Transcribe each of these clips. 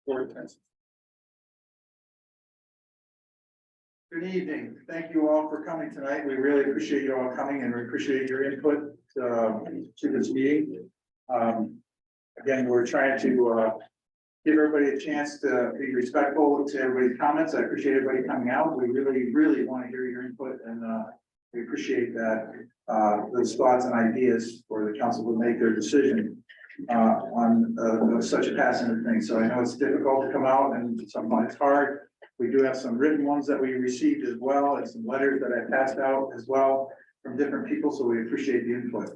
Good evening. Thank you all for coming tonight. We really appreciate you all coming and we appreciate your input to this meeting. Again, we're trying to give everybody a chance to be respectful to everybody's comments. I appreciate everybody coming out. We really want to hear your input and we appreciate that those thoughts and ideas for the council to make their decision on such a passing thing. So I know it's difficult to come out and sometimes it's hard. We do have some written ones that we received as well and some letters that I passed out as well from different people. So we appreciate the input.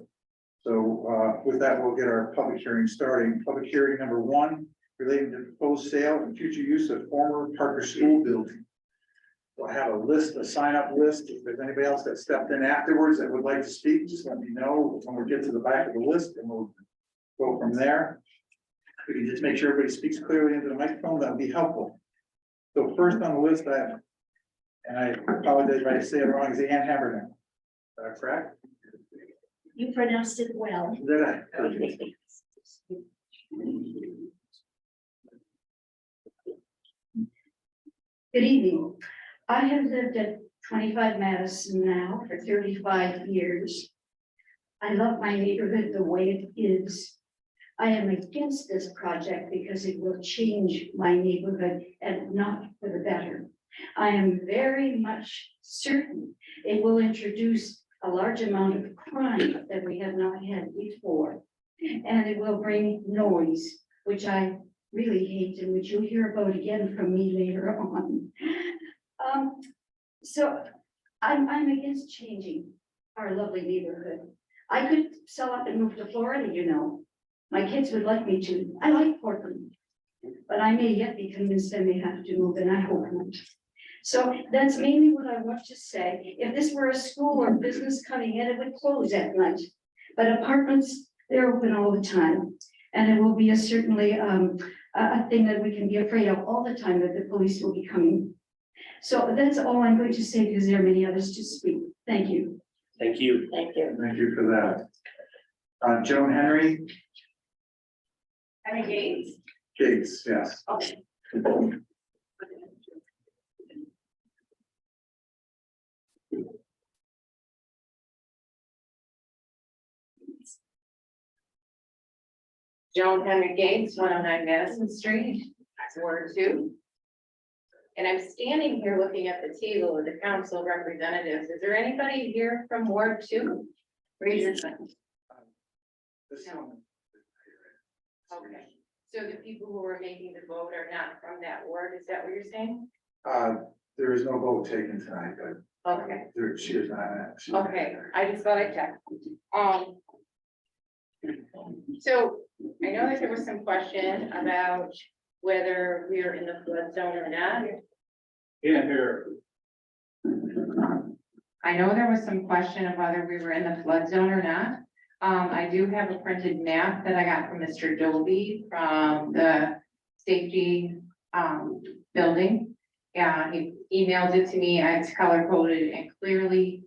So with that, we'll get our public hearing starting. Public hearing number 1 relating to proposed sale and future use of former Parker School building. So I have a list, a sign up list. If there's anybody else that stepped in afterwards that would like to speak, just let me know when we get to the back of the list and we'll go from there. We can just make sure everybody speaks clearly into the microphone. That would be helpful. So first on the list, I have, and I apologize if I say it wrong, is Ann Haberman. Is that correct? You pronounced it well. Did I? Good evening. I have lived at 25 Madison now for 35 years. I love my neighborhood the way it is. I am against this project because it will change my neighborhood and not for the better. I am very much certain it will introduce a large amount of crime that we have not had before. And it will bring noise, which I really hate and which you'll hear about again from me later on. So I'm against changing our lovely neighborhood. I could sell up and move to Florida, you know. My kids would like me to. I like Portland, but I may yet be convinced I may have to move, and I hope not. So that's mainly what I want to say. If this were a school or business coming in, it would close at night. But apartments, they're open all the time. And it will be certainly a thing that we can be afraid of all the time, that the police will be coming. So that's all I'm going to say because there are many others to speak. Thank you. Thank you. Thank you. Thank you for that. Joan Henry. Henry Gates? Gates, yes. Okay. Joan Henry Gates, 109 Madison Street, Ward 2. And I'm standing here looking at the table of the council representatives. Is there anybody here from Ward 2? Raise your hand. This No. one. Okay, so the people who are making the vote are not from that ward, is that what you're saying? There is no vote taken tonight, but Okay, she is not. okay, I just thought I'd check. So I know that there was some question about whether we are in the flood zone or not. Yeah, here. I know there was some question of whether we were in the flood zone or not. I do have a printed map that I got from Mr. Dolby from the safety, building. Yeah, he emailed it to me, it's color coded and clearly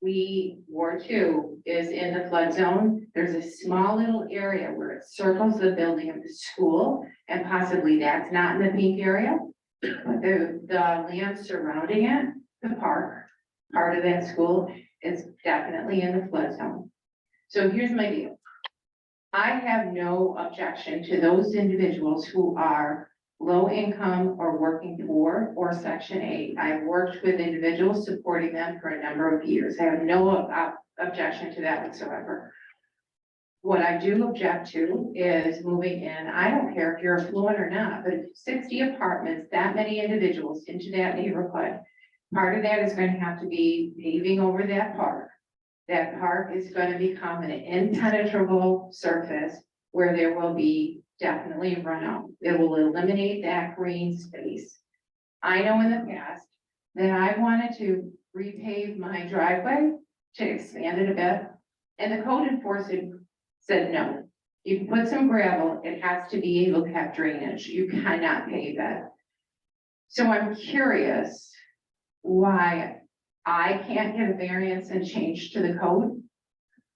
Ward 2 is in the flood zone. There's a small little area where it circles the building of the school and possibly that's not in the pink area. But the land surrounding it, the park, part of that school is definitely in the flood zone. So here's my deal. I have no objection to those individuals who are low income or working poor or Section 8. I've worked with individuals supporting them for a number of years. I have no objection to that whatsoever. What I do object to is moving in. I don't care if you're affluent or not, but 60 apartments, that many individuals into that neighborhood. Part of that is going to have to be paving over that park. That park is going to become an impenetrable surface where there will be definitely runoff. It will eliminate that green space. I know in the past that I wanted to repave my driveway to expand it a bit, and the code enforcement said no. You can put some gravel, it has to be able to have drainage. You cannot pave it. So I'm curious why I can't get a variance and change to the code,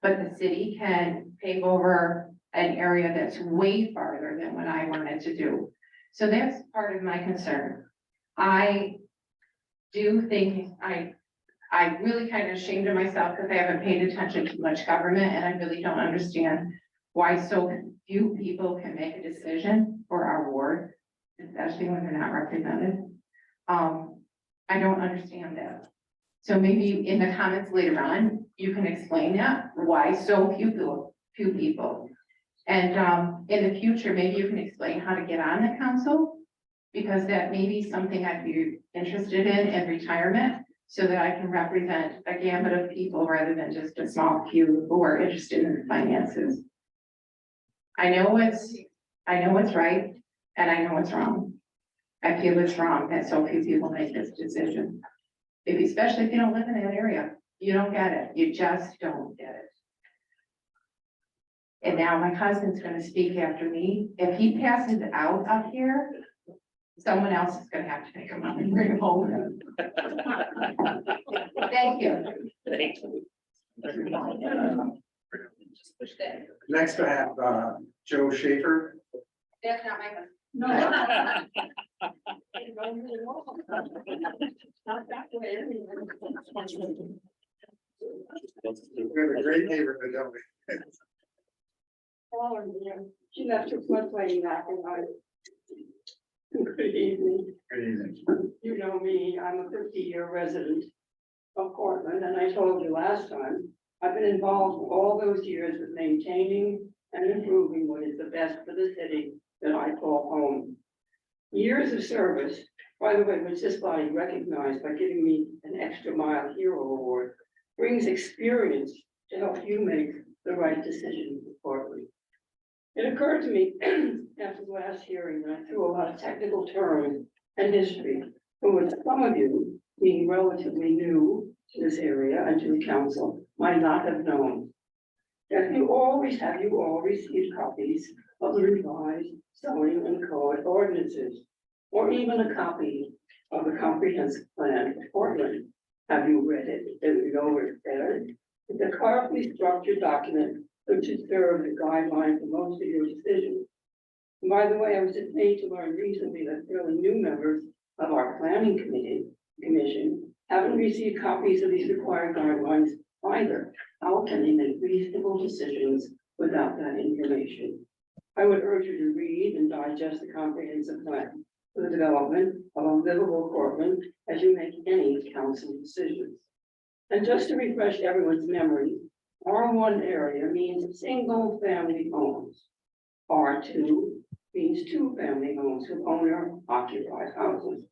but the city can pave over an area that's way farther than what I wanted to do. So that's part of my concern. I do think I really kind of ashamed of myself because I haven't paid attention to much government and I really don't understand why so few people can make a decision for our ward, especially when they're not represented. I don't understand that. So maybe in the comments later on, you can explain that, why so few people. And in the future, maybe you can explain how to get on the council, because that may be something I'd be interested in retirement, so that I can represent a gamut of people rather than just a small few who are interested in the finances. I know what's right, and I know what's wrong. I feel it's wrong that so few people make this decision. Especially if you don't live in that area, you don't get it, you just don't get it. And now my husband's gonna speak after me. If he passes out up here, someone else is gonna have to take him up and bring him home. Thank you. Thank you. Next I have, Joe Schaefer. That's not my husband. No. We have a great neighborhood, don't we? Oh, yeah, she left her floodplain back in my. Good evening, Good evening. you know me, I'm a 50-year resident of Portland, and I told you last time, I've been involved all those years with maintaining and improving what is the best for the city that I call home. Years of service, by the way, which this body recognized by giving me an Extra Mile Hero Award, brings experience to help you make the right decision for Portland. It occurred to me after the last hearing that I threw a lot of technical terms and history, from which some of you, being relatively new to this area and to the council, might not have known. Have you all received copies of the revised zoning and code ordinances, or even a copy of the comprehensive plan for Portland? Have you read it? Do you know what it says? It's a carefully structured document which should serve as a guideline for most of your decisions. And by the way, I was just made to learn recently that fairly new members of our planning commission haven't received copies of these required guidelines either. How can they make reasonable decisions without that information? I would urge you to read and digest the comprehensive plan for the development of a livable Portland as you make any council decisions. And just to refresh everyone's memory, R1 area means single family homes. R2 means two family homes with owner occupied houses.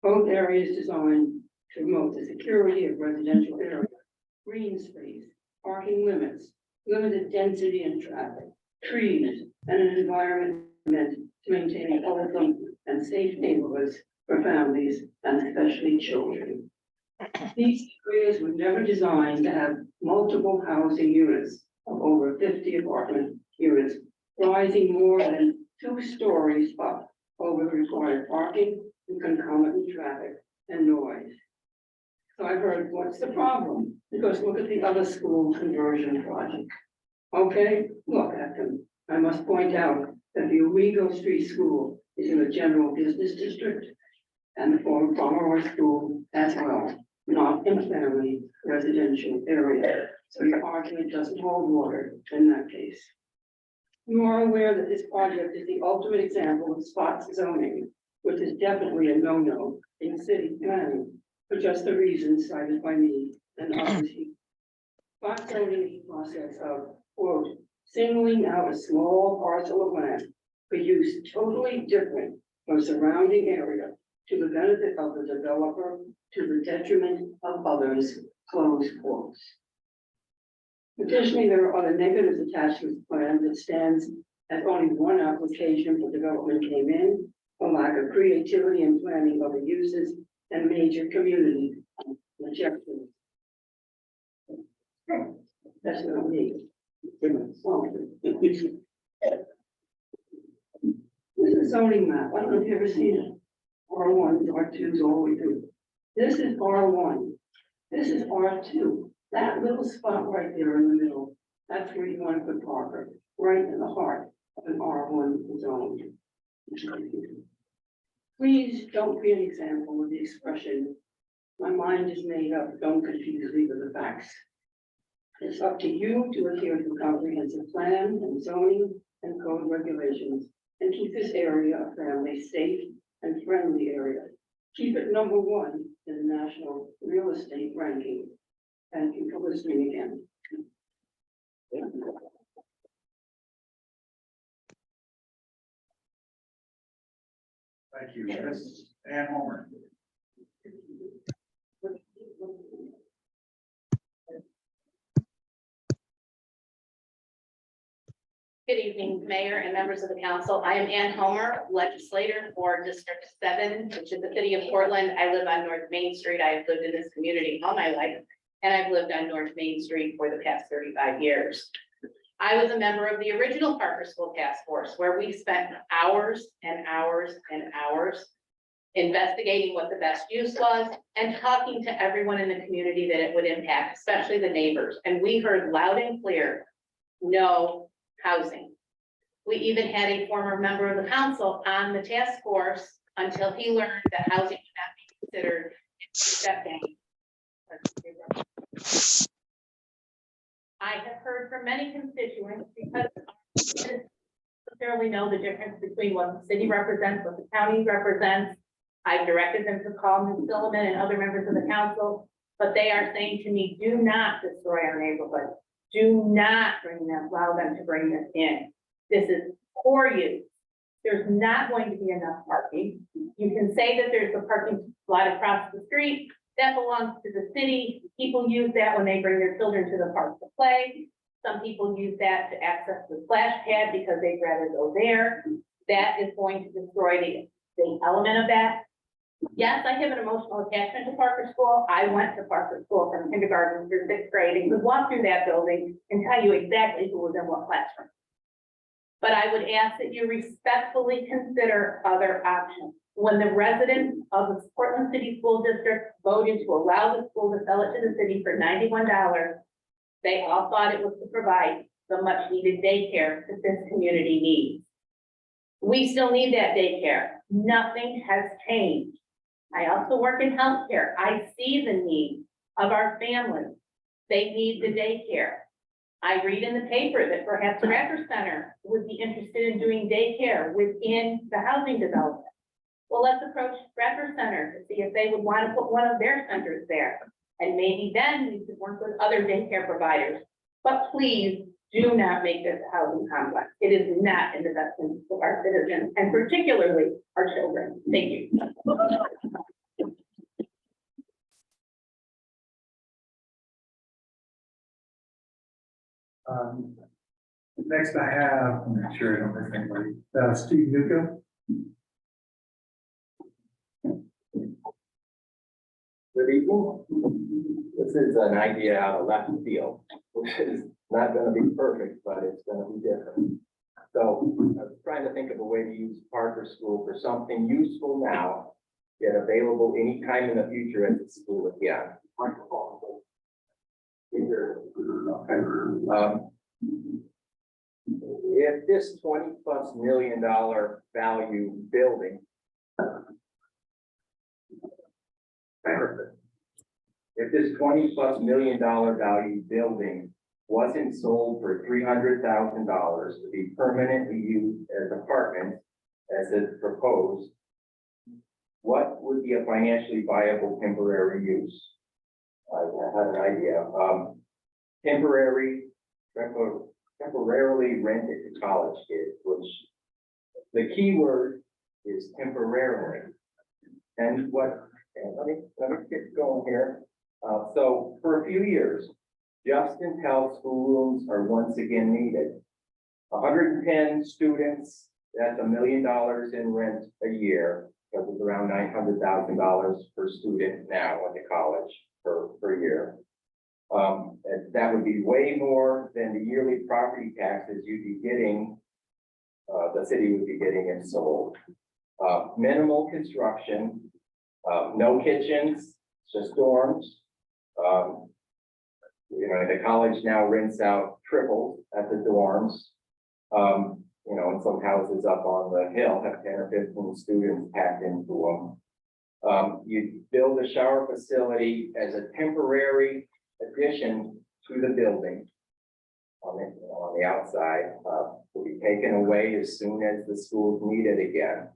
Both areas designed to promote the security of residential areas, green space, parking limits, limited density and traffic, trees, and an environment meant to maintain wholesome and safe neighborhoods for families and especially children. These areas were never designed to have multiple housing units of over 50 apartment units, rising more than 2 stories up over the required parking and concomitant traffic and noise. So I've heard, what's the problem? Because look at the other school conversion project. Okay, look at them. I must point out that the Origo Street School is in a general business district and the former Pomeroy School as well, not in a family residential area. So your argument doesn't hold water in that case. You are aware that this project is the ultimate example of spot zoning, which is definitely a no-no in city planning for just the reasons cited by me and others here. Spot zoning is the process of, quote, singling out a small parcel of land for use totally different from surrounding area to the benefit of the developer, to the detriment of others, close quotes. Additionally, there are other negatives attached to this plan that stands as only one application for development came in, a lack of creativity in planning other uses, and major community rejections. That's not me. This is zoning map. I don't know if you've ever seen it. R1, R2s, all we do. This is R1. This is R2. That little spot right there in the middle, that's where you want to put Parker, right in the heart of an R1 zone. Please don't be an example with the expression, my mind is made up, don't confuse me with the facts. It's up to you to adhere to comprehensive plan and zoning and code regulations and keep this area a family safe and friendly area. Keep it #1 in the national real estate ranking. Thank you for listening again. Thank you. Ms. Ann Homer. Good evening, Mayor and members of the council. I am Ann Homer, legislator for District 7, which is the city of Portland. I live on North Main Street. I have lived in this community all my life, and I've lived on North Main Street for the past 35 years. I was a member of the original Parker School Task Force, where we spent hours and hours and hours investigating what the best use was and talking to everyone in the community that it would impact, especially the neighbors. And we heard loud and clear, no housing. We even had a former member of the council on the task force until he learned that housing would not be considered step down. I have heard from many constituents because I don't necessarily know the difference between what the city represents, what the county represents. I've directed them to call Ms. Silliman and other members of the council, but they are saying to me, do not destroy our neighborhood. Do not allow them to bring this in. This is poor use. There's not going to be enough parking. You can say that there's a parking lot across the street. That belongs to the city. People use that when they bring their children to the park to play. Some people use that to access the splash pad because they'd rather go there. That is going to destroy the element of that. Yes, I have an emotional attachment to Parker School. I went to Parker School from kindergarten through 6th grade and could walk through that building and tell you exactly who was in what classroom. But I would ask that you respectfully consider other options. When the residents of the Portland City School District voted to allow the school to sell it to the city for $91, they all thought it was to provide the much needed daycare that this community needs. We still need that daycare. Nothing has changed. I also work in healthcare. I see the need of our families. They need the daycare. I read in the paper that perhaps Radford Center would be interested in doing daycare within the housing development. Well, let's approach Radford Center to see if they would want to put one of their centers there. And maybe then we could work with other daycare providers. But please do not make this a housing complex. It is not in the best interest of our citizens and particularly our children. Thank you. Next I have, I'm not sure I don't miss anybody, Steve Nuka. Good evening. This is an idea out of left field, which is not gonna be perfect, but it's gonna be different. So I was trying to think of a way to use Parker School for something useful now, yet available anytime in the future at the school again. If this $20+ million value building if this $20+ million value building wasn't sold for $300,000 to be permanently used as apartments, as is proposed, what would be a financially viable temporary use? I had an idea. Temporarily rented to college kids, which the key word is temporarily. And let me get going here. So for a few years, just until school rooms are once again needed. 110 students, that's $1 million in rent a year. That was around $900,000 per student now at the college per year. And that would be way more than the yearly property taxes you'd be getting, the city would be getting if sold. Minimal construction, no kitchens, just dorms. The college now rents out triple at the dorms. you know, and some houses up on the hill have 10 or 15 students packed into them. You build a shower facility as a temporary addition to the building. On the outside, will be taken away as soon as the schools need it again.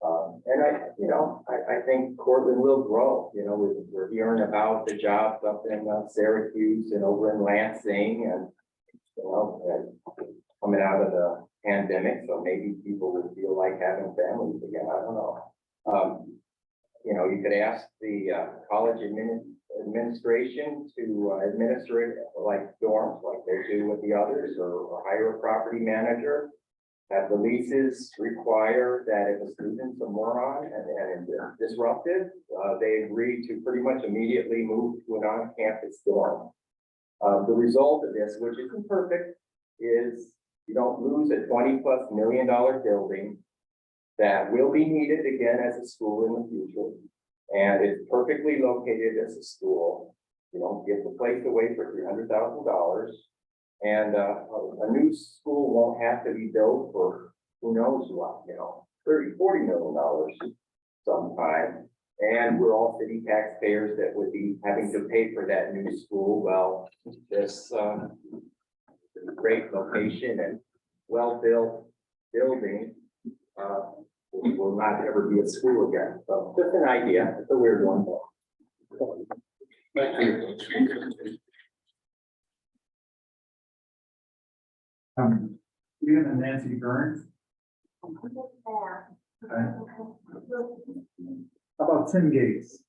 And I think Cortland will grow, you know, we're hearing about the jobs up in Syracuse and over in Lansing and, you know, and coming out of the pandemic, so maybe people will feel like having families again, I don't know. You know, you could ask the college administration to administer it like dorms, like they do with the others, or hire a property manager. Have the leases require that if a student's a moron and disruptive, they agree to pretty much immediately move to an on-campus dorm. The result of this, which isn't perfect, is you don't lose a $20+ million building that will be needed again as a school in the future. And it's perfectly located as a school. You don't give the place away for $300,000. And a new school won't have to be built for who knows what, you know, $30–40 million sometime. And we're all city taxpayers that would be having to pay for that new school. Well, this great location and well-built building will not ever be a school again. So just an idea. It's a weird one. Thank you. We have a Nancy Burns. Okay. How about Tim Gates?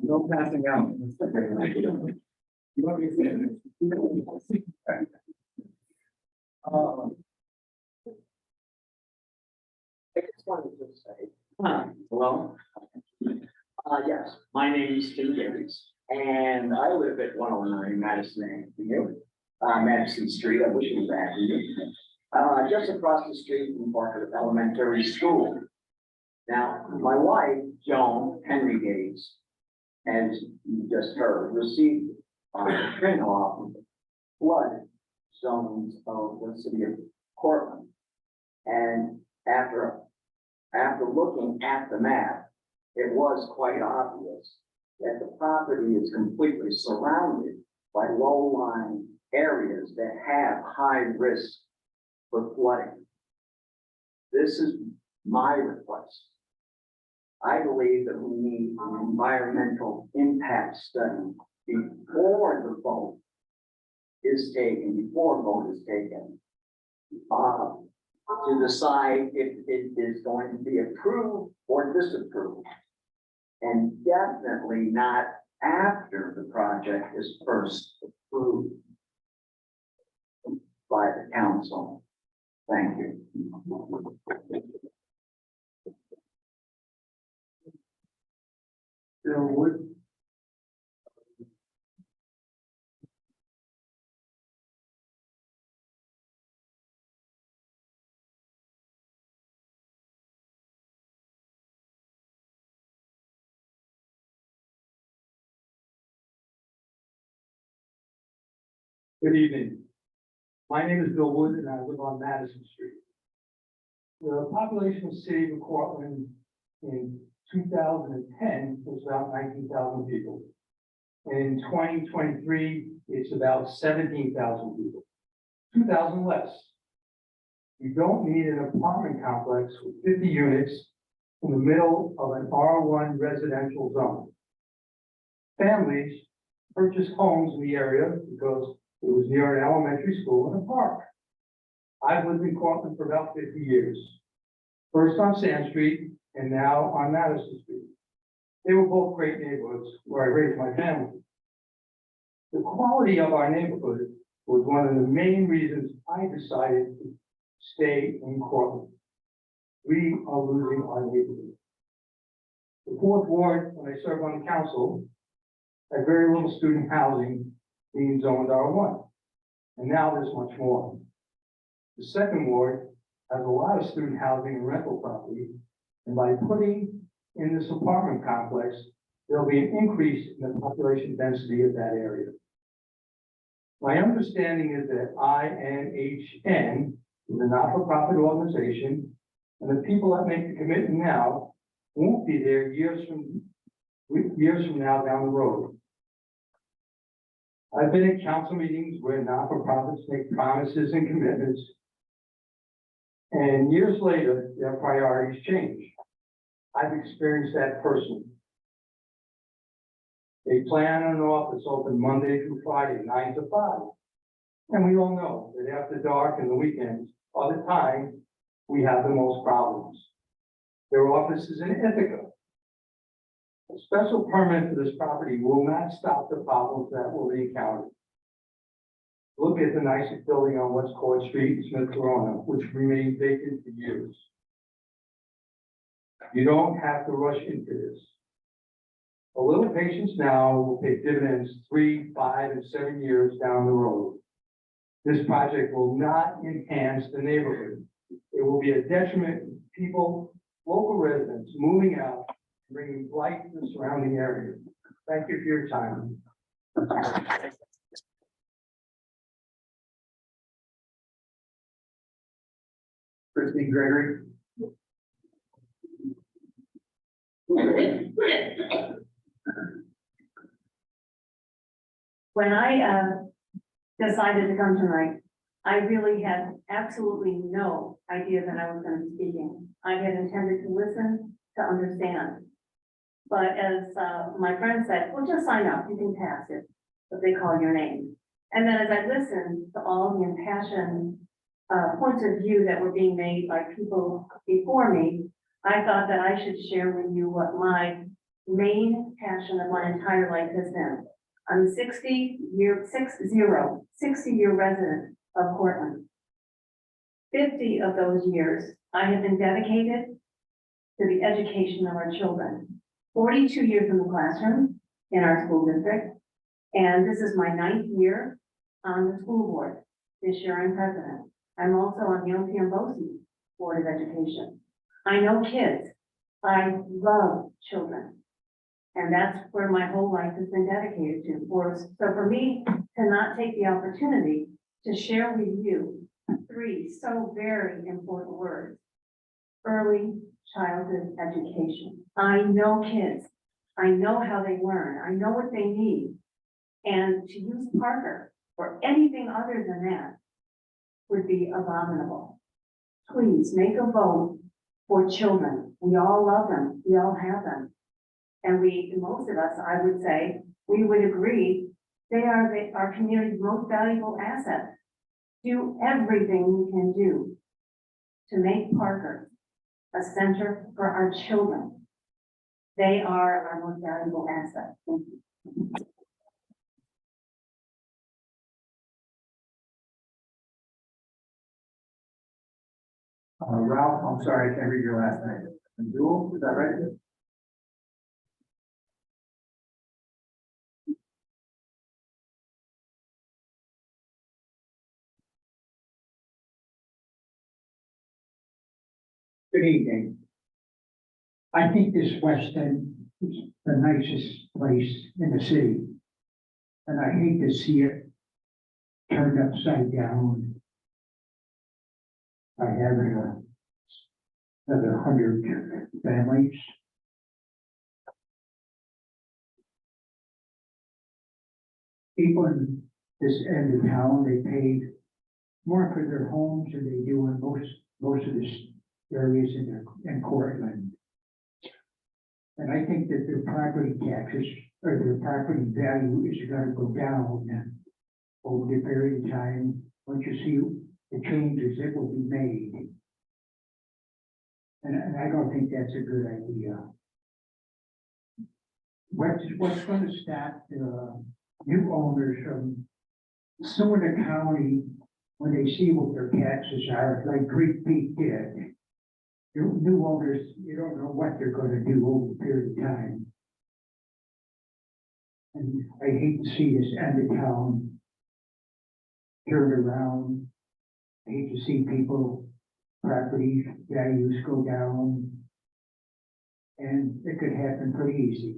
No passing out. You want me to say it? I just wanted to say, hello. Yes, my name is Tim Gates, and I live at 109 Madison Avenue, Madison Street. I wish it was Avenue. Just across the street from Barker Elementary School. Now, my wife, Joan Henry Gates, as you just heard, received off flood zones of the city of Cortland. And after looking at the map, it was quite obvious that the property is completely surrounded by low-lying areas that have high risk for flooding. This is my request. I believe that we need an environmental impact study before the vote is taken, to decide if it is going to be approved or disapproved. And definitely not after the project is first approved by the council. Thank you. Bill Wood. Good evening. My name is Bill Wood and I live on Madison Street. The population of the city of Cortland in 2010 was about 19,000 people. And in 2023, it's about 17,000 people, 2,000 less. You don't need an apartment complex with 50 units in the middle of an R1 residential zone. Families purchased homes in the area because it was near an elementary school and a park. I've lived in Cortland for about 50 years. First on Sand Street and now on Madison Street. They were both great neighborhoods where I raised my family. The quality of our neighborhood was one of the main reasons I decided to stay in Cortland. We are losing our neighborhood. The fourth ward, when I served on the council, had very little student housing being zoned R1. And now there's much more. The second ward has a lot of student housing and rental property. And by putting in this apartment complex, there'll be an increase in the population density of that area. My understanding is that INHN is a not-for-profit organization, and the people that make the commitment now won't be there years from now down the road. I've been at council meetings where not-for-profits make promises and commitments, and years later, their priorities change. I've experienced that personally. They plan on an office open Monday through Friday, 9 to 5. And we all know that after dark and the weekends are the time we have the most problems. Their office is in Ithaca. A special permit for this property will not stop the problems that will be encountered. Look at the nicest building on West Court Street in Smith Corona, which remained vacant for years. You don't have to rush into this. A little patience now will pay dividends 3, 5, and 7 years down the road. This project will not enhance the neighborhood. It will be a detriment to people, local residents moving out, bringing blight to the surrounding area. Thank you for your time. Christine Gregory. When I decided to come tonight, I really had absolutely no idea that I was going to be speaking. I had intended to listen, to understand. But as my friend said, well, just sign up, you can pass it, but they call your name. And then as I listened to all the impassioned points of view that were being made by people before me, I thought that I should share with you what my main passion of my entire life has been. I'm a 60-year resident of Cortland. 50 of those years, I have been dedicated to the education of our children. 42 years in the classroom in our school district, and this is my 9th year on the school board. This year I'm president. I'm also on the OPM BOCES Board of Education. I know kids. I love children. And that's where my whole life has been dedicated to. So for me to not take the opportunity to share with you 3 so very important words: early childhood education. I know kids. I know how they learn. I know what they need. And to use Parker for anything other than that would be abominable. Please make a vote for children. We all love them. We all have them. And most of us, I would say, we would agree, they are our community's most valuable asset. Do everything we can do to make Parker a center for our children. They are our most valuable asset. Thank you. Ralph, I'm sorry, I can't read your last name. Jewel, is that right? Good evening. I think this West End is the nicest place in the city. And I hate to see it turned upside down. I have another 100 families. People in this end of town, they paid more for their homes than they do in most of the areas in Cortland. And I think that their property taxes or their property value is going to go down over the period of time. Once you see the changes that will be made. And I don't think that's a good idea. What's going to stop the new owners from suing the county when they see what their taxes are, like Greek Peak did? New owners, you don't know what they're going to do over a period of time. And I hate to see this end of town turned around. I hate to see people, property values go down. And it could happen pretty easy.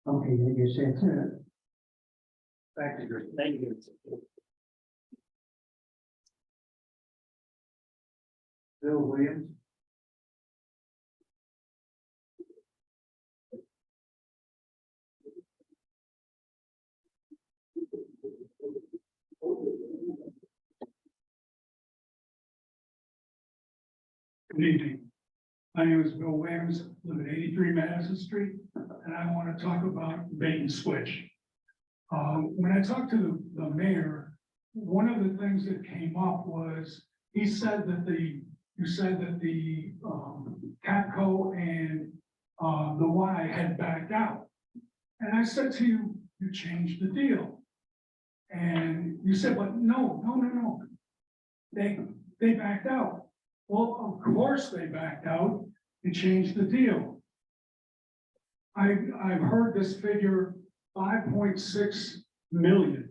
Okay, I guess that's it. Thank you. Thank you. Bill Williams. Good evening. My name is Bill Williams, live at 83 Madison Street, and I want to talk about bait and switch. When I talked to the mayor, one of the things that came up was, you said that the Capco and the Y had backed out. And I said to you, you changed the deal. And you said, but no. They backed out. Well, of course they backed out and changed the deal. I've heard this figure, 5.6 million.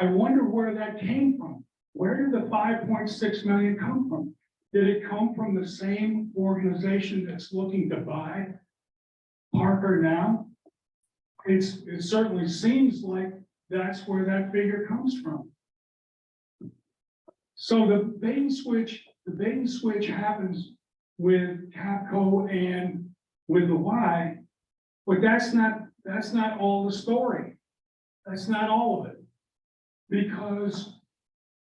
I wonder where that came from. Where did the 5.6 million come from? Did it come from the same organization that's looking to buy Parker now? It certainly seems like that's where that figure comes from. So the bait and switch happens with Capco and with the Y, but that's not all the story. That's not all of it. Because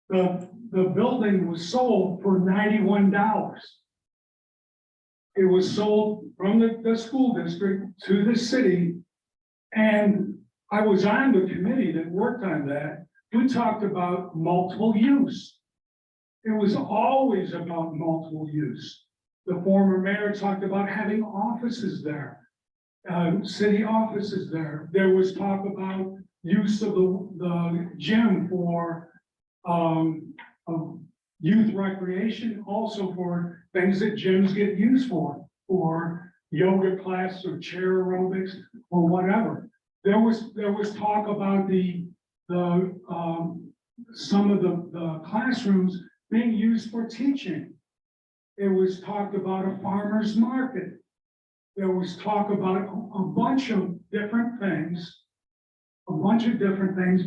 the building was sold for $91. It was sold from the school district to the city. And I was on the committee that worked on that. We talked about multiple use. It was always about multiple use. The former mayor talked about having offices there, city offices there. There was talk about use of the gym for of youth recreation, also for things that gyms get used for yoga class or chair aerobics or whatever. There was talk about some of the classrooms being used for teaching. It was talked about a farmer's market. There was talk about a bunch of different things.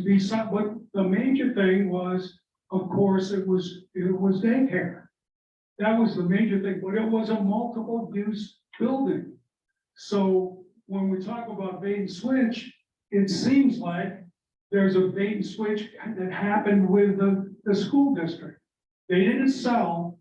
Besides, but the major thing was, of course, it was daycare. That was the major thing, but it was a multiple use building. So when we talk about bait and switch, it seems like there's a bait and switch that happened with the school district. They didn't sell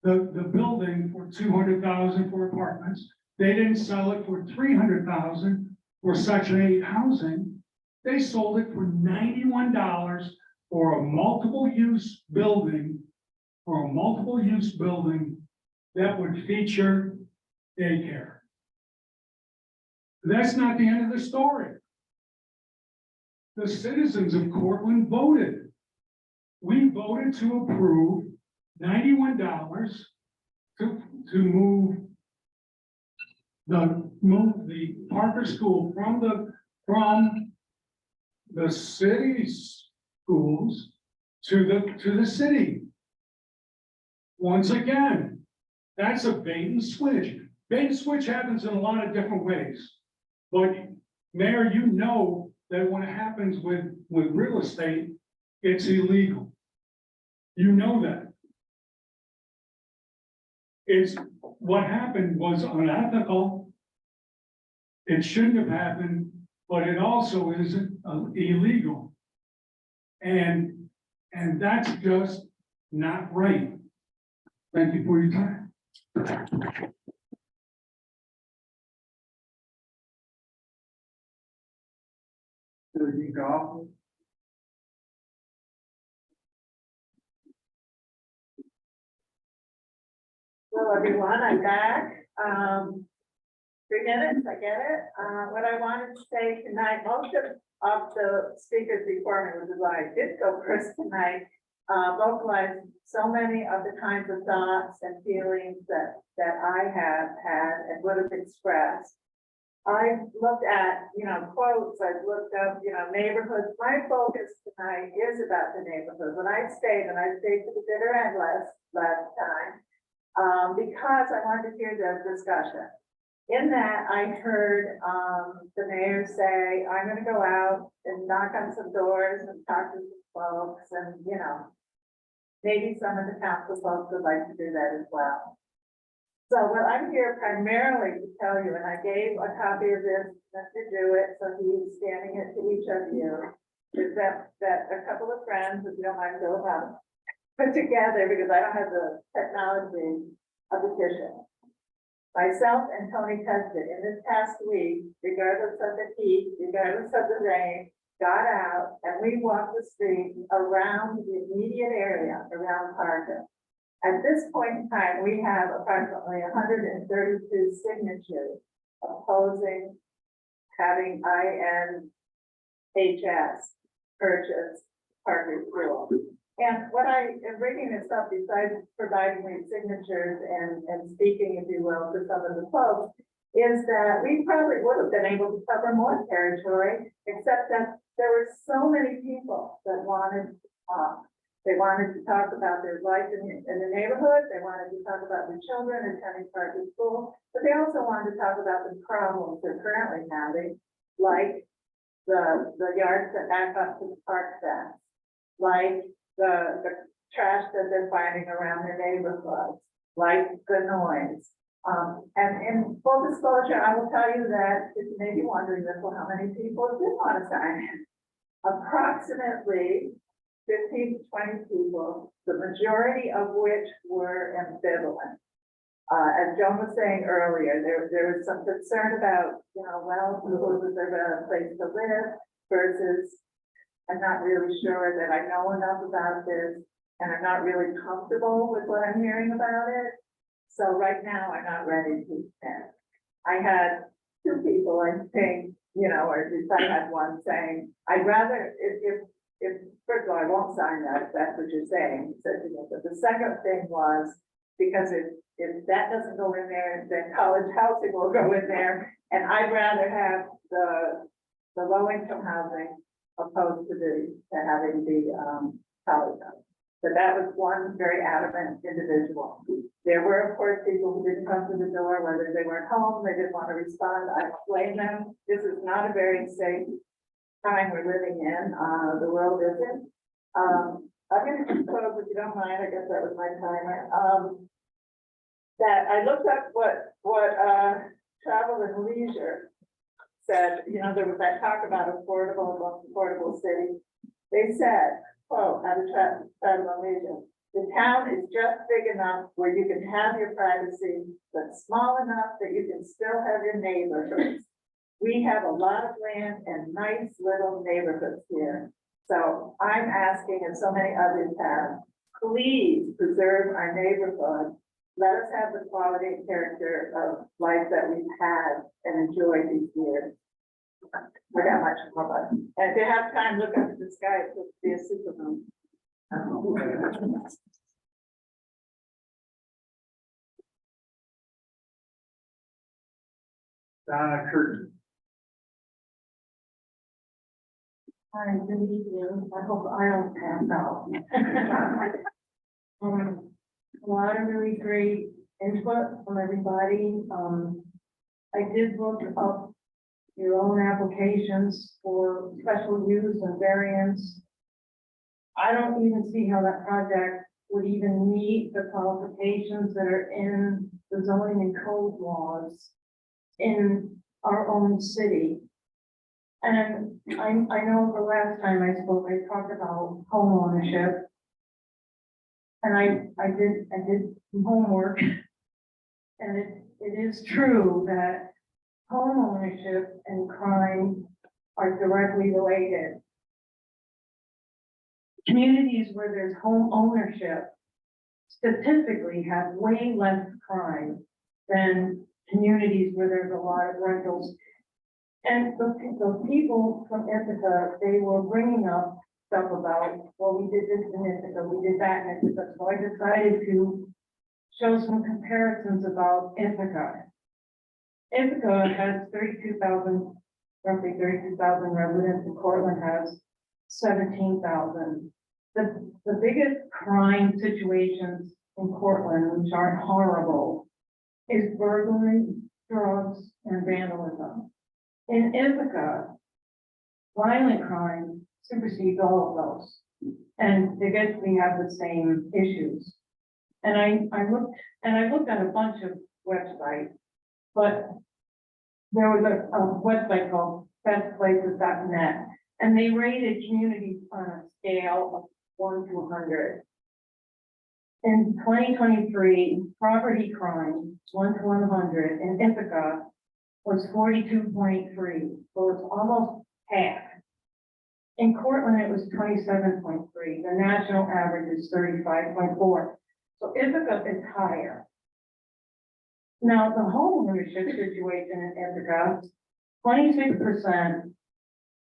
the building for $200,000 for apartments. They didn't sell it for $300,000 for Section 8 housing. They sold it for $91 for a multiple use building, that would feature daycare. That's not the end of the story. The citizens of Cortland voted. We voted to approve $91 to move the Parker School from the city schools to the city. Once again, that's a bait and switch. Bait and switch happens in a lot of different ways. But Mayor, you know that when it happens with real estate, it's illegal. You know that. What happened was unethical. It shouldn't have happened, but it also is illegal. And that's just not right. Thank you for your time. Susan Goff. Hello, everyone, I'm back. 3 minutes, I get it. What I wanted to say tonight, most of the speakers before me, which is why I did go first tonight, vocalized so many of the kinds of thoughts and feelings that I have had and would have expressed. I've looked at, quotes, I've looked up, neighborhoods. My focus tonight is about the neighborhood. When I stayed, and I stayed to the bitter end last time, because I wanted to hear the discussion. in that, I heard, the mayor say, I'm gonna go out and knock on some doors and talk to some folks and, you know, maybe some of the council folks would like to do that as well. So what I'm here primarily to tell you, and I gave a copy of this, to Mr. Jewett, so he's scanning it to each of you, is that a couple of friends, if you don't mind, go about, put together, because I don't have the technology, a petition. Myself and Tony tested in this past week, regardless of the heat, regardless of the rain, got out and we walked the street around the immediate area around Parker. At this point in time, we have approximately 132 signatures opposing having INHS purchase Parker School. And what I am bringing this up, besides providing these signatures and speaking, if you will, to some of the folks, is that we probably would have been able to cover more territory, except that there were so many people that wanted to talk. They wanted to talk about their life in the neighborhood, they wanted to talk about their children attending Parker School, but they also wanted to talk about the problems they're currently having, like the yards that back up to the park fence, like the trash that they're finding around their neighborhoods, like the noise. And in full disclosure, I will tell you that if you may be wondering this, well, how many people did want to sign in? Approximately 15 to 20 people, the majority of which were ambivalent. As Joan was saying earlier, there was some concern about, you know, well, people deserve a place to live versus I'm not really sure that I know enough about this, and I'm not really comfortable with what I'm hearing about it. So right now, I'm not ready to stand. I had two people, I think, you know, or at least I had one saying, I'd rather, if first of all, I won't sign that, if that's what you're saying, he said to me. But the second thing was, because if that doesn't go in there, then college housing will go in there, and I'd rather have the low-income housing opposed to having the college housing. So that was one very adamant individual. There were, of course, people who didn't come to the door, whether they weren't home, they didn't want to respond. I don't blame them. This is not a very safe time we're living in. The world isn't. I'm going to propose, if you don't mind, I guess that was my timer. That I looked up what Travel and Leisure said. You know, there was that talk about affordable city. They said, quote, out of Travel and Leisure, the town is just big enough where you can have your privacy, but small enough that you can still have your neighborhoods. We have a lot of land and nice little neighborhoods here. So I'm asking, and so many others have, please preserve our neighborhood. Let us have the quality and character of life that we've had and enjoyed these years. We're that much more fun. And if you have time, look up at the sky, it's supposed to be a supermoon. Donna Curtin. Hi, good evening. I hope I don't pass out. A lot of really great input from everybody. I did look up your own applications for special use and variance. I don't even see how that project would even meet the qualifications that are in the zoning and code laws in our own city. And I know the last time I spoke, I talked about home ownership. And I did some homework. And it is true that home ownership and crime are directly related. Communities where there's home ownership statistically have way less crime than communities where there's a lot of rentals. And those people from Ithaca, they were bringing up stuff about, well, we did this in Ithaca, we did that in Ithaca. So I decided to show some comparisons about Ithaca. Ithaca has 32,000, roughly 32,000 residents, and Cortland has 17,000. The biggest crime situations in Cortland, which aren't horrible, is burglary drugs, and vandalism. In Ithaca, violent crime supersedes all of those. And they basically have the same issues. And I looked at a bunch of websites, but there was a website called bestplaces.net, and they rated communities on a scale of 1 to 100. In 2023, property crime, 1 to 100, in Ithaca was 42.3, so it's almost half. In Cortland, it was 27.3. The national average is 35.4. So Ithaca is higher. Now, the homeownership situation in Ithaca, 26%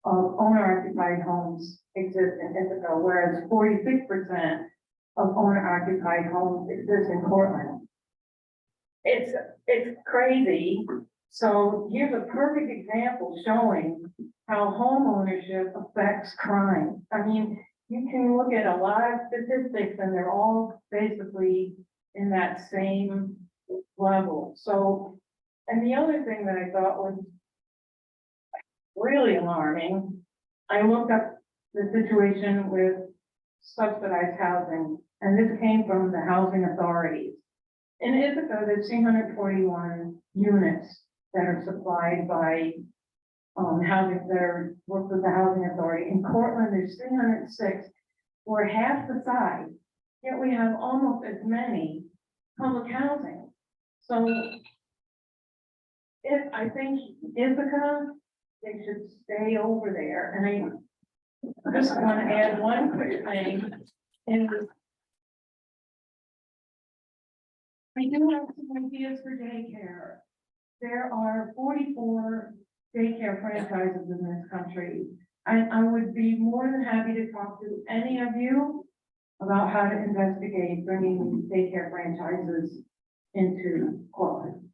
of owner-occupied homes exist in Ithaca, whereas 46% of owner-occupied homes exist in Cortland. It's crazy. So here's a perfect example showing how homeownership affects crime. I mean, you can look at a lot of statistics and they're all basically in that same level. So, and the other thing that I thought was really alarming, I looked up the situation with subsidized housing, and this came from the housing authorities. In Ithaca, there's 341 units that are supplied by housing, that are worked with the housing authority. In Cortland, there's 306. We're half the size, yet we have almost as many public housing. So I think Ithaca, they should stay over there. And I just want to add one quick thing. I do have some ideas for daycare. There are 44 daycare franchises in this country. I would be more than happy to talk to any of you about how to investigate bringing these daycare franchises into Cortland.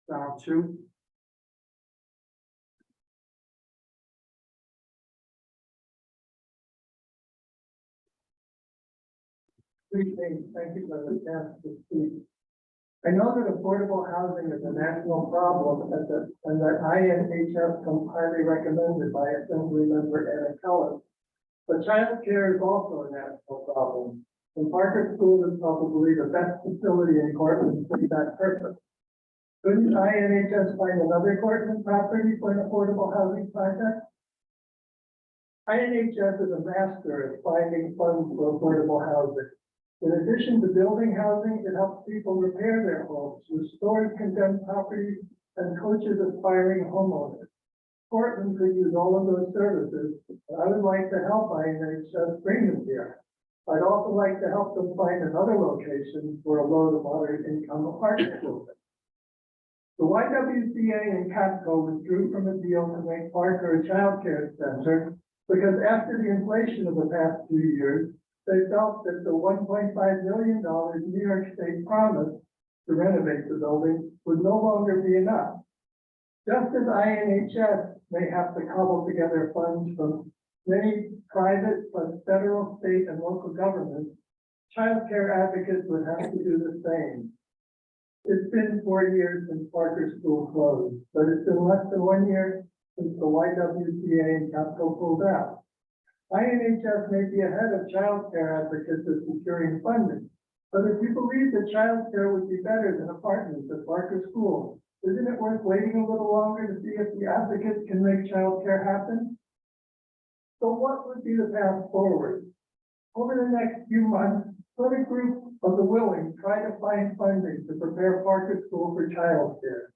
Round two. Thank you for the chance to speak. I know that affordable housing is a national problem and that INHS comes highly recommended by Assembly Member Anna Keller. But child care is also a national problem. And Parker School is probably the best facility in Cortland for that purpose. Couldn't INHS find another Cortland property for an affordable housing project? INHS is a master at finding funds for affordable housing. In addition to building housing, it helps people repair their homes, restores condemned properties, and coaches aspiring homeowners. Cortland could use all of those services, and I would like to help INHS bring them here. I'd also like to help them find another location for a low to moderate income apartment building. The YWCA and CAPCO withdrew from a deal to make Parker a child care center because after the inflation of the past 2 years, they felt that the $1.5 million New York State promised to renovate the building would no longer be enough. Just as INHS may have to cobble together funds from many private, but federal, state, and local governments, child care advocates would have to do the same. It's been 4 years since Parker School closed, but it's been less than 1 year since the YWCA and CAPCO pulled out. INHS may be ahead of child care advocates in securing funding, but if you believe that child care would be better than apartments at Parker School, isn't it worth waiting a little longer to see if the advocates can make child care happen? So what would be the path forward? Over the next few months, let a group of the willing try to find funding to prepare Parker School for child care.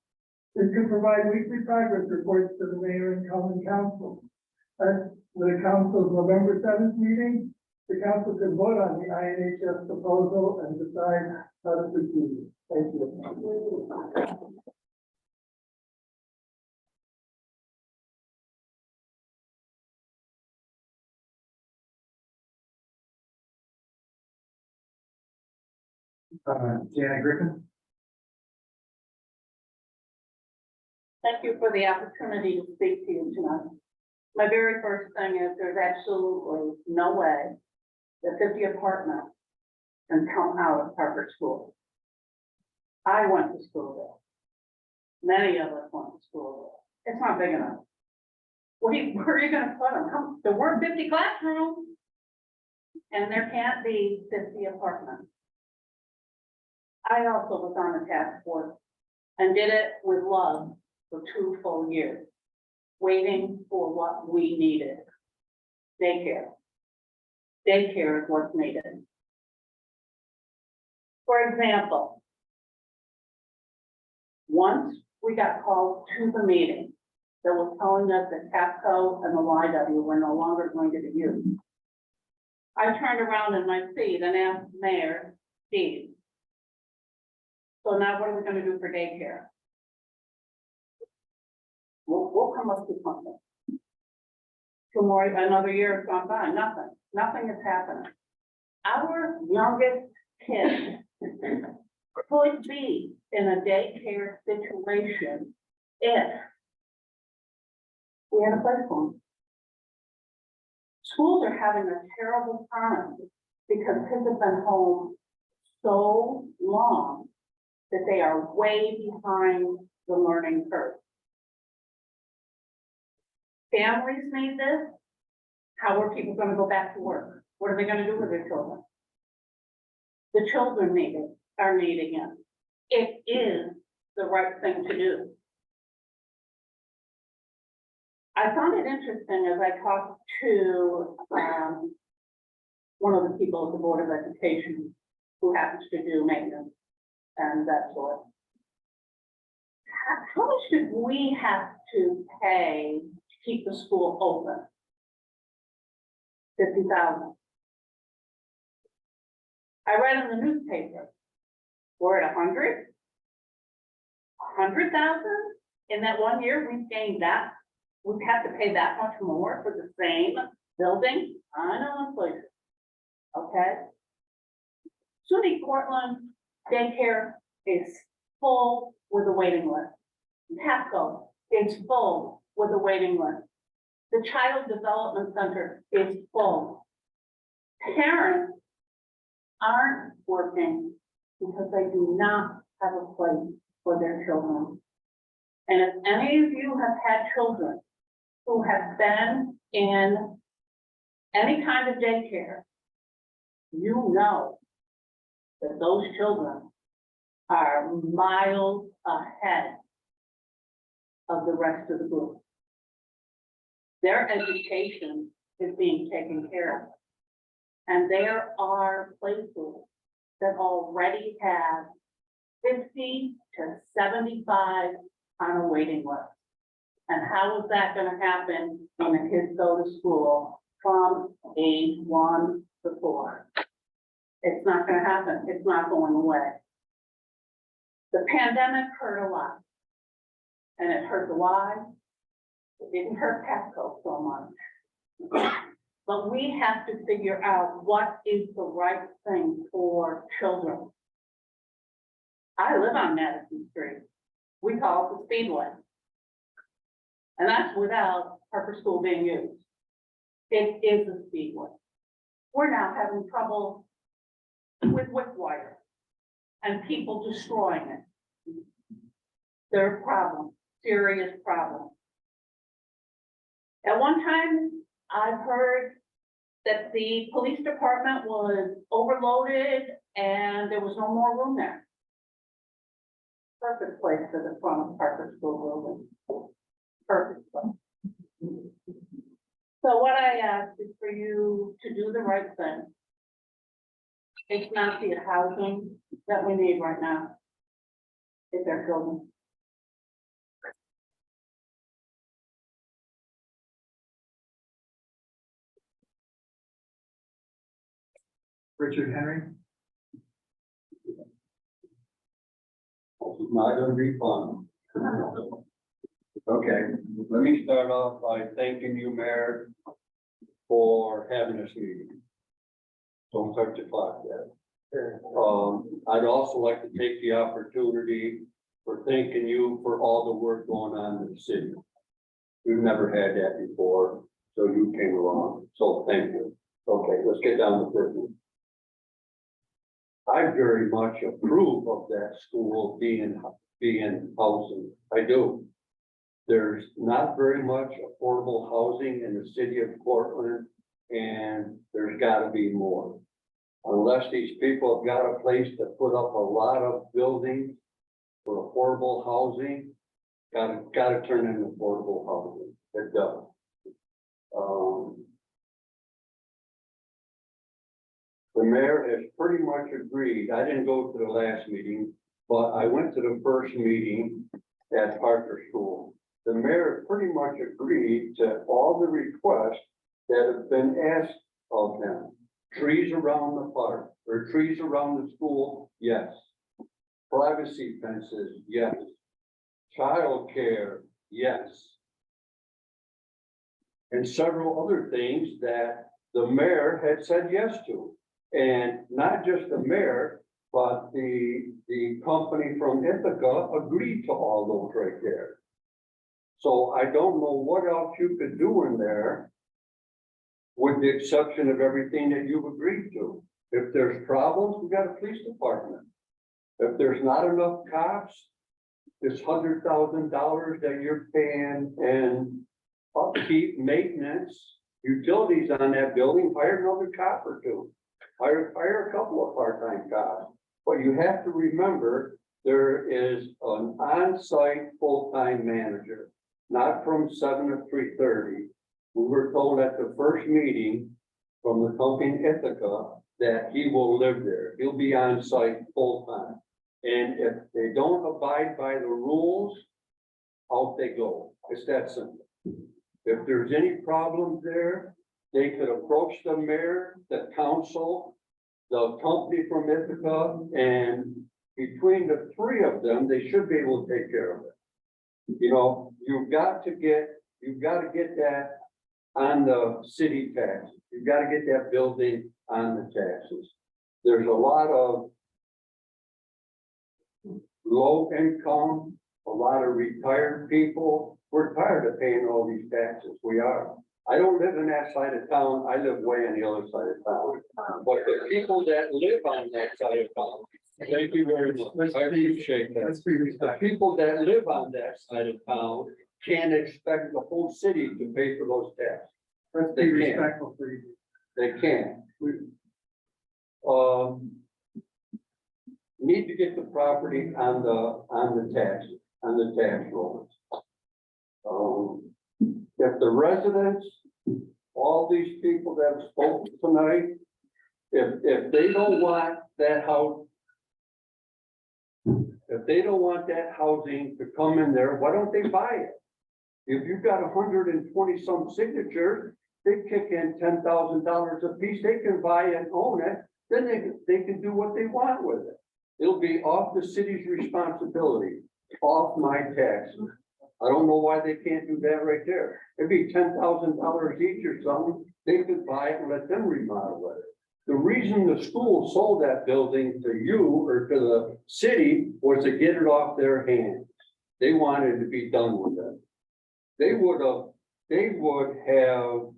It could provide weekly progress reports to the mayor and common council. At the council's November 7th meeting, the council could vote on the INHS proposal and decide how to proceed. Thank you. Janet Griffin. Thank you for the opportunity to speak to you tonight. My very first thing is there's absolutely no way that 50 apartments can come out of Parker School. I went to school there. Many of us went to school there. It's not big enough. Where are you gonna put them? There were 50 classrooms. And there can't be 50 apartments. I also was on the task force and did it with love for 2 full years, waiting for what we needed. Daycare. Daycare is what's needed. For example, once we got called to the meeting that was telling us that TAPCO and the YW were no longer going to be used, I turned around in my seat and asked Mayor Steve, so now what are we gonna do for daycare? We'll come up with something. Another year has gone by, nothing is happening. Our youngest kid could be in a daycare situation if we had a place for them. Schools are having a terrible time because kids have been home so long that they are way behind the learning curve. Families need this. How are people going to go back to work? What are they going to do with their children? The children are needing it. It is the right thing to do. I found it interesting as I talked to one of the people at the Board of Education who happens to do maintenance and that sort. How much did we have to pay to keep the school open? $50,000. I read in the newspaper, we're at 100? 100,000? In that 1 year, we've gained that. We've had to pay that much more for the same building? I know inflation. Okay? SUNY Portland daycare is full with a waiting list. TAPCO is full with a waiting list. The Child Development Center is full. Parents aren't working because they do not have a place for their children. And if any of you have had children who have been in any kind of daycare, you know that those children are miles ahead of the rest of the group. Their education is being taken care of. And there are places that already have 50 to 75 on a waiting list. And how is that going to happen when the kids go to school from age 1 to 4? It's not going to happen. It's not going away. The pandemic hurt a lot. And it hurt the lives. It didn't hurt TAPCO so much. But we have to figure out what is the right thing for children. I live on Madison Street. We call it the Speedway. And that's without Parker School being used. It is a speedway. We're now having trouble with whip wire and people destroying it. There are problems, serious problems. At one time, I've heard that the police department was overloaded and there was no more room there. Perfect place for the front of Parker School building. Perfect place. So what I ask is for you to do the right thing. It's not the housing that we need right now. It's our children. Richard Henry. This is not gonna be fun. Okay, let me start off by thanking you, Mayor, for having this meeting. Don't touch the clock yet. I'd also like to take the opportunity for thanking you for all the work going on in the city. We've never had that before, so you came along, so thank you. Okay, let's get down to business. I very much approve of that school being housing. I do. There's not very much affordable housing in the city of Portland, and there's gotta be more. Unless these people have got a place to put up a lot of buildings for affordable housing, gotta turn into affordable housing. It does. The mayor has pretty much agreed. I didn't go to the last meeting, but I went to the first meeting at Parker School. The mayor pretty much agreed to all the requests that have been asked of him. Trees around the park, or trees around the school, yes. Privacy fences, yes. Childcare, yes. And several other things that the mayor had said yes to. And not just the mayor, but the company from Ithaca agreed to all those right there. So I don't know what else you could do in there, with the exception of everything that you've agreed to. If there's problems, we got a police department. If there's not enough cops, this $100,000 that you're paying and upkeep, maintenance, utilities on that building, hire another cop or two. Hire a couple of part-time cops. But you have to remember, there is an on-site full-time manager, not from 7 to 3:30. We were told at the first meeting from the company in Ithaca that he will live there. He'll be on site full-time. And if they don't abide by the rules, out they go. It's that simple. If there's any problems there, they could approach the mayor, the council, the company from Ithaca, and between the three of them, they should be able to take care of it. You know, you've got to get that on the city tax. You've got to get that building on the taxes. There's a lot of low income, a lot of retired people. We're tired of paying all these taxes. We are. I don't live in that side of town. I live way on the other side of town. But the people that live on that side of town, thank you very much. I appreciate that. The people that live on that side of town can't expect the whole city to pay for those taxes. Let's be respectful, please. They can't. Need to get the property on the tax rolls. If the residents, all these people that have spoken tonight, if they don't want that house, if they don't want that housing to come in there, why don't they buy it? If you've got 120 some signatures, they kick in $10,000 a piece, they can buy and own it, then they can do what they want with it. It'll be off the city's responsibility, off my taxes. I don't know why they can't do that right there. It'd be $10,000 each or something. They could buy it and let them remodel it. The reason the school sold that building to you or to the city was to get it off their hands. They wanted to be done with it. They would have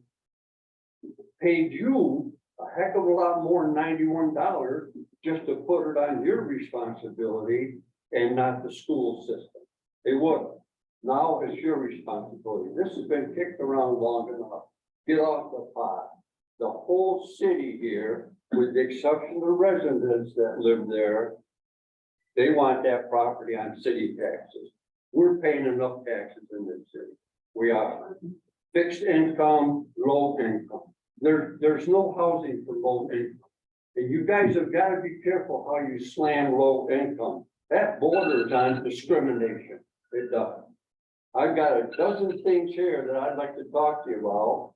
paid you a heck of a lot more than $91 just to put it on your responsibility and not the school system. They would. Now it's your responsibility. This has been kicked around long enough. Get off the pot. The whole city here, with the exception of the residents that live there, they want that property on city taxes. We're paying enough taxes in this city. We are. Fixed income, low income. There's no housing for low income. And you guys have got to be careful how you slam low income. That borders on discrimination. It does. I've got a dozen things here that I'd like to talk to you about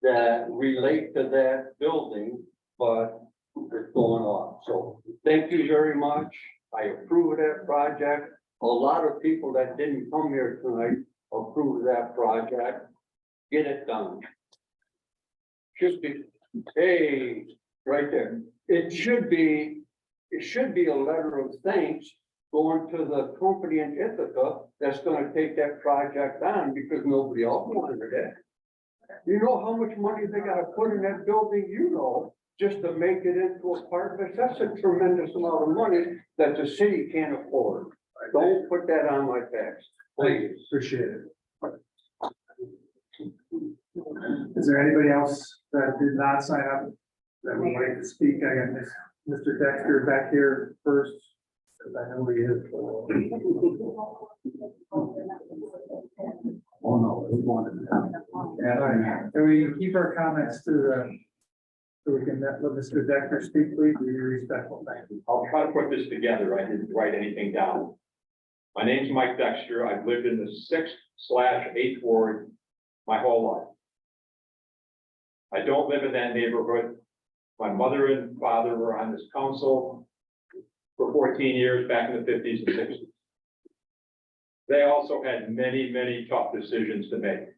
that relate to that building, but it's going on. So thank you very much. I approve of that project. A lot of people that didn't come here tonight approve of that project. Get it done. Should be, hey, right there. It should be a letter of thanks going to the company in Ithaca that's gonna take that project on because nobody else wanted it. You know how much money they gotta put in that building, you know, just to make it into apartments? That's a tremendous amount of money that the city can't afford. Don't put that on my tax, please. Appreciate it. Is there anybody else that did not sign up that would like to speak? I got Mr. Dexter back here first, because I know he is. Oh, no, he wanted to. Yeah, can we keep our comments to the, so we can let Mr. Dexter speak, please, be respectful, thank you. I'll try to put this together. I didn't write anything down. My name's Mike Dexter. I've lived in the 6/8th ward my whole life. I don't live in that neighborhood. My mother and father were on this council for 14 years back in the 50s and 60s. They also had many, many tough decisions to make.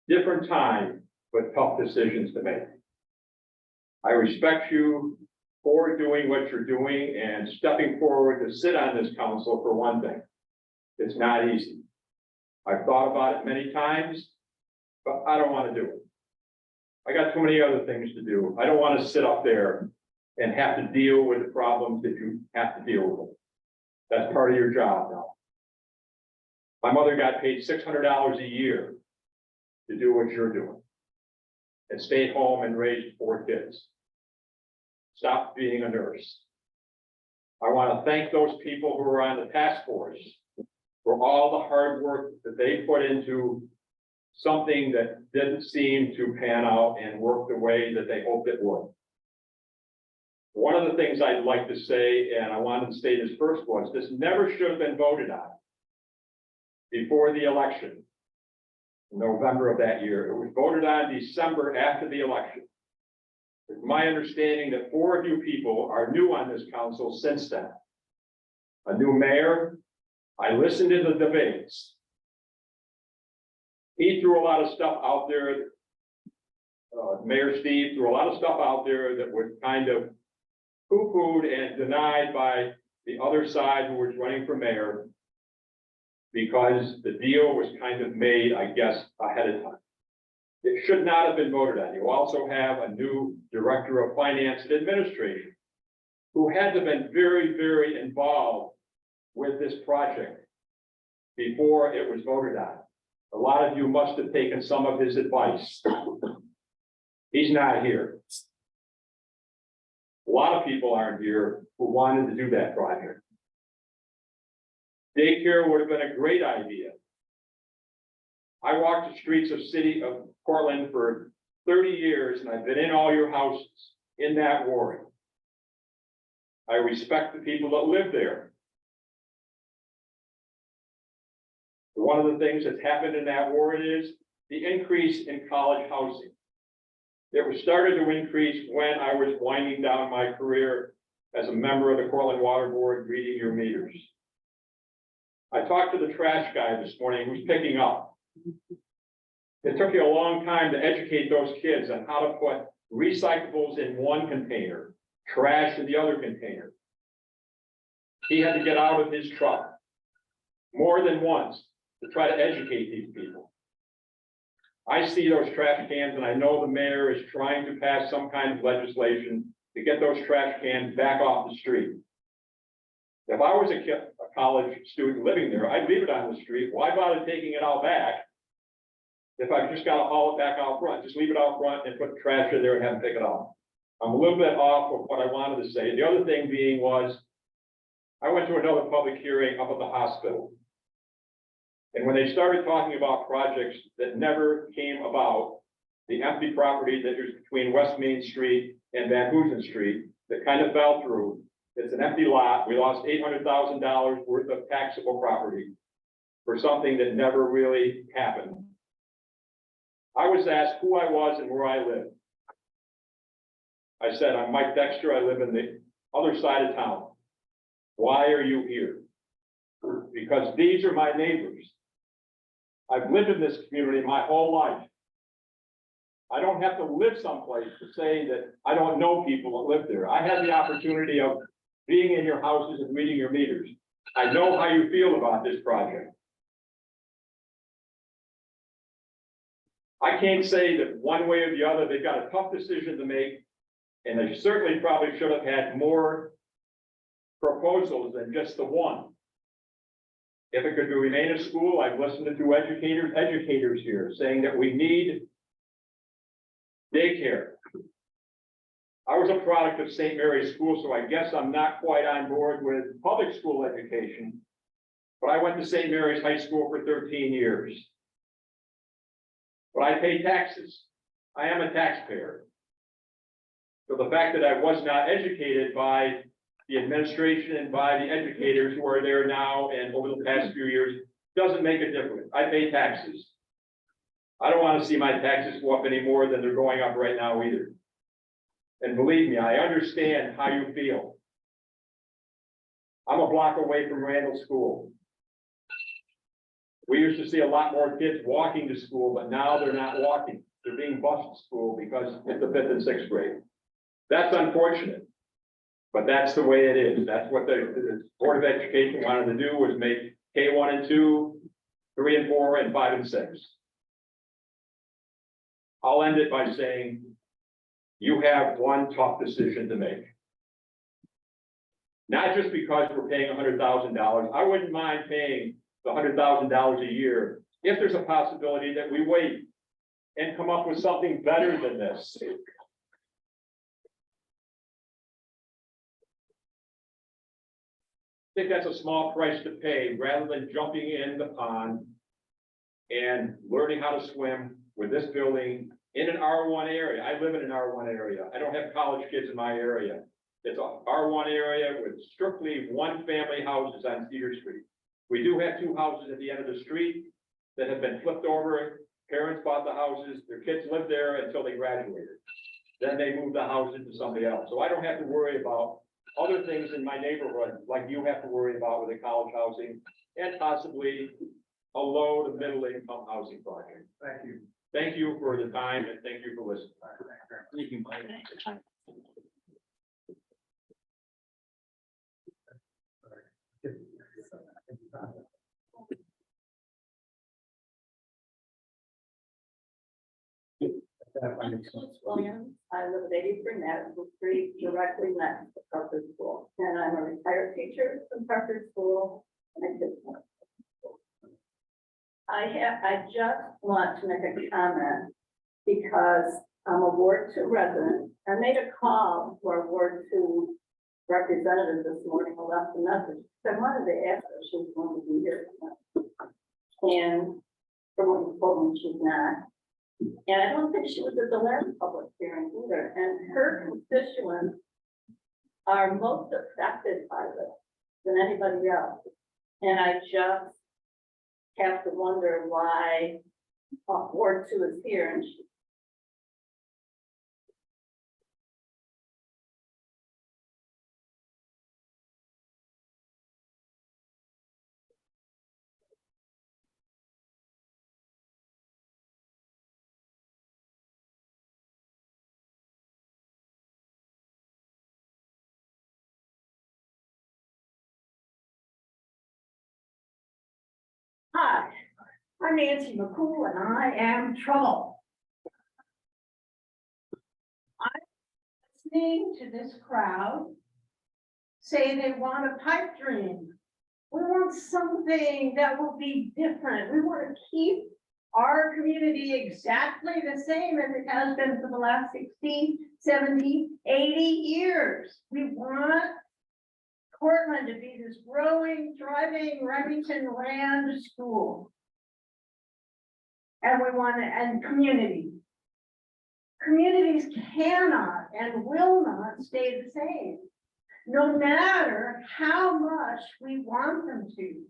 Different time, but tough decisions to make. I respect you for doing what you're doing and stepping forward to sit on this council for one thing. It's not easy. I've thought about it many times, but I don't want to do it. I got too many other things to do. I don't want to sit up there and have to deal with the problems that you have to deal with. That's part of your job now. My mother got paid $600 a year to do what you're doing and stayed home and raised 4 kids. Stop being a nurse. I want to thank those people who were on the task force for all the hard work that they put into something that didn't seem to pan out and work the way that they hoped it would. One of the things I'd like to say, and I wanted to say this first, was this never should have been voted on before the election, in November of that year. It was voted on December after the election. It's my understanding that 4 of you people are new on this council since then. A new mayor. I listened to the debates. He threw a lot of stuff out there. Mayor Steve threw a lot of stuff out there that was kind of poo-pooed and denied by the other side who was running for mayor, because the deal was kind of made, I guess, ahead of time. It should not have been voted on. You also have a new director of finance and administration who had to have been very, very involved with this project before it was voted on. A lot of you must have taken some of his advice. He's not here. A lot of people aren't here who wanted to do that project. Daycare would have been a great idea. I walked the streets of city of Portland for 30 years, and I've been in all your houses in that ward. I respect the people that live there. One of the things that's happened in that ward is the increase in college housing. It was started to increase when I was winding down my career as a member of the Portland Water Board, reading your meters. I talked to the trash guy this morning who's picking up. It took you a long time to educate those kids on how to put recyclables in one container, trash in the other container. He had to get out of his truck more than once to try to educate these people. I see those trash cans, and I know the mayor is trying to pass some kind of legislation to get those trash cans back off the street. If I was a college student living there, I'd leave it on the street. Why bother taking it out back? If I've just got to haul it back out front, just leave it out front and put the trash in there and have them take it off. I'm a little bit off of what I wanted to say. The other thing being was, I went to another public hearing up at the hospital. And when they started talking about projects that never came about, the empty property that is between West Main Street and Van Hoosen Street, that kind of fell through. It's an empty lot. We lost $800,000 worth of taxable property for something that never really happened. I was asked who I was and where I live. I said, I'm Mike Dexter. I live in the other side of town. Why are you here? Because these are my neighbors. I've lived in this community my whole life. I don't have to live someplace to say that I don't know people that live there. I had the opportunity of being in your houses and reading your meters. I know how you feel about this project. I can't say that one way or the other, they've got a tough decision to make. And they certainly probably should have had more proposals than just the one. If it could remain a school, I've listened to two educators here saying that we need daycare. I was a product of St. Mary's School, so I guess I'm not quite on board with public school education. But I went to St. Mary's High School for 13 years. But I pay taxes. I am a taxpayer. So the fact that I was not educated by the administration and by the educators who are there now and over the past few years doesn't make a difference. I pay taxes. I don't want to see my taxes go up any more than they're going up right now either. And believe me, I understand how you feel. I'm a block away from Randall School. We used to see a lot more kids walking to school, but now they're not walking. They're being bused to school because it's the 5th and 6th grade. That's unfortunate. But that's the way it is. That's what the Board of Education wanted to do, was make K1 and 2, 3 and 4, and 5 and 6. I'll end it by saying, you have one tough decision to make. Not just because we're paying $100,000. I wouldn't mind paying the $100,000 a year if there's a possibility that we wait and come up with something better than this. I think that's a small price to pay rather than jumping in the pond and learning how to swim with this building in an R1 area. I live in an R1 area. I don't have college kids in my area. It's a R1 area with strictly one family houses on Cedar Street. We do have 2 houses at the end of the street that have been flipped over. Parents bought the houses, their kids lived there until they graduated. Then they moved the house into somebody else. So I don't have to worry about other things in my neighborhood like you have to worry about with the college housing and possibly a low to middle income housing project. Thank you. Thank you for the time and thank you for listening. Angela Williams, I live at 83 Madison Street, directly next to Parker School. And I'm a retired teacher from Parker School. And I just want to make a comment because I'm a Ward 2 resident. I made a call to our Ward 2 representative this morning, I left a message. I wanted to ask her if she was going to be here tonight. And from what you told me, she's not. And I don't think she was at the last public hearing either. And her constituents are most affected by this than anybody else. And I just have to wonder why Ward 2 is here and she. Hi, I'm Nancy McCool and I am trouble. I'm listening to this crowd say they want a pipe dream. We want something that will be different. We want to keep our community exactly the same as it has been for the last 60, 70, 80 years. We want Cortland to be this growing, thriving Remington Rand school. And we want to, and community. Communities cannot and will not stay the same. No matter how much we want them to.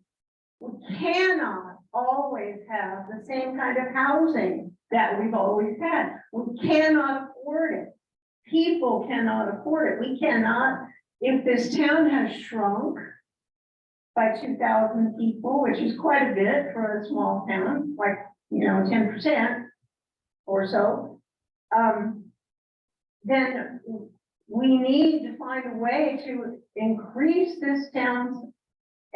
We cannot always have the same kind of housing that we've always had. We cannot afford it. People cannot afford it. We cannot. If this town has shrunk by 2,000 people, which is quite a bit for a small town, like, 10% or so, then we need to find a way to increase this town's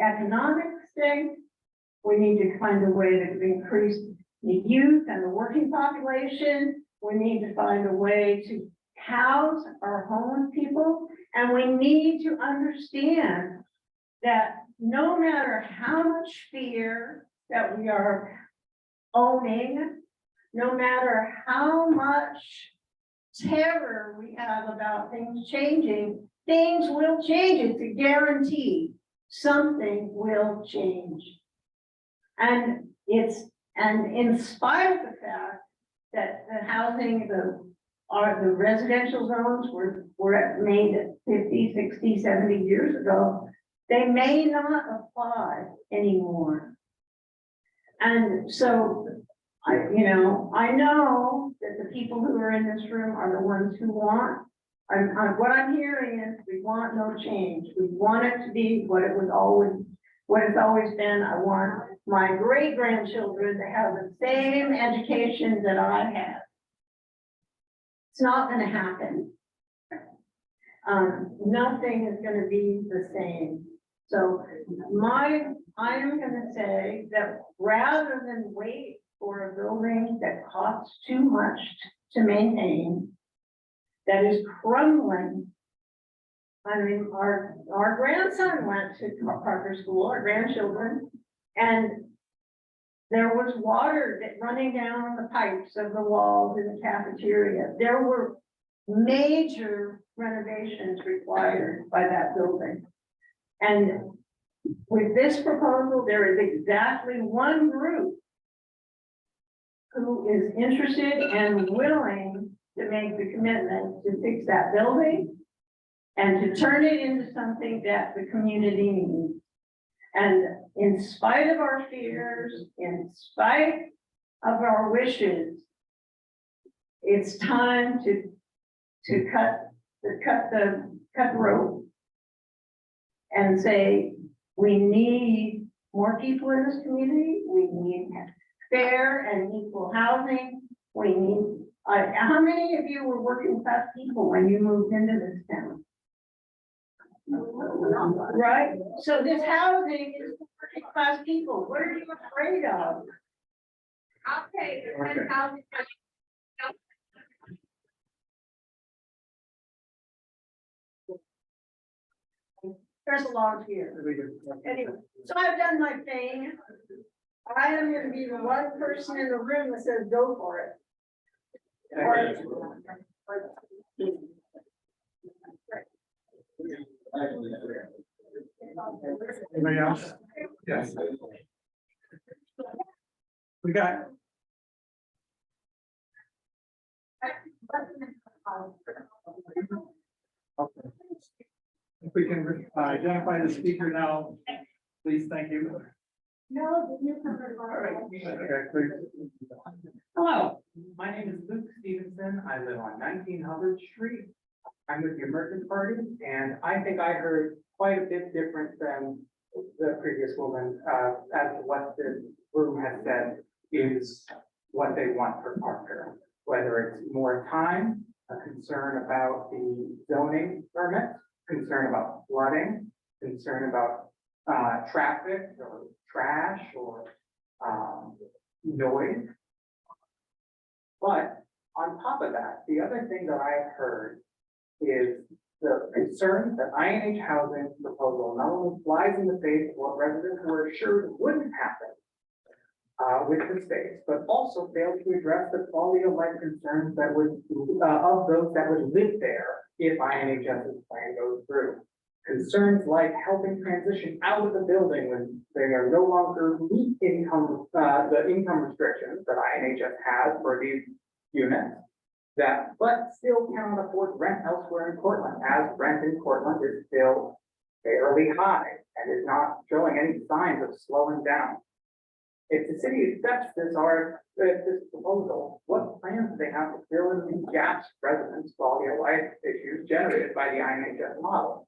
economic strength. We need to find a way to increase the youth and the working population. We need to find a way to house our homeless people. And we need to understand that no matter how much fear that we are owning, no matter how much terror we have about things changing, things will change. It's a guarantee. Something will change. And in spite of the fact that the housing, the residential zones were made 50, 60, 70 years ago, they may not apply anymore. And so, I know that the people who are in this room are the ones who want, what I'm hearing is we want no change. We want it to be what it's always been. I want my great-grandchildren to have the same education that I had. It's not gonna happen. Nothing is gonna be the same. So I am gonna say that rather than wait for a building that costs too much to maintain, that is crumbling. I mean, our grandson went to Parker School, our grandchildren, and there was water running down the pipes of the walls in the cafeteria. There were major renovations required by that building. And with this proposal, there is exactly one group who is interested and willing to make the commitment to fix that building and to turn it into something that the community needs. And in spite of our fears, in spite of our wishes, it's time to cut the rope and say, we need more people in this community. We need fair and equal housing. We need, how many of you were working class people when you moved into this town? Right? So this housing is for working class people. What are you afraid of? I'll pay the Okay. 10,000. There's a lot here. Anyway, so I've done my thing. I am gonna be the one person in the room that says go for it. Anybody else? Yes. We got. Okay. If we can identify the speaker now, please, thank you. No, the newcomer. Okay, please. Hello, my name is Luke Stevenson. I live on 19 Hubbard Street. I'm with the Emergent Party, and I think I heard quite a bit different than the previous woman as to what the room has said is what they want for Parker. Whether it's more time, a concern about the zoning permit, concern about flooding, concern about traffic or trash or noise. But on top of that, the other thing that I've heard is the concern that INH housing proposal not only flies in the face of what residents were assured wouldn't happen with the space, but also fails to address the quality of life concerns that would of those that would live there if INHS's plan goes through. Concerns like helping transition out of the building when they are no longer meet income, the income restrictions that INHS has for these units, but still cannot afford rent elsewhere in Portland, as rent in Portland is still fairly high and is not showing any signs of slowing down. If the city accepts this proposal, what plans do they have to fill in the gaps residents' quality of life issues generated by the INHS model?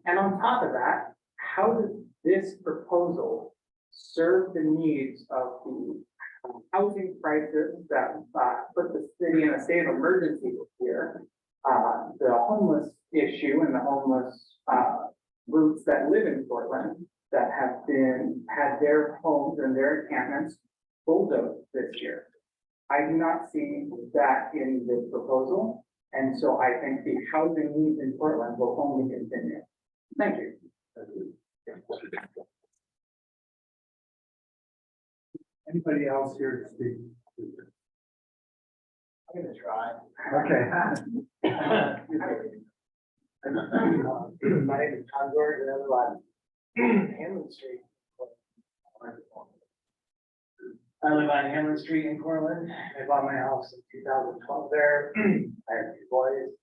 And on top of that, how does this proposal serve the needs of the housing crisis that put the city in a state of emergency this year, the homeless issue and the homeless groups that live in Portland that have had their homes and their encampments bulldoze this year. I do not see that in this proposal, and so I think the housing needs in Portland will only continue. Thank you. Anybody else here to speak? I'm gonna try. Okay. My name is Tom Gordon, and I live on Hamlin Street. I live on Hamlin Street in Cortland. I bought my house in 2012 there. I have 2 boys.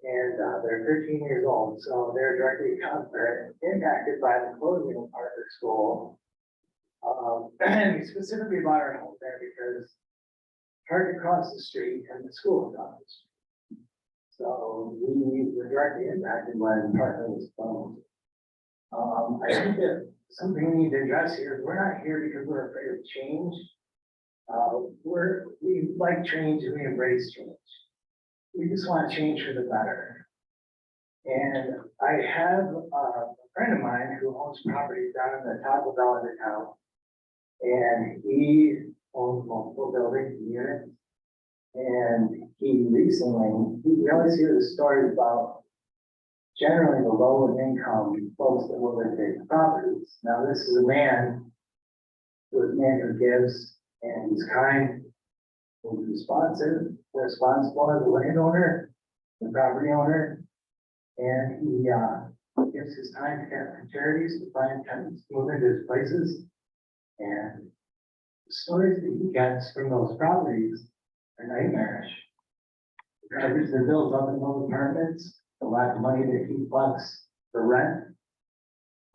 And they're 13 years old, so they're directly impacted by the closing of Parker School. And we specifically bought our home there because Park across the street and the school across the street. So we were directly impacted when Parker was closed. I think that something we need to address here is we're not here because we're afraid of change. We like change and we embrace change. We just want to change for the better. And I have a friend of mine who owns property down in the top of Elliott town. And he owns multiple buildings and units. And we always hear the stories about generally the low income folks that live in big properties. Now, this is a man who gives, and he's kind, he's responsive, responsible as a landowner, the property owner, and he gives his time to charities to find tenants to move into his places. And the stories that he gets from those properties are nightmarish. The garbage that builds up in those apartments, the lack of money that he collects for rent,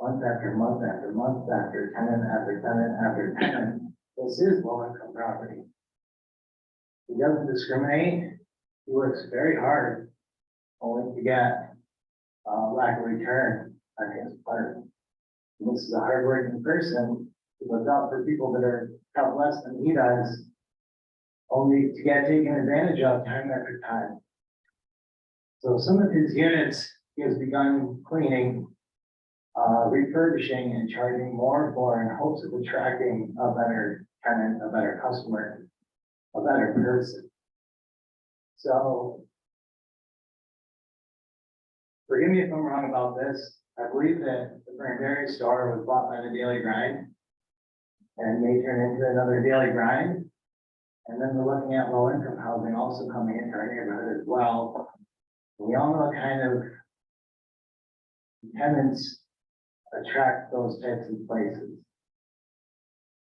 month after month after month after tenant after tenant after tenant. This is low income property. He doesn't discriminate. He works very hard, only to get lack of return on his part. And this is a hardworking person who looks out for people that have less than he does, only to get taken advantage of time after time. So some of his units, he has begun cleaning, refurbishing and charging more for in hopes of attracting a better tenant, a better customer, a better person. So forgive me if I'm wrong about this. I believe that the Granberry store was bought by the Daily Grind and may turn into another Daily Grind. And then we're looking at low income housing also coming into our neighborhood as well. We all know what kind of tenants attract those types of places.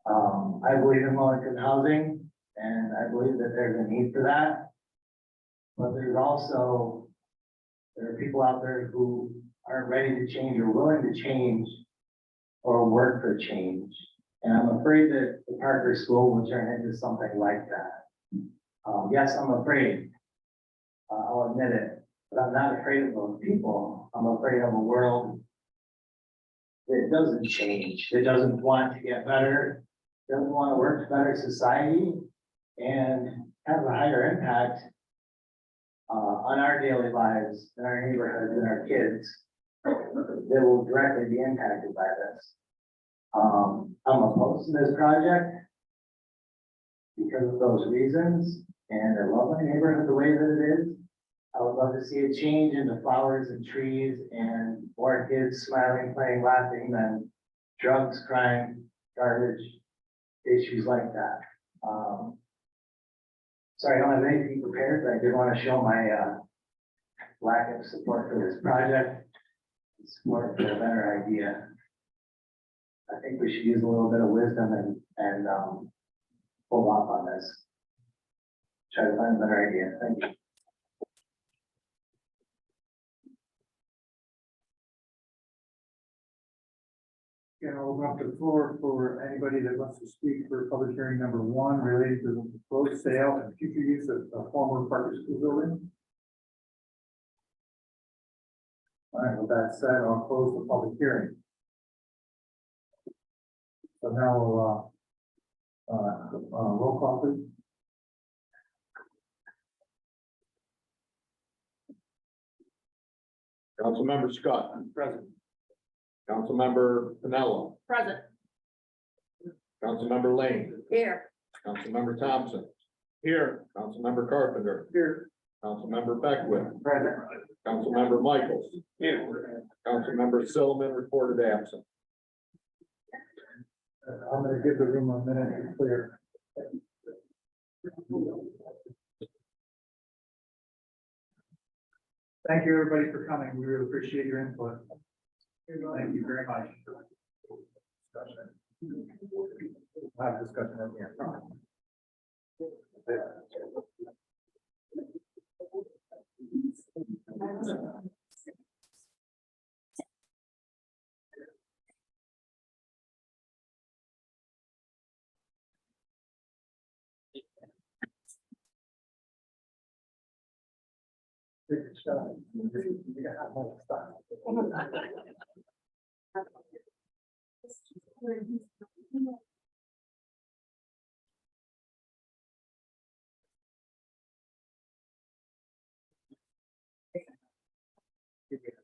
I believe in low income housing, and I believe that there's a need for that. But there are people out there who aren't ready to change or willing to change or work for change. And I'm afraid that the Parker School will turn into something like that. Yes, I'm afraid. I'll admit it, but I'm not afraid of those people. I'm afraid of a world that doesn't change, that doesn't want to get better, doesn't want to work for better society and have a higher impact on our daily lives, in our neighborhoods, and our kids that will directly be impacted by this. I'm opposed to this project because of those reasons, and I love my neighborhood the way that it is. I would love to see a change in the flowers and trees and more kids smiling, playing, laughing than drugs, crime, garbage, issues like that. Sorry, I don't have anything prepared, but I did want to show my lack of support for this project, support for a better idea. I think we should use a little bit of wisdom and hold off on this. Try to find a better idea. Thank you. Gonna open up the floor for anybody that wants to speak for public hearing number 1 related to the proposed sale and future use of a former Parker School building. All right, with that said, I'll close the public hearing. So now we'll, roll call please. Councilmember Scott. Present. Councilmember Pinello. Present. Councilmember Lane. Here. Councilmember Thompson. Here. Councilmember Carpenter. Here. Councilmember Beckwith. Present. Councilmember Michaels. Here. Councilmember Silliman reported absent. I'm gonna give the room a minute to clear. Thank you, everybody, for coming. We really appreciate your input. Thank you very much. We'll have a discussion at the end.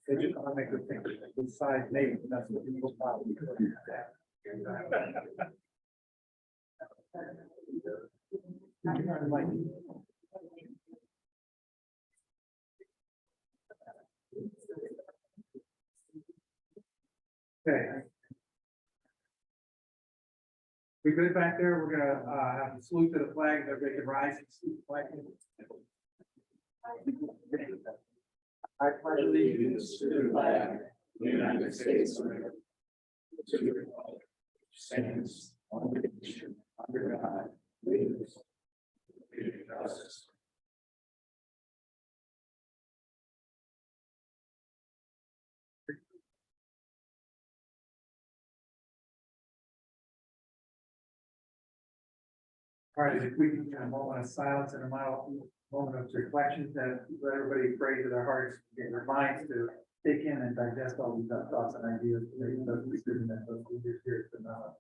They just want to make the thing, the side name, that's what people probably. Okay. We good back there? We're gonna have a salute to the flag, everybody can rise and salute the flag. I pledge allegiance to the flag of the United States of America, to the republic which stands one nation under God, indivisible, with justice. All right, if we can have a moment of silence and a moment of reflection, that let everybody pray to their hearts, get their minds to take in and digest all these thoughts and ideas. Maybe those we did in that those leaders here to not.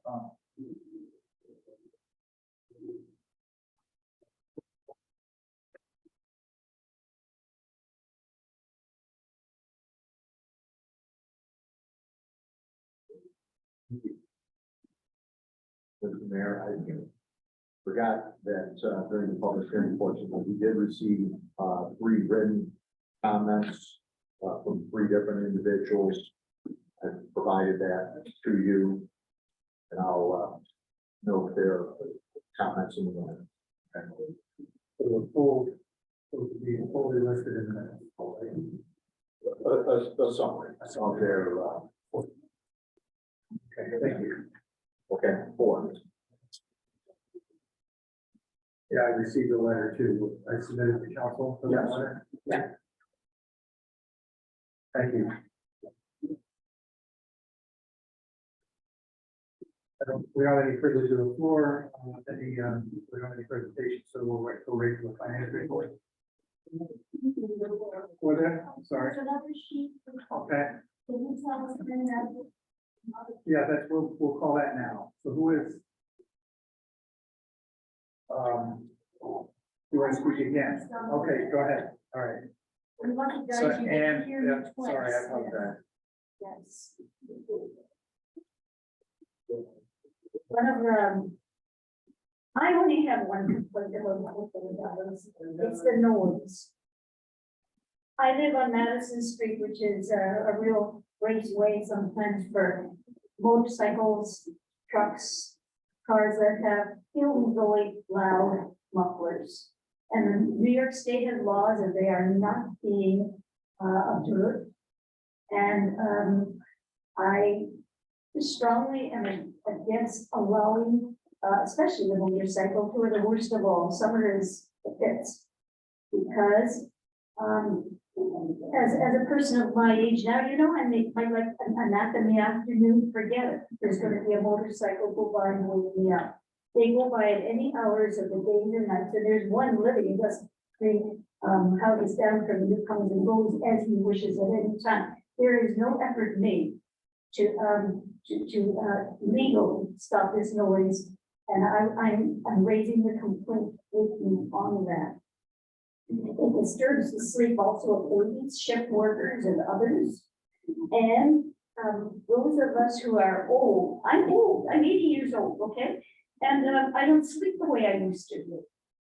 Mr. Mayor, I forgot that during the public hearing portion, that we did receive 3 written comments from 3 different individuals. I provided that to you, and I'll note their comments in the minute. So the full, so to be fully listed in the minutes. A summary of their, Okay, thank you. okay, 4. Yeah, I received a letter too. I submitted to council for that Yes. letter. Yeah. Thank you. We don't have any privilege of the floor, we don't have any presentation, so we'll wait for regular finance report. For that, I'm sorry. Okay. Yeah, that's, we'll call that now. So who is? You want to speak again? Okay, go ahead. All right. So, and, yeah, sorry, I apologize. Yes. One of the, I only have one complaint about it's the noise. I live on Madison Street, which is a real raceway sometimes for motorcycles, trucks, cars that have really loud mufflers. And the New York State has laws and they are not being observed. And I strongly am against allowing, especially the motorcycle, who are the worst of all. Summer is the pits. Because as a person of my age now, you know, I make my like an anatomy afternoon, forget it. There's going to be a motorcycle go by and wake me up. They go by at any hours of the days and nights, and there's one living, just bring how he's down from who comes and goes as he wishes at any time. There is no effort made to legally stop this noise, and I'm raising the complaint with you on that. It disturbs the sleep also of babies, shift workers and others. And those of us who are old, I'm 80 years old, okay? And, I don't sleep the way I used to.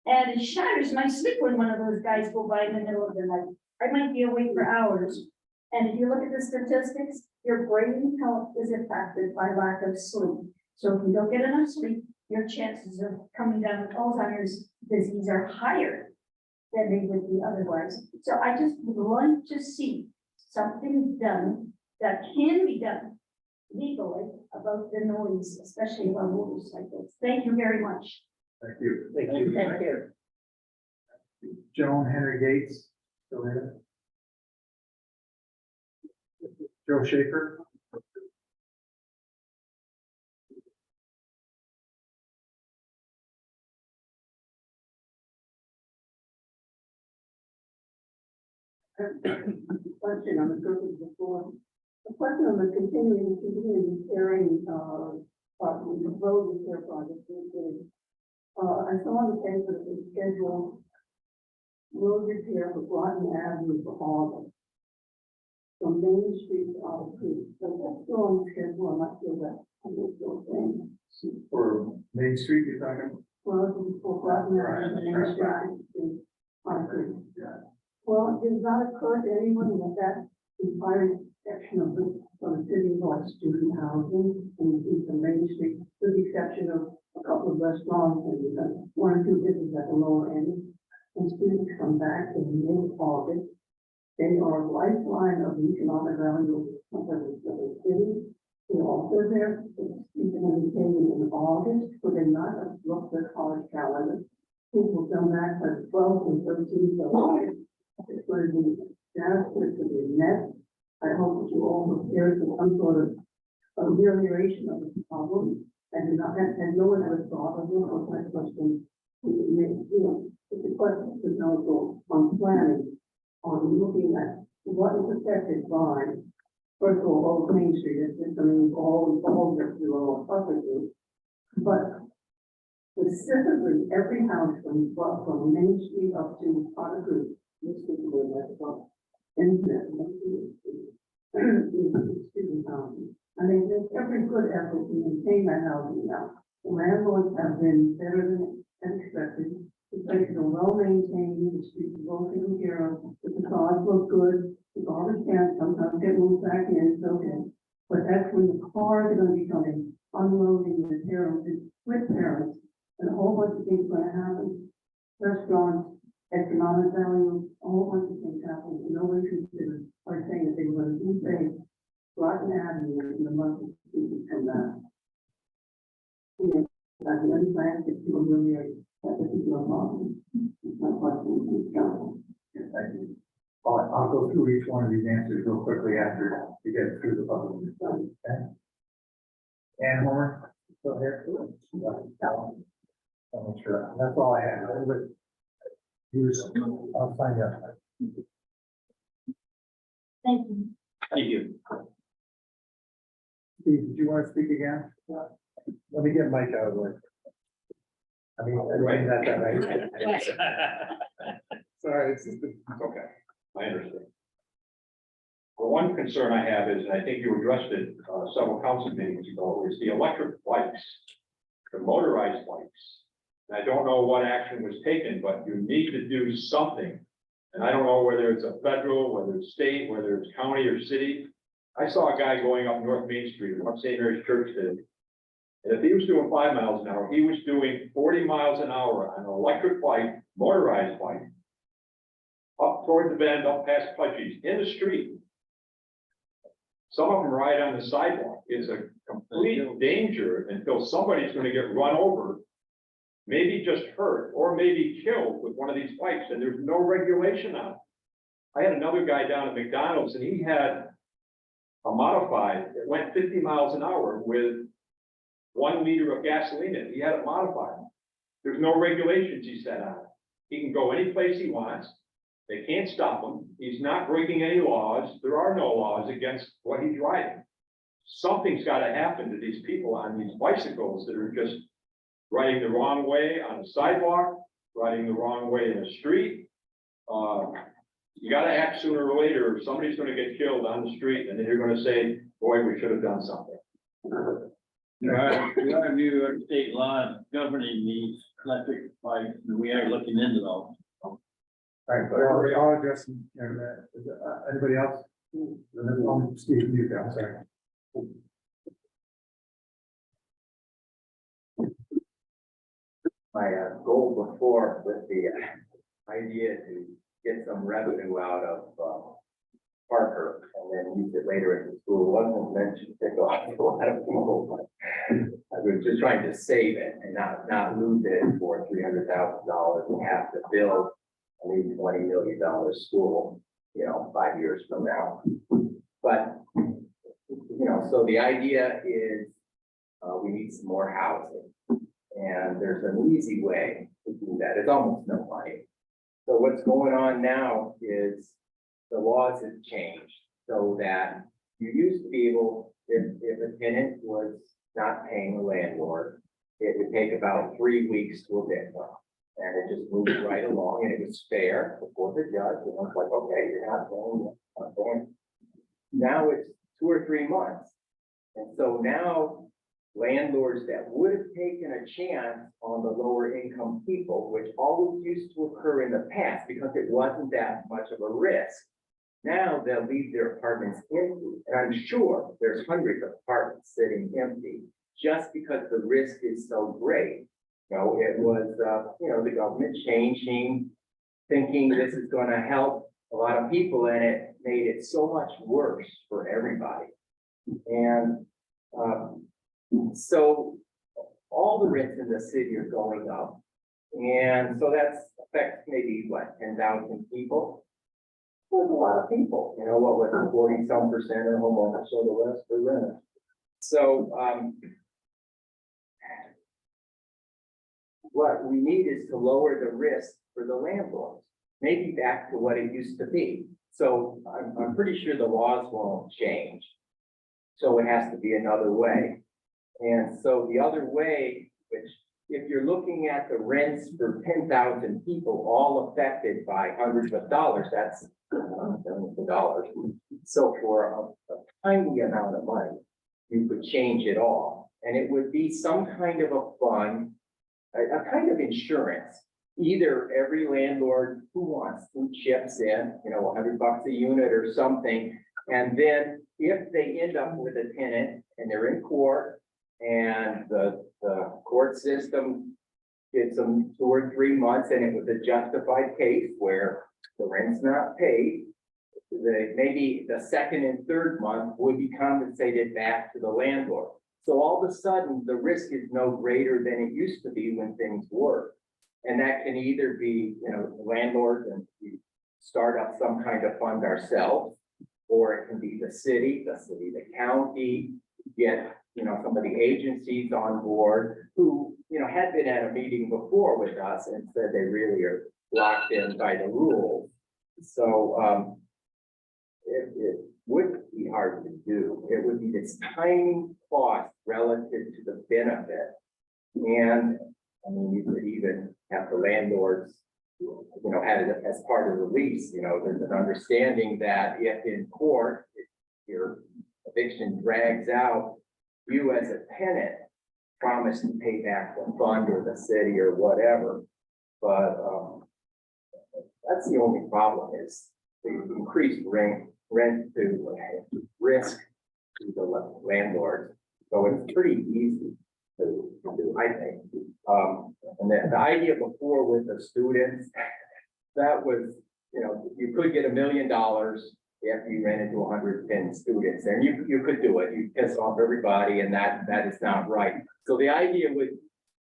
And it shatters my sleep when one of those guys go by in the middle of the night. I might be awake for hours. And if you look at the statistics, your brain health is impacted by lack of sleep. So if you don't get enough sleep, your chances of coming down with Alzheimer's disease are higher than they would be otherwise. So I just would like to see something done that can be done legally about the noise, especially on motorcycles. Thank you very much. Thank you. Thank you. Thank you. Joan Henry Gates, still here. Joe Schaefer. Question on the purpose before. A question on the continuing sharing, the road repair project. I saw on the paper that they scheduled road repair for Groton Avenue for August. From Main Street to Otter Creek, so that's still on schedule, I'm not sure that, I'm still saying. For Main Street, you're talking? Well, it's for Groton Avenue, Main Street to Otter Creek. Well, does not occur to anyone that entire section of the city hall student housing and the Main Street, with the exception of a couple of restaurants and one or two businesses at the lower end. And students come back in mid-August. They are a lifeline of the economic value of the city. They're also there, people in August, who they not have looked at college calendar. People come back for 12 and 13 August. It's going to be just, it's going to be met. I hope that you all prepare for some sort of amelioration of the problem and no one ever thought of it. Or my question, it's a question to know on planning, on looking at what is affected by, first of all, Main Street, I mean, all of you are all perfectly, but specifically every house from Main Street up to Otter Creek. This is the way that's about. And I mean, there's every good effort to maintain that housing now. The landlords have been better than expected. The places are well maintained, the streets are well taken care of, the facades look good, the garbage cans sometimes get moved back in, it's okay. But that's when the cars are gonna be coming, unloading the parents, with parents, and a whole bunch of things are gonna happen. Restaurants, economic value, a whole bunch of things happening, and nobody considered by saying that they were going to do Groton Avenue in the month of students come back. That's the only plan that people really are, that particular problem. My question is, Thank you. I'll go through each one of these answers real quickly after we get through the public. Okay. Ann Homer, still here? I'm not sure. That's all I have. I'll find out. Thank you. Thank you. Steve, did you want to speak again? Let me get Mike out of the way. I mean, that right. Sorry, it's Okay, I understand. The one concern I have is, and I think you addressed it several council meetings ago, is the electric bikes, the motorized bikes. And I don't know what action was taken, but you need to do something. And I don't know whether it's a federal, whether it's state, whether it's county or city. I saw a guy going up North Main Street, what St. Mary's Church did. And if he was doing 5 miles an hour, he was doing 40 miles an hour on an electric bike, motorized bike. Up toward the bend, up past Pudgy's, in the street. Some of them ride on the sidewalk. It's a complete danger until somebody's gonna get run over, maybe just hurt, or maybe killed with one of these bikes, and there's no regulation on it. I had another guy down at McDonald's, and he had a modified that went 50 miles an hour with 1 liter of gasoline in it. He had it modified. There's no regulations, he said, on it. He can go any place he wants. They can't stop him. He's not breaking any laws. There are no laws against what he's riding. Something's got to happen to these people on these bicycles that are just riding the wrong way on a sidewalk, riding the wrong way in a street. You got to act sooner or later. Somebody's going to get killed on the street, and then you're going to say, boy, we should have done something. We are New York state law governing these electric bikes, and we are looking into those. All right, but are we all addressing, anybody else? Steve, you go, sorry. My goal before with the idea to get some revenue out of Parker and then use it later at the school wasn't meant to pick off a lot of people, but I was just trying to save it and not lose it for $300,000 and have to build a new $20 million school, 5 years from now. But, so the idea is we need some more housing. And there's an easy way to do that. It's almost no money. So what's going on now is the laws have changed so that you used to be able, if a tenant was not paying the landlord, it would take about 3 weeks to evict them. And it just moved right along and it was fair before the judge. It was like, okay, you're not paying, you're not paying. Now it's 2 or 3 months. And so now landlords that would have taken a chance on the lower income people, which always used to occur in the past because it wasn't that much of a risk. Now they'll leave their apartments empty. And I'm sure there's hundreds of apartments sitting empty just because the risk is so great. It was, the government changing, thinking this is going to help a lot of people, and it made it so much worse for everybody. And so all the rents in the city are going up. And so that affects maybe 10,000 people. That's a lot of people, what was it, 40-some% are homeowners, so the rest are renters. So what we need is to lower the risk for the landlords, maybe back to what it used to be. So I'm pretty sure the laws won't change. So it has to be another way. And so the other way, which if you're looking at the rents for 10,000 people, all affected by hundreds of dollars, that's millions of dollars. So for a tiny amount of money, you could change it all. And it would be some kind of a fund, a kind of insurance. Either every landlord who wants to chips in, $100 a unit or something. And then if they end up with a tenant and they're in court, and the court system gives them 2 or 3 months and it was a justified case where the rent's not paid, maybe the second and third month would be compensated back to the landlord. So all of a sudden, the risk is no greater than it used to be when things were. And that can either be, the landlord and we start up some kind of fund ourselves, or it can be the city, the county, get some of the agencies on board who, had been at a meeting before with us and said they really are locked in by the rules. So it wouldn't be hard to do. It would be this tiny cost relative to the benefit. And you could even have the landlords, have it as part of the lease. There's an understanding that if in court, if your eviction drags out, you as a tenant promise to pay back the fund or the city or whatever. But that's the only problem is the increased rent to risk to the landlord. So it's pretty easy to do, I think. And the idea before with the students, that was, you could get $1 million if you ran into 110 students, and you could do it. You piss off everybody, and that is not right. So the idea would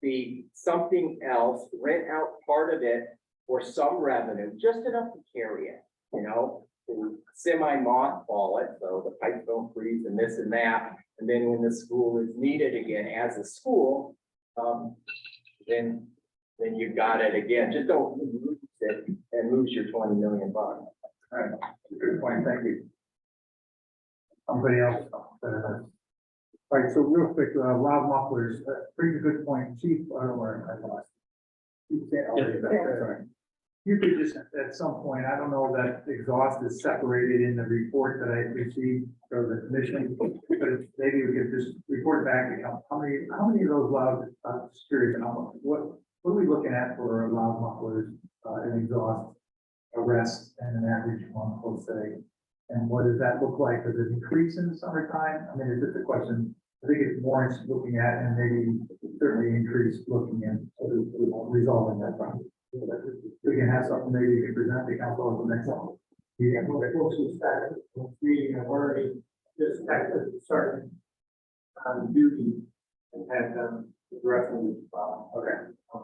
be something else, rent out part of it for some revenue, just enough to carry it, to semi-mothball it, so the pipes don't freeze and this and that. And then when the school is needed again as a school, then you got it again. Just don't lose it and lose your $20 million. All right, good point, thank you. Somebody else? All right, so real quick, Rob Mockler's, pretty good point, Chief, I don't know where I lost. Chief, sorry. you could just, at some point, I don't know that exhaust is separated in the report that I received from the commission, but maybe we could just report back to how many of those loud, serious, what are we looking at for loud mufflers, and exhaust arrests and an average one, let's say? And what does that look like? Does it increase in the summertime? I mean, is this a question I think it warrants looking at and maybe certainly increase looking at resolving that problem? We can have something maybe you can present the council at the next one. Yeah, well, close to that, meeting and already just started on duty and had them addressing the problem. Okay. I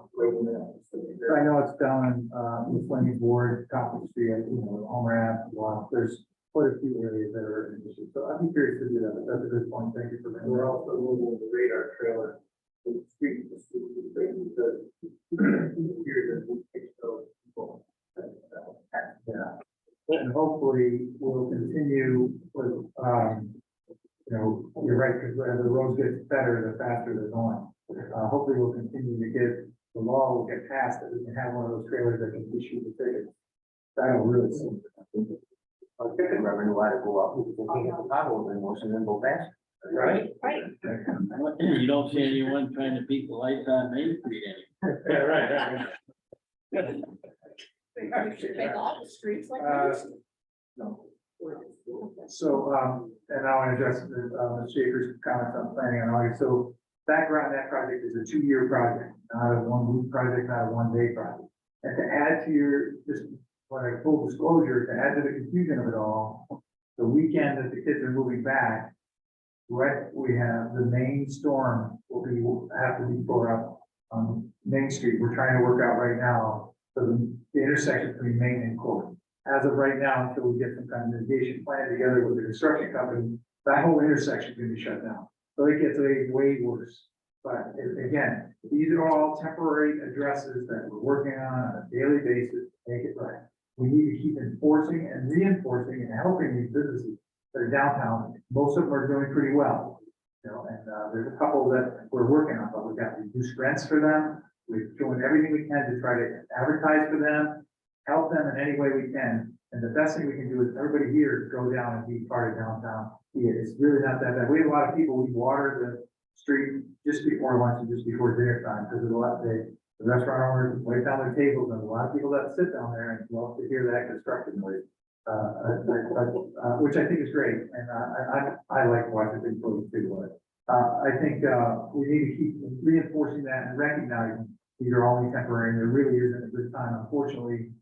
know it's down in the Fleming Board, top of the street, home ramp, there's quite a few areas that are an issue. So I'd be curious to do that. That's a good point. Thank you for that. We're also moving the radar trailer to the street. Yeah. And hopefully we'll continue with, you're right, because as the roads get better, the faster they're going. Hopefully we'll continue to get, the law will get passed that we can have one of those trailers that can issue the tickets. That'll really soon. Our ticket revenue ought to go up, because they can't have potholes anymore, so then go fast. Right. Right. You don't see anyone trying to beat the lights on Main Street anymore. Right. We should make all the streets like this. No. So, and I want to address Ms. Schaefer's comments on planning on August. So background, that project is a 2-year project, not a 1-week project, not a 1-day project. And to add to your, just like full disclosure, to add to the confusion of it all, the weekend that the kids are moving back, right, we have the main storm will have to be tore up on Main Street. We're trying to work out right now, so the intersection between Main and Court. As of right now, until we get some kind of mitigation plan together with the construction company, that whole intersection is gonna be shut down. So it gets way worse. But again, these are all temporary addresses that we're working on a daily basis to make it right. We need to keep enforcing and reinforcing and helping these businesses that are downtown. Most of them are doing pretty well. And there's a couple that we're working on, but we've got reduced rents for them. We're doing everything we can to try to advertise for them, help them in any way we can. And the best thing we can do is everybody here go down and be part of downtown. It's really not that bad. We have a lot of people, we water the street just before lunch and just before dinner time, because of a lot of the restaurant owners wait down their tables, and a lot of people that sit down there and love to hear that construction noise. Which I think is great, and I like Washington Post too. I think we need to keep reinforcing that and recognizing these are only temporary, and there really isn't a good time. Unfortunately,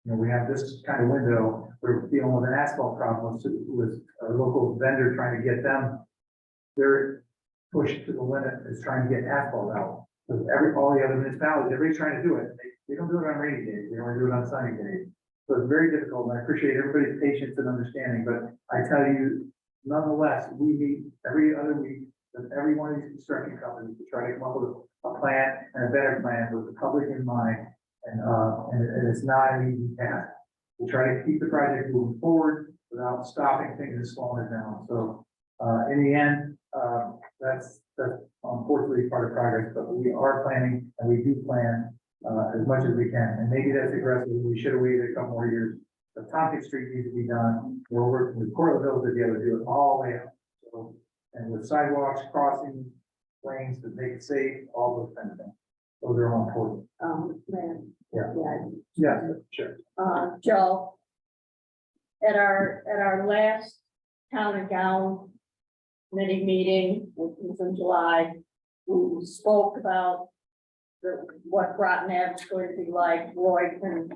we have this kind of window. We're dealing with an asphalt problem with a local vendor trying to get them. They're pushed to the limit is trying to get asphalt out. So all the other municipalities, everybody's trying to do it. They don't do it on rainy days. They only do it on sunny days. So it's very difficult, and I appreciate everybody's patience and understanding, but I tell you, nonetheless, we meet every other week with every one of these construction companies to try to come up with a plan and a better plan with the public in mind. And it's not an easy task. We try to keep the project moving forward without stopping things and slowing it down. So, in the end, that's unfortunately part of progress, but we are planning and we do plan as much as we can, and maybe that's aggressive. We should have waited a couple more years. But Tompkins Street needs to be done. We're working with Cortlandville to be able to do it all the way up. So, and with sidewalks, crossing lanes to make it safe, all those kind of things. Those are all important. Man. Yeah. Yeah. Yeah, sure. Joe, at our last town and gown committee meeting, which was in July, we spoke about what Groton Ave is going to be like. Roy can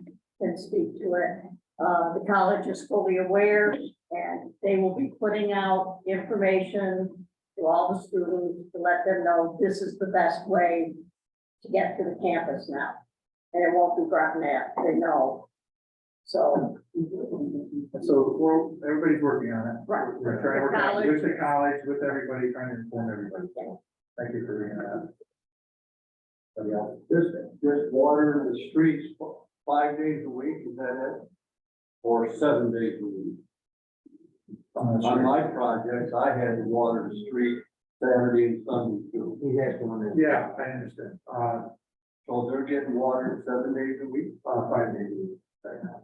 speak to it. The college is fully aware, and they will be putting out information to all the students to let them know this is the best way to get to the campus now. And it won't be Groton Ave, they know. So. So everybody's working on it. Right. We're trying to work on it The with the college, with everybody, trying to inform everybody. Thank you for bringing that up. Anybody else? Just water the streets 5 days a week, is that it? Or 7 days a week? I'm not On sure. my projects, I had to water the street Saturday and Sunday too. He has one. Yeah, I understand. So they're getting water 7 days a week? 5 days a week right now.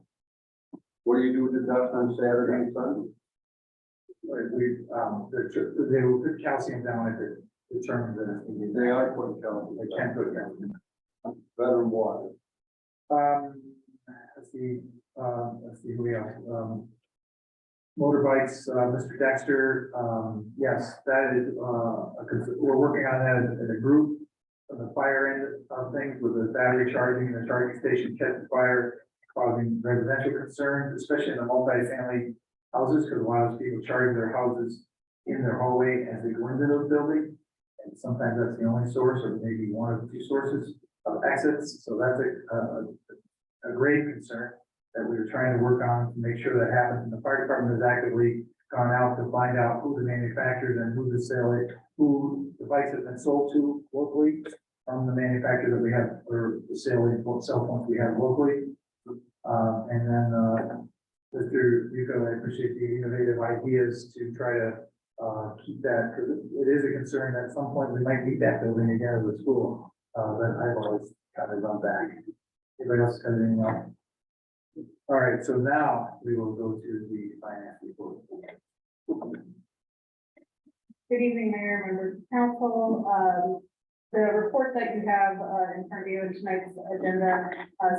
What do you do with the dust on Saturday and Sunday? They will put calcium down if it determines that it's needed. They are putting calcium. They can put calcium. Better water. Let's see who we have. Motorbikes, Mr. Dexter, yes, that is, we're working on that as a group. On the fire end of things with the battery charging, the charging station catching fire, causing residential concerns, especially in the multi-family houses, because a lot of people charging their houses in their hallway as they go into those buildings. And sometimes that's the only source, or maybe one of the two sources of exits, so that's a great concern that we were trying to work on to make sure that happens. And the fire department has actively gone out to find out who the manufacturers and who who the bikes have been sold to locally from the manufacturer that we have, or the cell phones we have locally. And then, Mr. Rico, I appreciate the innovative ideas to try to keep that, because it is a concern that at some point we might need that building again as a school. That I've always kind of run back. Anybody else have anything else? All right, so now we will go to the finance report. Good evening, Mayor, members of council. The report that you have in front of you in tonight's agenda,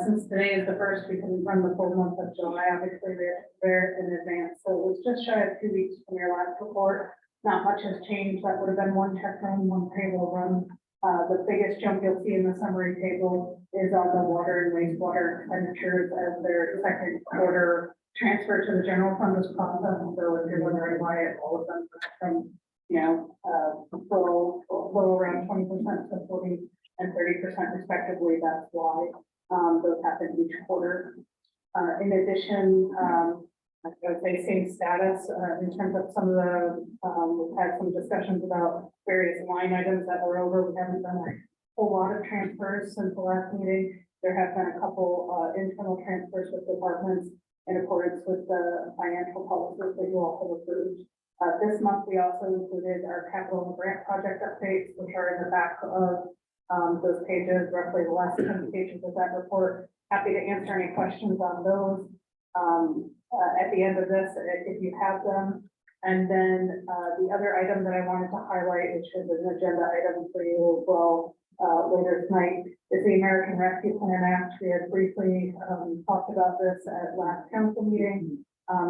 since today is the first, we can run the full month of July, obviously we're there in advance. So it was just shy of 2 weeks from your last report. Not much has changed. That would have been one check run, one payroll run. The biggest jump you'll see in the summary table is on the water and wastewater expenditures as their second quarter transfer to the general fund was processed. So if you're wondering why all of them from, low around 20% to 40 and 30% respectively, that's why those happen each quarter. In addition, I would say same status in terms of some of the, we've had some discussions about various line items that were over. We haven't done a whole lot of transfers since the last meeting. There have been a couple internal transfers with departments in accordance with the financial policies that you all have approved. This month, we also included our capital and grant project updates, which are in the back of those pages, roughly the last 10 pages of that report. Happy to answer any questions on those at the end of this, if you have them. And then the other item that I wanted to highlight, which is an agenda item for you as well later tonight, is the American Rescue Plan Act. We had briefly talked about this at last council meeting.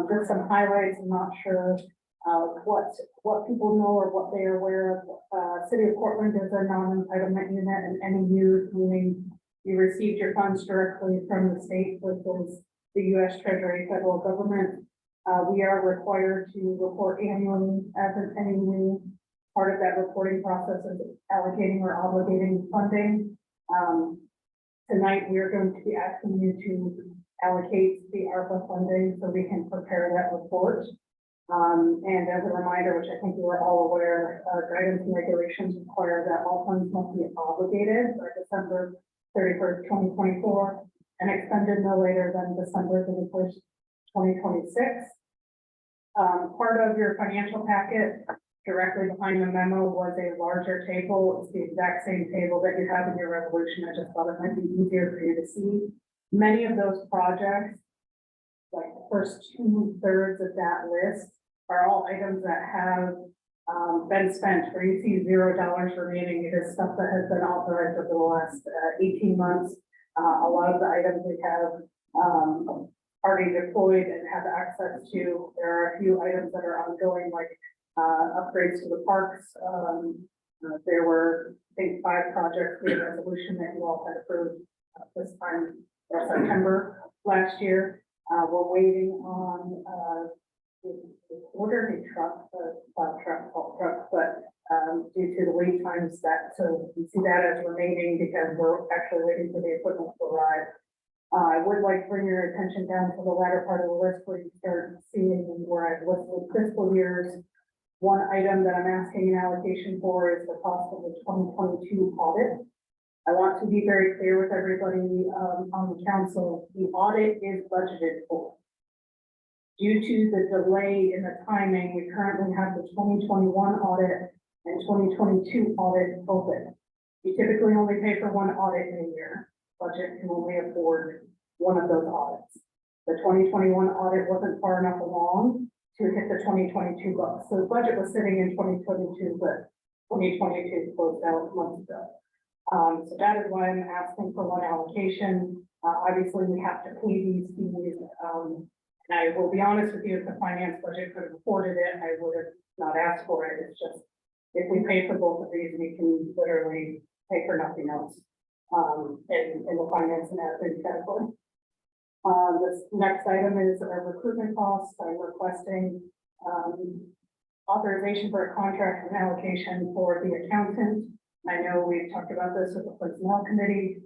Just some highlights. I'm not sure what people know or what they are aware of. City of Portland is a non-entitlement unit, and any use, meaning you received your funds directly from the state, which is the U.S. Treasury federal government. We are required to report annually as an any new. Part of that reporting process is allocating or obligating funding. Tonight, we are going to be asking you to allocate the ARPA funding so we can prepare that report. And as a reminder, which I think you are all aware, guidance and regulations require that all funds must be obligated by December 31st, 2024, and expended no later than December 31st, 2026. Part of your financial packet directly behind the memo was a larger table. It's the exact same table that you have in your resolution. I just thought it might be easier for you to see. Many of those projects, like the first 2/3 of that list, are all items that have been spent, where you see $0 remaining. It is stuff that has been authorized over the last 18 months. A lot of the items we have already deployed and have access to. There are a few items that are ongoing, like upgrades to the parks. There were, I think, 5 projects we had a resolution that you all had approved this time, September last year. We're waiting on order a truck, haul truck, but due to the wait times so you see that as remaining because we're actually waiting for the equipment to arrive. I would like to bring your attention down to the latter part of the list where you start seeing where I've listed fiscal years. One item that I'm asking an allocation for is the cost of the 2022 audit. I want to be very clear with everybody on the council. The audit is budgeted for. Due to the delay in the timing, we currently have the 2021 audit and 2022 audit open. You typically only pay for one audit in a year. Budget can only afford one of those audits. The 2021 audit wasn't far enough along to hit the 2022 books. So the budget was sitting in 2022, but 2022 closed out months ago. So that is why I'm asking for one allocation. Obviously, we have to pay these fees. And I will be honest with you, if the finance budget could have afforded it, I would have not asked for it. It's just, if we pay for both of these, we can literally pay for nothing else. In the finance and admin category. This next item is our recruitment costs. I'm requesting, authorization for a contract and allocation for the accountant. I know we've talked about this with the personnel committee.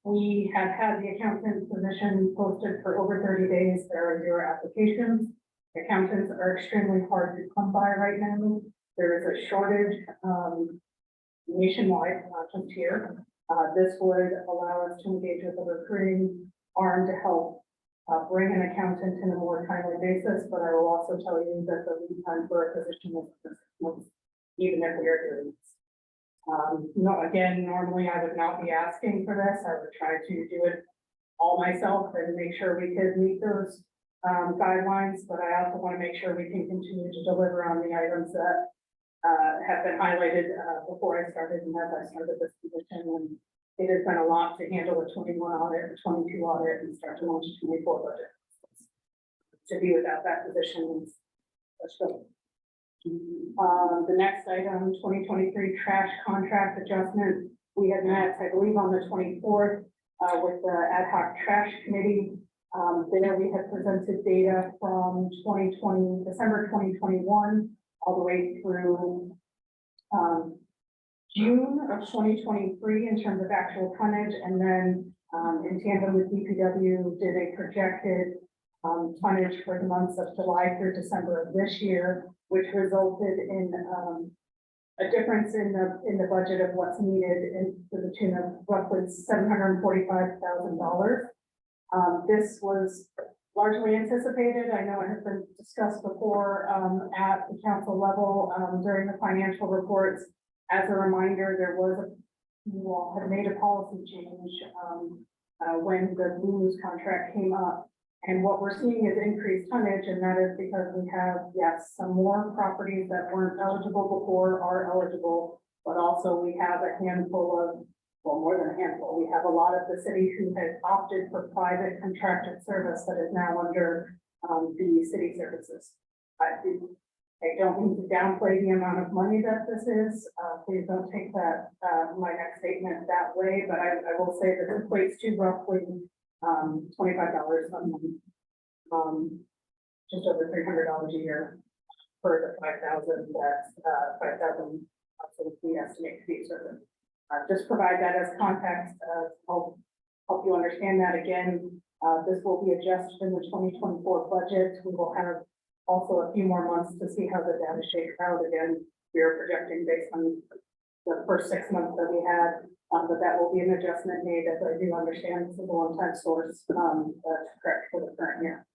We have had the accountant position posted for over 30 days. There are 0 applications. Accountants are extremely hard to come by right now. There is a shortage, nationwide, not just here. This would allow us to engage with the recruiting arm to help bring an accountant in a more timely basis, but I will also tell you that the lead time for a position is 6 months, even if we are doing this. No, again, normally I would not be asking for this. I would try to do it all myself and make sure we could meet those guidelines, but I also want to make sure we can continue to deliver on the items that have been highlighted before I started and as I started this position. And it has been a lot to handle a 21 audit, a 22 audit, and start to launch a 24 budget. To be without that position is a struggle. The next item, 2023 trash contract adjustment. We had met, I believe, on the 24th with the ad hoc trash committee. There we had presented data from December 2021, all the way through June of 2023 in terms of actual tonnage, and then in tandem with DPW did a projected tonnage for the months of July through December of this year, which resulted in a difference in the budget of what's needed to the tune of roughly $745,000. This was largely anticipated. I know it has been discussed before at the council level during the financial reports. As a reminder, you all had made a policy change when the Blues contract came up. And what we're seeing is increased tonnage, and that is because we have, yes, some more properties that weren't eligible before are eligible, but also we have a handful of, well, more than a handful. We have a lot of the city who has opted for private contracted service that is now under the city services. I don't mean to downplay the amount of money that this is. Please don't take that, my next statement that way, but I will say that it equates to roughly $25 a month, just over $300 a year for the 5,000, that's 5,000 we estimate to be certain. Just provide that as context, help you understand that again. This will be adjusted in the 2024 budget. We will have also a few more months to see how the data shakes out. Again, we are projecting based on the first 6 months that we had, but that will be an adjustment made, as I do understand this is a one-time source that's correct for the current year.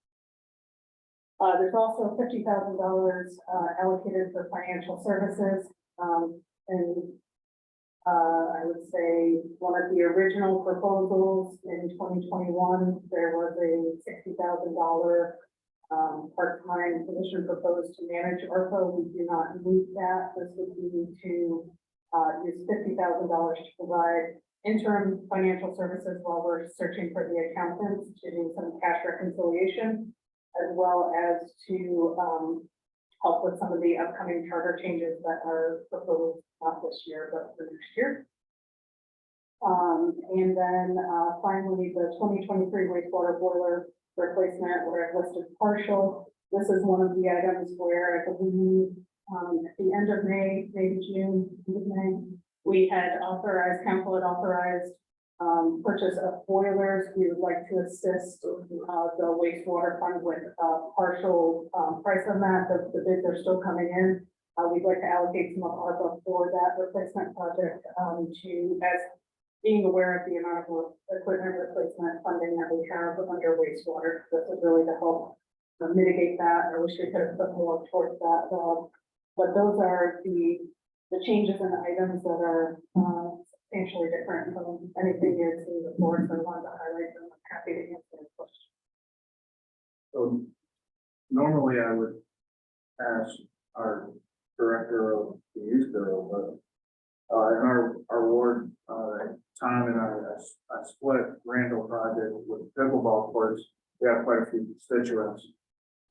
There's also $50,000 allocated for financial services, and I would say one of the original proposals in 2021, there was a $60,000 part-time position proposed to manage ARPA. We do not need that. This would be to use $50,000 to provide interim financial services while we're searching for the accountants to do some cash reconciliation, as well as to help with some of the upcoming charter changes that are proposed not this year, but for next year. And then finally, the 2023 wastewater boiler replacement, where I've listed partial. This is one of the items where I believe at the end of May, maybe June, end of May, we had authorized, council had authorized purchase of boilers. We would like to assist the wastewater fund with partial price on that. The bids are still coming in. We'd like to allocate some of ARPA for that replacement project as being aware of the amount of equipment replacement funding that we have under wastewater. This is really to help mitigate that. I wish we could have put more towards that. But those are the the changes in the items that are, substantially different from anything you've seen before, so I wanted to highlight them. I'm happy to answer your questions. So normally I would ask our director of the youth bureau, but in our ward, Tom and I split Randall project with pickleball courts. We have quite a few constituents.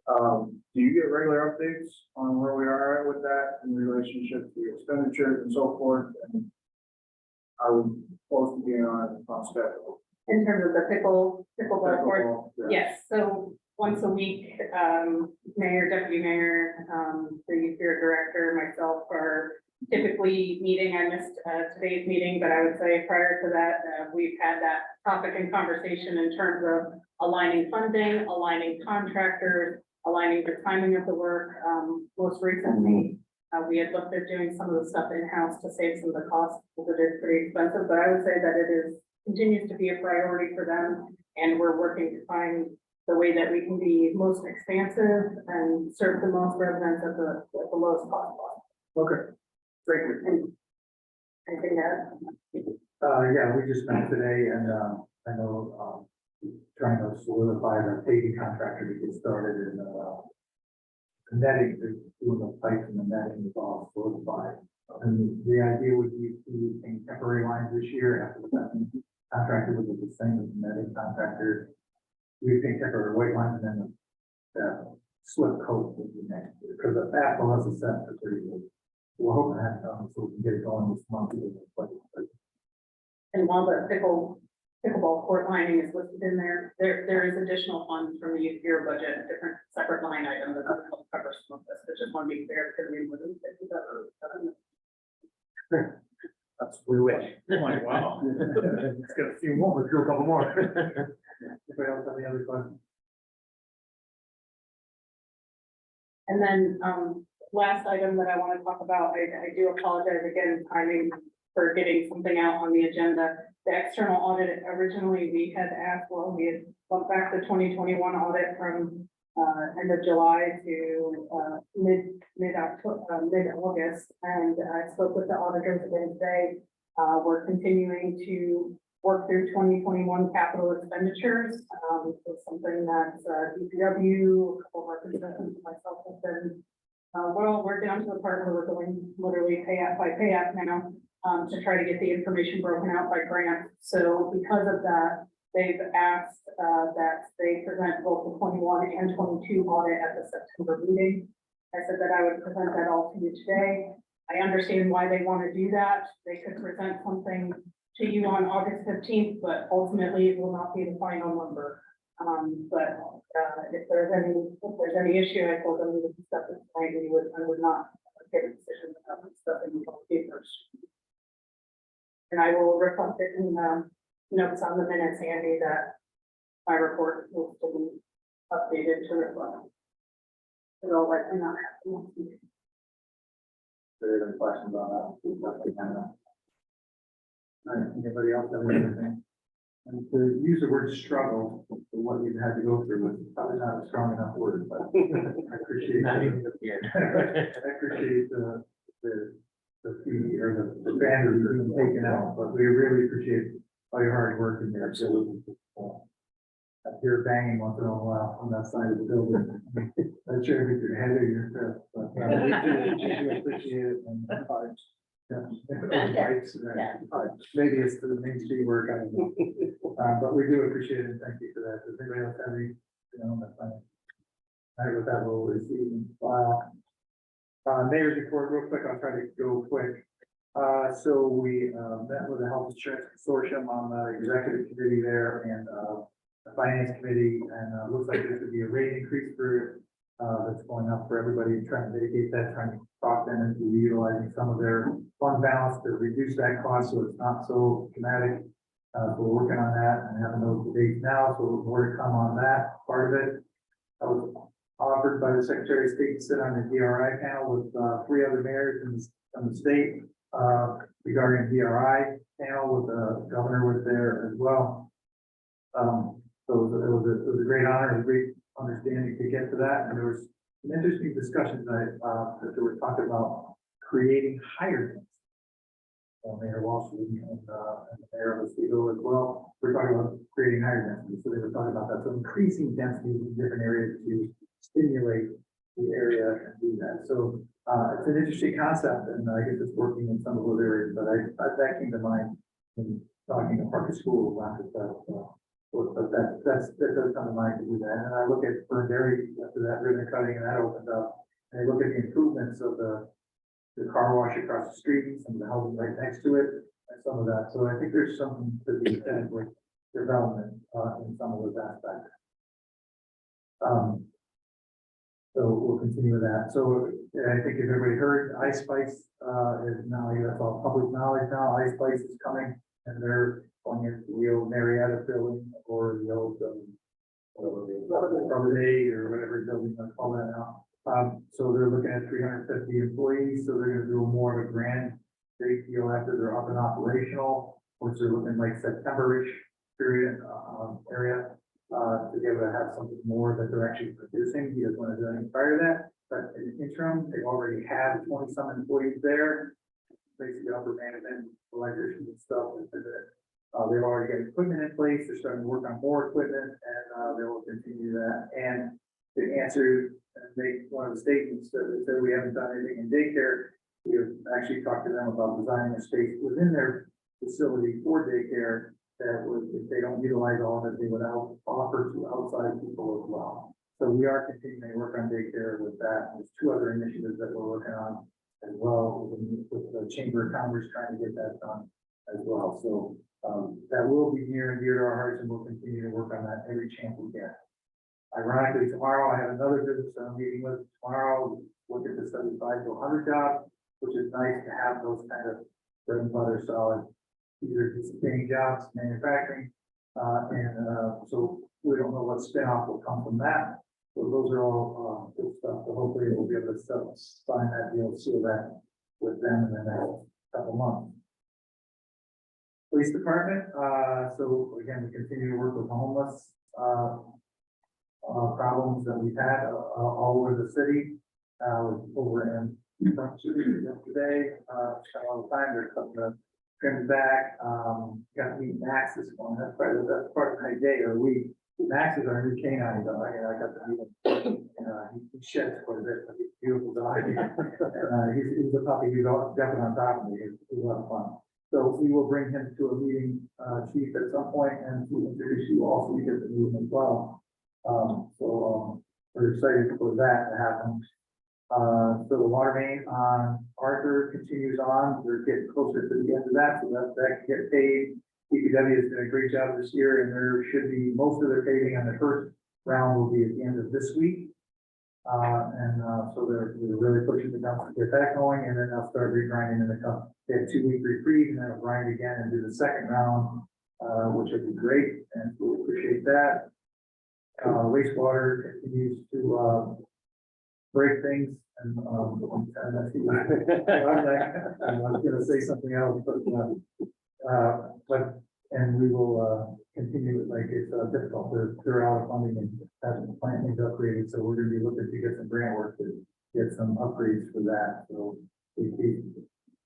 Do you get regular updates on where we are at with that in relationship to expenditures and so forth? And are we supposed to be on schedule? In terms of the pickleball court, Pickleball, yeah. yes, so once a week, mayor, deputy mayor, the youth bureau director, myself are typically meeting. I missed today's meeting, but I would say prior to that, we've had that topic and conversation in terms of aligning funding, aligning contractors, aligning the timing of the work. Most recently, we had looked at doing some of the stuff in-house to save some of the costs, because it is pretty expensive, but I would say that continues to be a priority for them, and we're working to find the way that we can be most expansive and serve the most residents at the lowest cost possible. Okay, thank you. Anything that, Yeah, we just met today and, I know, trying to solidify the paving contractor to get started and, the netting, doing the pipes and the netting is all solidified. And the idea would be to paint temporary lines this year after the contractor would be the same as the netting contractor. We paint temporary white lines and then the slip coat would be next year, because the asphalt has a set for 30 years. We're hoping to have it done so we can get it going this month. and while the pickleball court lining is listed in there, there is additional funds from the youth bureau budget, a different separate line item that will help cover some of this. I just want to be fair because we wouldn't. That's what we wish. Wow. It's got a few more, let's do a couple more. Anybody else have any other questions? And then, last item that I want to talk about, I do apologize again, timing for getting something out on the agenda. The external audit, originally we had asked, well, we had bumped back the 2021 audit from end of July to mid-August. And I spoke with the auditors again today. We're continuing to work through 2021 capital expenditures. It's something that DPW, a couple of our consultants, and myself have been, well, we're down to the part where we're going literally payout by payout now, to try to get the information broken out by grant. So because of that, they've asked that they present both the 21 and 22 audit at the September meeting. I said that I would present that all to you today. I understand why they want to do that. They could present something to you on August 15th, but ultimately it will not be the final number. If there's any issue, I told them we would discuss it tonight. I would not get a decision about this stuff in the papers. And I will reflect it in notes on the minutes, Andy, that my report will still be updated to reflect. It'll likely not happen. There are any questions on that? All right, anybody else have anything? And to use the word struggle, for what you've had to go through, is probably not a strong enough word, but I appreciate. I appreciate the fee or the banders being taken out, but we really appreciate all your hard work in there. Absolutely. I hear banging once in a while on that side of the building. Not sure if it's your head or your fist, but we do appreciate it. And maybe it's the Main Street work, I don't know. But we do appreciate it. Thank you for that. Does anybody else have any, that's fine. All right, with that, we'll receive and file. Mayor's report, real quick, I'll try to go quick. So we met with the Health Insurance Consortium on the executive committee there and the finance committee, and looks like this would be a rate increase for that's going up for everybody, trying to mitigate that, trying to talk them into utilizing some of their fund balance to reduce that cost so it's not so dramatic. So we're working on that and having those debates now, so more to come on that part of it. I was offered by the Secretary of State to sit on the DRI panel with 3 other mayors from the state regarding DRI panel with the governor was there as well. So it was a great honor and a great understanding to get to that. And there was some interesting discussions that they were talking about creating higher density. Mayor Walsh and the Mayor of Oswego as well, we're talking about creating higher density, so they were talking about that, so increasing density in different areas to stimulate the area and do that, so it's an interesting concept, and I guess it's working in some of those areas, but that came to mind in talking to Parker School last stuff. But that does come to mind to do that, and I look at Burn Dairy after that ribbon cutting, and that opened up, and I look at the improvements of the car wash across the street, some of the houses right next to it, and some of that, so I think there's something to be said with development, in some of those aspects. So we'll continue with that. So I think if everybody heard, Ice Spice is now, that's all public knowledge now. Ice Spice is coming and they're going into the old Marietta building or the old Rubber Day or whatever building they call that now. So they're looking at 350 employees. So they're going to do more of a grand big deal after they're up and operational, which they're looking like September-ish period area. To be able to have something more that they're actually producing. He doesn't want to do anything prior to that, but in the interim, they already have 20-some employees there, basically upper management, electricians and stuff. They've already got equipment in place. They're starting to work on more equipment, and they will continue that. And to answer and make one of the statements that they said we haven't done anything in daycare, we have actually talked to them about designing a space within their facility for daycare. That would, if they don't utilize all of it, they would offer to outside people as well. So we are continuing to work on daycare with that. There's 2 other initiatives that we're working on as well with the Chamber of Commerce trying to get that done as well. So that will be near and dear to our hearts, and we'll continue to work on that every chance we get. Ironically, tomorrow I have another business that I'm meeting with tomorrow, look at the 75 to 100 job, which is nice to have those kind of bread and butter solid either sustaining jobs, manufacturing, so we don't know what spinoff will come from that. So those are all good stuff. So hopefully we'll be able to sign that deal, seal that with them in the next couple months. Police department. So again, we continue to work with the homeless problems that we've had all over the city. Over in front yesterday, spent a lot of time there, trimmed back, got to meet Max this morning. That's part of my day or week. Max is our new canine dog. I got to meet him. He sheds quite a bit, but he's a beautiful dog. He's a puppy. He's definitely on top of me. He's a lot of fun. So we will bring him to a meeting, chief, at some point, and to introduce you all so you get to meet him as well. We're excited for that to happen. So the water main on Arthur continues on. We're getting closer to the end of that, so that can get paid. DPW has done a great job this year, and there should be most of their paving on the first round will be at the end of this week. So they're really pushing the dump to get that going, and then they'll start regrinding in the cup. They have 2-week reprieve, and then they'll grind again and do the second round, which would be great, and we appreciate that. Wastewater continues to break things, and I was gonna say something else, and we will continue, like it's difficult to clear out funding and have the plant things upgraded, so we're gonna be looking to get some grant work to get some upgrades for that, so we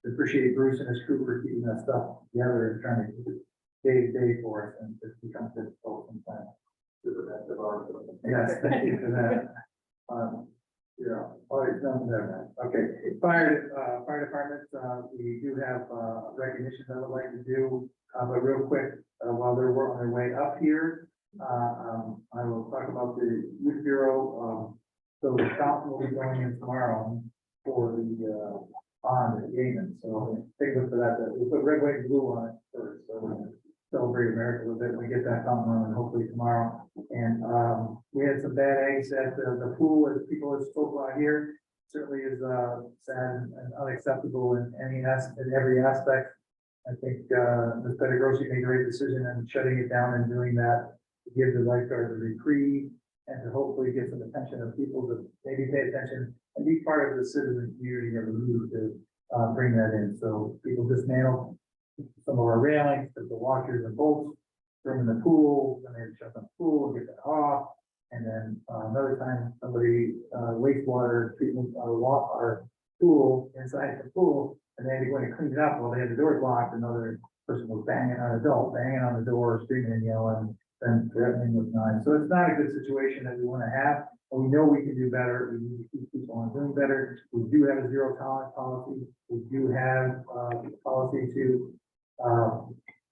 appreciate Bruce and his crew for keeping that stuff together and trying to keep it day to day for us, and it becomes difficult sometimes. Yes, thank you for that. Yeah, always done there. Okay, fire department, we do have recognition I would like to do, but real quick, while they're on their way up here, I will talk about the youth bureau. So the fountain will be going in tomorrow for the bond at Yeaman. So take a look for that. We put red, white, and blue on it first. So we're gonna celebrate America a little bit when we get that fountain on, and hopefully tomorrow. And we had some bad eggs at the pool, as people have spoken about here. Certainly is sad and unacceptable in every aspect. I think Ms. Pettigrossi made a great decision in shutting it down and doing that to give the lifeguards a reprieve and to hopefully get some attention of people to maybe pay attention and be part of the citizen community of the move to bring that in. So people dismantle some of our railings, put the washers and bolts, throw them in the pool, and then shut the pool, get that off. And then another time, somebody wastewater treatment, our pool, inside the pool, and they had to go in and clean it up, well, they had the doors locked, another person was banging, an adult banging on the door, screaming and yelling, and threatening with knives, so it's not a good situation that we wanna have, and we know we can do better, we need to keep people on doing better, we do have a zero tolerance policy, we do have, a policy to,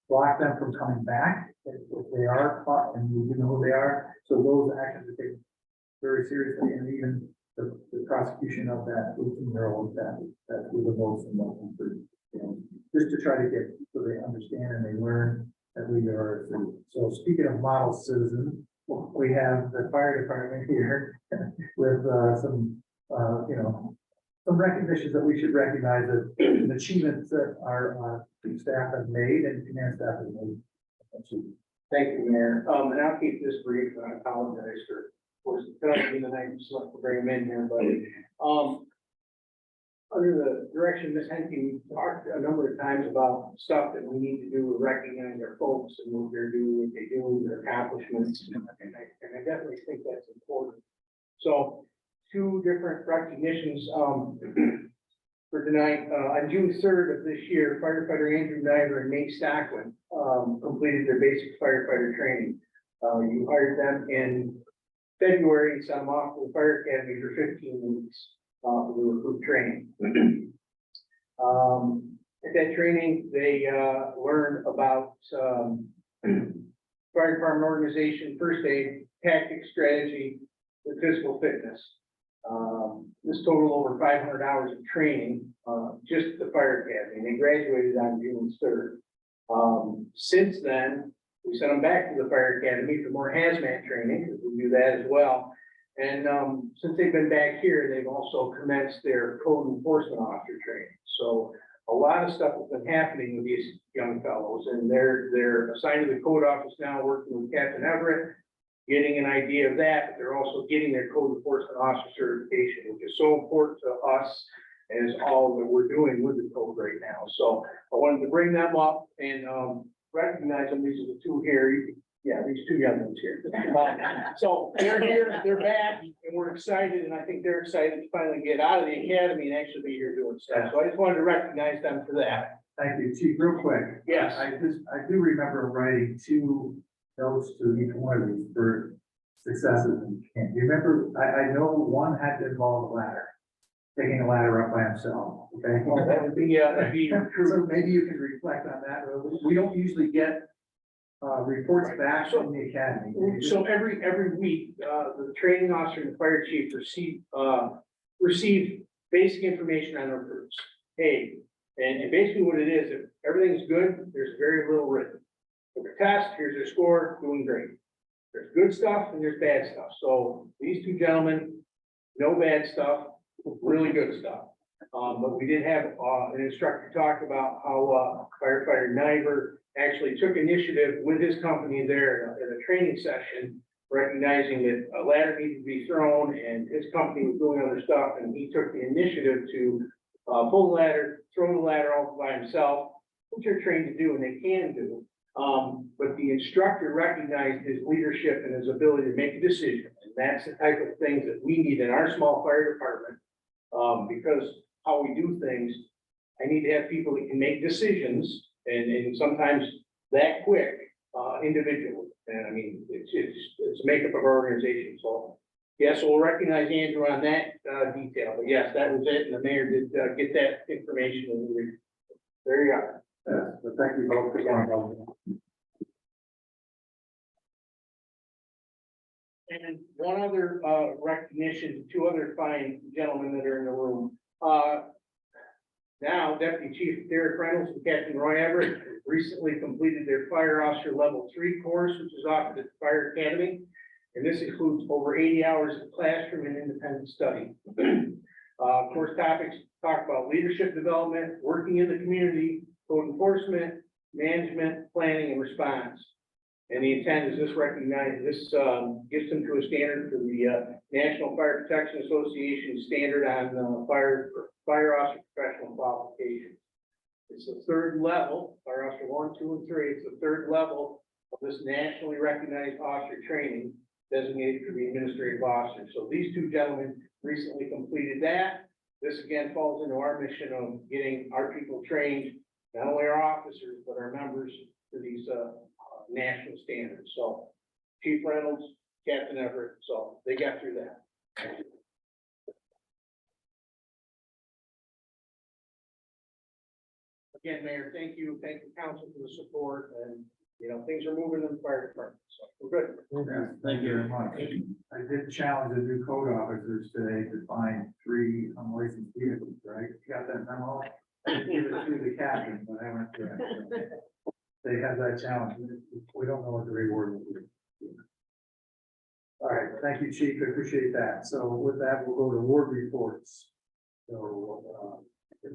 block them from coming back, if they are caught, and we do know who they are, so those actions are taken very seriously, and even the prosecution of that 18-year-old that was the most important for, just to try to get, so they understand and they learn that we are. So speaking of model citizens, we have the fire department here with, some, some recognitions that we should recognize as achievements that our, staff have made and command staff has made. Thank you, Mayor. And I'll keep this brief, and I apologize for, of course, tonight being the night select to bring them in here, but, under the direction Ms. Henke, we talked a number of times about stuff that we need to do to recognize our folks and what they're doing, what they do, their accomplishments, and I definitely think that's important. So, two different recognitions, for tonight, on June 3rd of this year, firefighter Andrew Niver and Nate Stocklin, completed their basic firefighter training. You hired them in February and sent them off to the fire academy for 15 weeks, for the recruit training. At that training, they, learned about, fire department organization, first aid, tactics, strategy, and physical fitness. This totaled over 500 hours of training, just at the fire academy. They graduated on June 3rd. Since then, we sent them back to the fire academy for more hazmat training, because we do that as well. And, since they've been back here, they've also commenced their code enforcement officer training. So a lot of stuff has been happening with these young fellows, and they're assigned to the code office now, working with Captain Everett, getting an idea of that, but they're also getting their code enforcement officer certification, which is so important to us as all that we're doing with the code right now. So I wanted to bring them up and, recognize them. These are the two here. Yeah, these two young ones here. So they're here, they're back, and we're excited, and I think they're excited to finally get out of the academy and actually be here doing stuff. So I just wanted to recognize them for that. Thank you, Chief, real quick. Yes. I do remember writing 2 notes to each one of these for successes in camp. You remember, I know one had to involve a ladder, taking a ladder up by himself, okay? Well, that would be, that'd be So maybe you can reflect on that. We don't usually get reports back from the academy. So every week, the training officer and the fire chief receive basic information on the recruits. Hey, and basically what it is, if everything's good, there's very little written. If the test, here's their score, doing great. There's good stuff and there's bad stuff. So these two gentlemen, no bad stuff, really good stuff. But we did have an instructor talk about how firefighter Niver actually took initiative with his company there in a training session, recognizing that a ladder needed to be thrown and his company was doing other stuff, and he took the initiative to pull the ladder, throw the ladder all by himself, which they're trained to do and they can do. But the instructor recognized his leadership and his ability to make a decision, and that's the type of things that we need in our small fire department. Because how we do things, I need to have people that can make decisions and sometimes that quick, individually. And I mean, it's makeup of our organization. So yes, we'll recognize Andrew on that, detail, but yes, that was it. And the mayor did, get that information and there you are. But thank you both for going. And one other, recognition, 2 other fine gentlemen that are in the room. Now Deputy Chief Derek Reynolds and Captain Roy Everett recently completed their Fire Officer Level 3 course, which is offered at the Fire Academy. And this includes over 80 hours of classroom and independent study. Course topics talk about leadership development, working in the community, code enforcement, management, planning, and response. And the intent is this gets them to a standard for the National Fire Protection Association standard on fire officer professional qualifications. It's the 3rd level, Fire Officer 1, 2, and 3. It's the 3rd level of this nationally recognized officer training designated for the administrative officer. So these 2 gentlemen recently completed that. this again falls into our mission of getting our people trained, not only our officers, but our members to these, national standards. So Chief Reynolds, Captain Everett, so they got through that. Again, Mayor, thank you council for the support, and, you know, things are moving in the fire department, so we're good. Thank you very much. I did challenge the new code officers today to find 3 unlicensed vehicles, right? You got that memo? Give it to the captain, but I went through it. They have that challenge. We don't know what the reward will be. All right, thank you, Chief. I appreciate that. So with that, we'll go to ward reports. So, I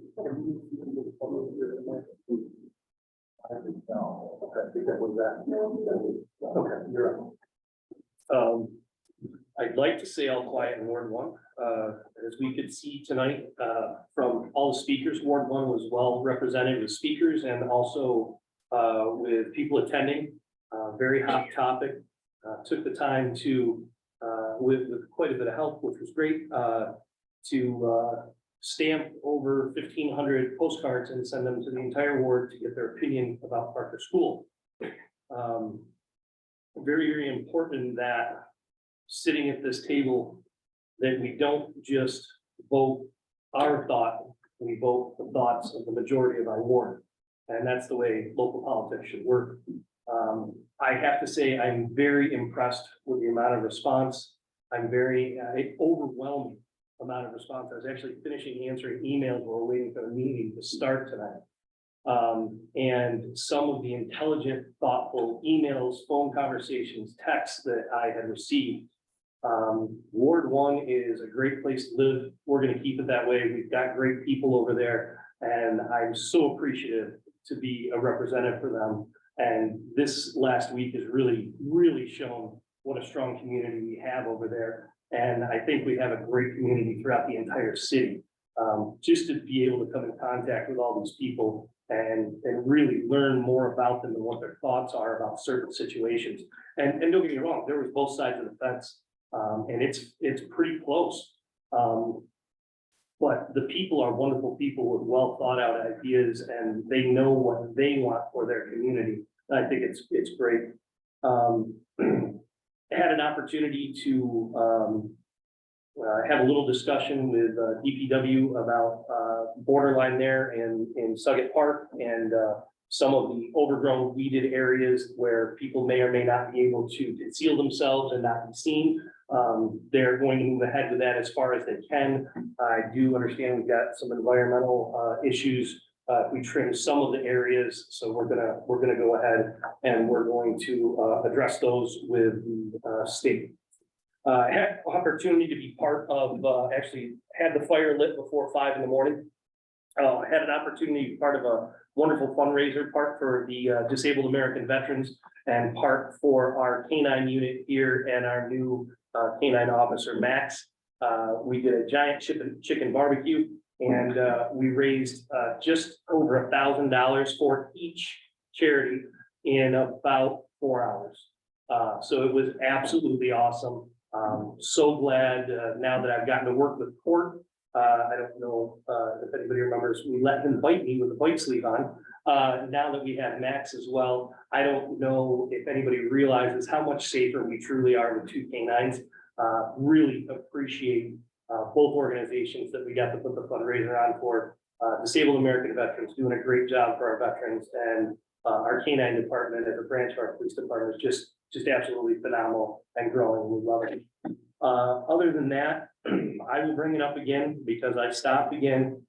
think that was that. Okay, you're up. I'd like to say all quiet in Ward 1. As we could see tonight, from all the speakers, Ward 1 was well represented with speakers and also with people attending. Very hot topic. Took the time to, with quite a bit of help, which was great, to stamp over 1,500 postcards and send them to the entire ward to get their opinion about Parker School. Very, very important that sitting at this table, that we don't just vote our thought, we vote the thoughts of the majority of our ward. And that's the way local politics should work. I have to say, I'm very impressed with the amount of response. I'm very, overwhelming amount of response. I was actually finishing answering emails while we're waiting for the meeting to start tonight. And some of the intelligent, thoughtful emails, phone conversations, texts that I had received. Ward 1 is a great place to live. We're going to keep it that way. We've got great people over there, and I'm so appreciative to be a representative for them. And this last week has really, really shown what a strong community we have over there. And I think we have a great community throughout the entire city. Just to be able to come in contact with all these people and really learn more about them and what their thoughts are about certain situations. And don't get me wrong, there was both sides of the fence. And it's pretty close. But the people are wonderful people with well thought out ideas, and they know what they want for their community. I think it's great. I had an opportunity to have a little discussion with DPW about borderline there in Suggit Park and some of the overgrown weeded areas where people may or may not be able to conceal themselves and not be seen. They're going to move ahead with that as far as they can. I do understand we've got some environmental issues. We trimmed some of the areas, so we're gonna go ahead and we're going to address those with the state. I had opportunity to be part of, actually had the fire lit before 5 in the morning. I had an opportunity to be part of a wonderful fundraiser, part for the disabled American veterans and part for our K-9 unit here and our new K-9 officer, Max. We did a giant chicken barbecue, and we raised just over $1,000 for each charity in about 4 hours. So it was absolutely awesome. So glad now that I've gotten to work with Court. I don't know if anybody remembers, we let him bite me with a bite sleeve on. Now that we have Max as well, I don't know if anybody realizes how much safer we truly are with 2 K-9s. Really appreciate both organizations that we got to put the fundraiser on for. Disabled American Veterans doing a great job for our veterans, and our K-9 department as a branch of our police department is just absolutely phenomenal and growing. We love it. Other than that, I will bring it up again because I stopped again.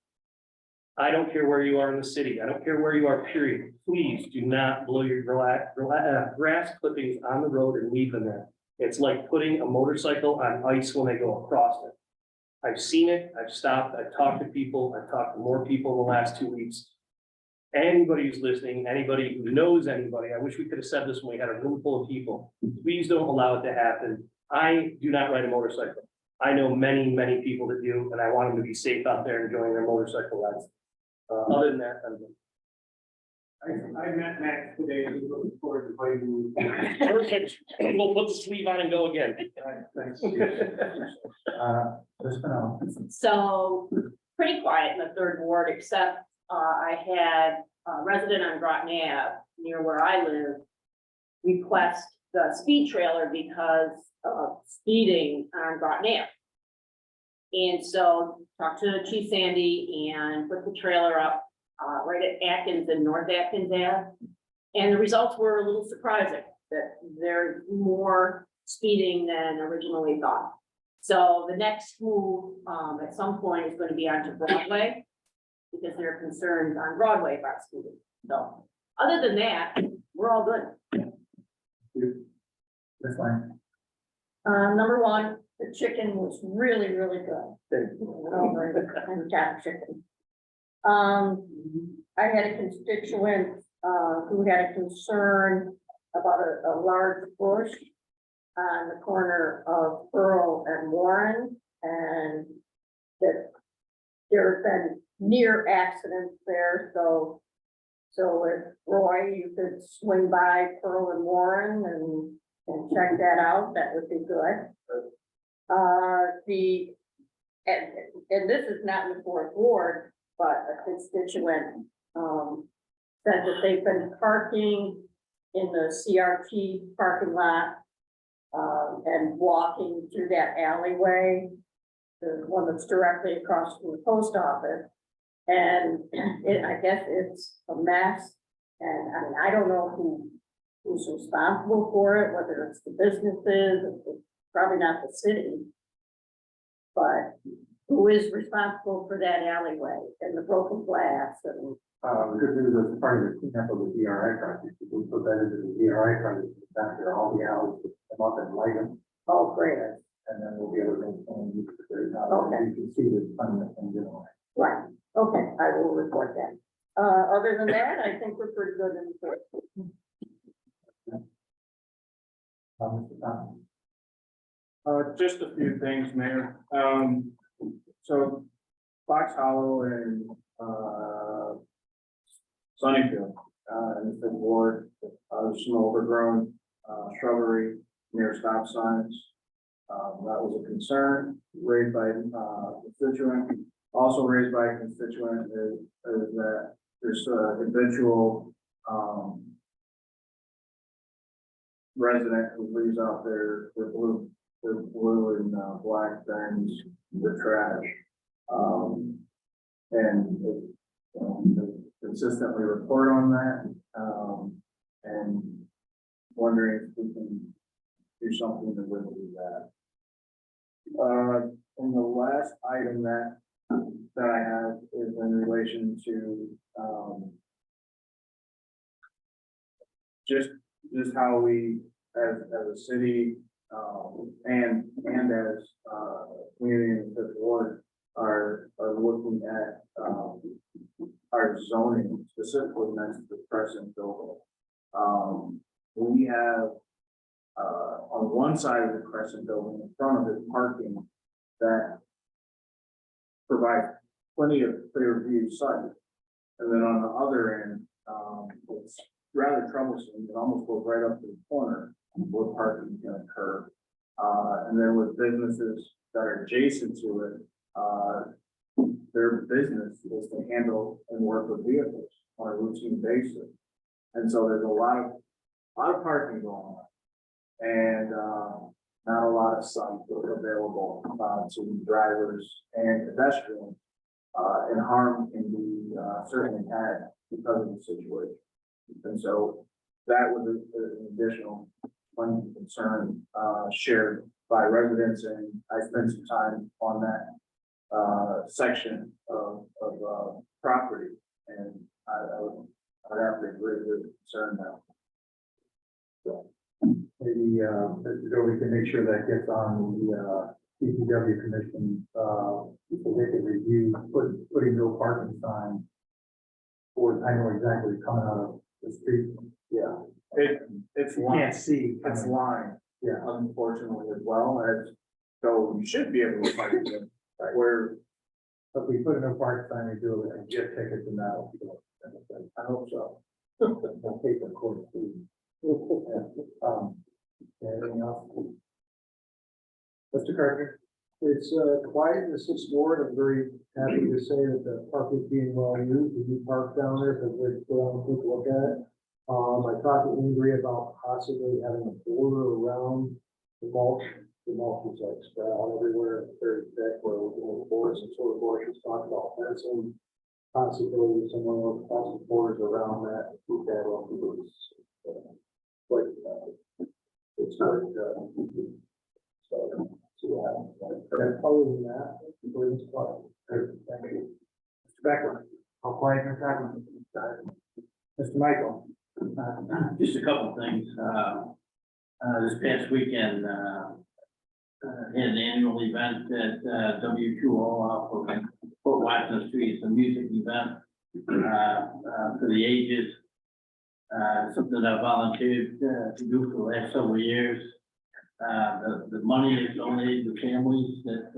I don't care where you are in the city. I don't care where you are, period. Please do not blow your grass clippings on the road and leave them there. It's like putting a motorcycle on ice when they go across it. I've seen it. I've stopped. I've talked to people. I've talked to more people in the last 2 weeks. Anybody who's listening, anybody who knows anybody, I wish we could have said this when we had a room full of people. Please don't allow it to happen. I do not ride a motorcycle. I know many, many people that do, and I want them to be safe out there enjoying their motorcycle rides. Other than that, I'm good. I met Max today, and he's looking forward to fighting you. Perfect. We'll put the sleeve on and go again. Thanks. Let's go. So pretty quiet in the third ward, except, I had a resident on Groton Ave, near where I live, request the speed trailer because of speeding on Groton Ave. And so talked to Chief Sandy and put the trailer up, right at Atkins and North Atkins Ave. And the results were a little surprising, that there's more speeding than originally thought. So the next move, at some point is going to be onto Broadway, because there are concerns on Broadway about speeding. So, other than that, we're all good. That's fine. Number one, the chicken was really, really good. And cat chicken. I had a constituent, who had a concern about a large bush on the corner of Earl and Warren, and that there have been near accidents there, so if Roy, you could swing by Pearl and Warren and check that out, that would be good. And this is not in the fourth ward, but a constituent, said that they've been parking in the CRT parking lot, and walking through that alleyway, the one that's directly across from the post office. And I guess it's a mess. And I mean, I don't know who's responsible for it, whether it's the businesses, it's probably not the city. But who is responsible for that alleyway and the broken glass and? The good news is part of the cleanup of the DRI project, we put that into the DRI project, after all the alleys, come up and light them, Oh, great. and then we'll be able to maintain use of the, Okay. you can see the fund and get away. Right, okay, I will report that. Other than that, I think we're pretty good in the first. Mr. Thomas? Just a few things, Mayor. So Fox Hollow and, Sunnyfield, in the fifth ward, some overgrown, shrubbery near stop signs. That was a concern raised by, constituent, also raised by a constituent is that there's habitual, resident who leaves out their blue and black bins, the trash. And they consistently report on that, and wondering if we can do something to remedy that. And the last item that I have is in relation to, just how we, as a city, and as, community in the fifth ward are looking at, our zoning, specifically next to the Crescent building. We have, on one side of the Crescent building, in front of it, parking that provides plenty of clear view sight. And then on the other end, it's rather troublesome, it almost goes right up to the corner where parking is gonna occur. And then with businesses that are adjacent to it, their business is to handle and work with vehicles on a routine basis. And so there's a lot of parking going on. And, not a lot of sight available, to drivers and pedestrians. And harm can be, certainly had because of the situation. And so that was an additional one concern, shared by residents, and I spent some time on that section of property, and I'd have to agree with the concern now. So maybe, Mr. Doe, we can make sure that gets on the DPW commission, so they can review, putting no parking signs. Or I know exactly coming out of the street. Yeah. It's line. Can't see. It's line. Yeah. Unfortunately, as well as, so you should be able to find it, right, where. If we put in a park sign, we do it and get tickets and that. I hope so. I'll take the course too. Anything else? Mr. Carter? It's quiet in the sixth ward. I'm very happy to say that the park is being well used. The new park down there, because we're going to take a look at it. I talked to Ingrid about possibly having a border around the mulch. The mulch is like spread out everywhere, very thick, where we're doing borders and sort of borders, talk about fencing. Possibility somewhere else, possible borders around that, keep that on the but it's not, so, other than that, it's quiet. Thank you. Mr. Beckler. How quiet, Mr. Beckler? Mr. Michael. Just a couple of things. This past weekend, had an annual event at W2O off of Fort Washington Street. It's a music event for the ages. Something I volunteered to do for the last several years. The money is donated to families that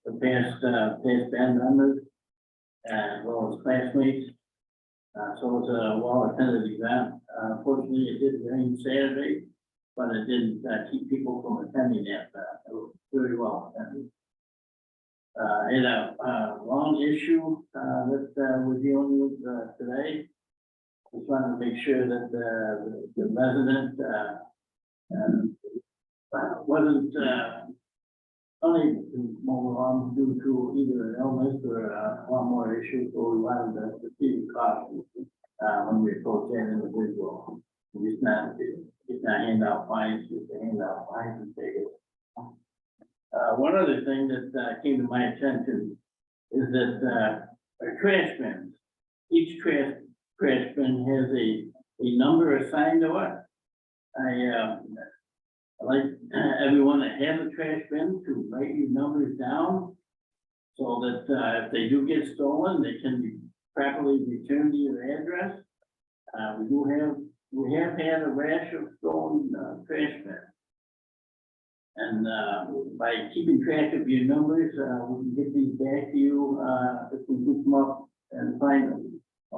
the past band members as well as classmates. So it's a well-attended event. Fortunately, it did rain Saturday, but it didn't keep people from attending it. It was very well attended. In a long issue that we're dealing with today, just wanted to make sure that the resident wasn't unable to mow on due to either an illness or one more issue, so we wanted to proceed with caution when we approach that individual. Just not hand out fines, just to hand out fines and tickets. One other thing that came to my attention is that our trash bins, each trash bin has a number assigned to it. I like everyone that has a trash bin to write your numbers down so that if they do get stolen, they can be properly returned to your address. We have had a rash of stolen trash bins. And by keeping track of your numbers, we can get these back to you if we pick them up and find them. So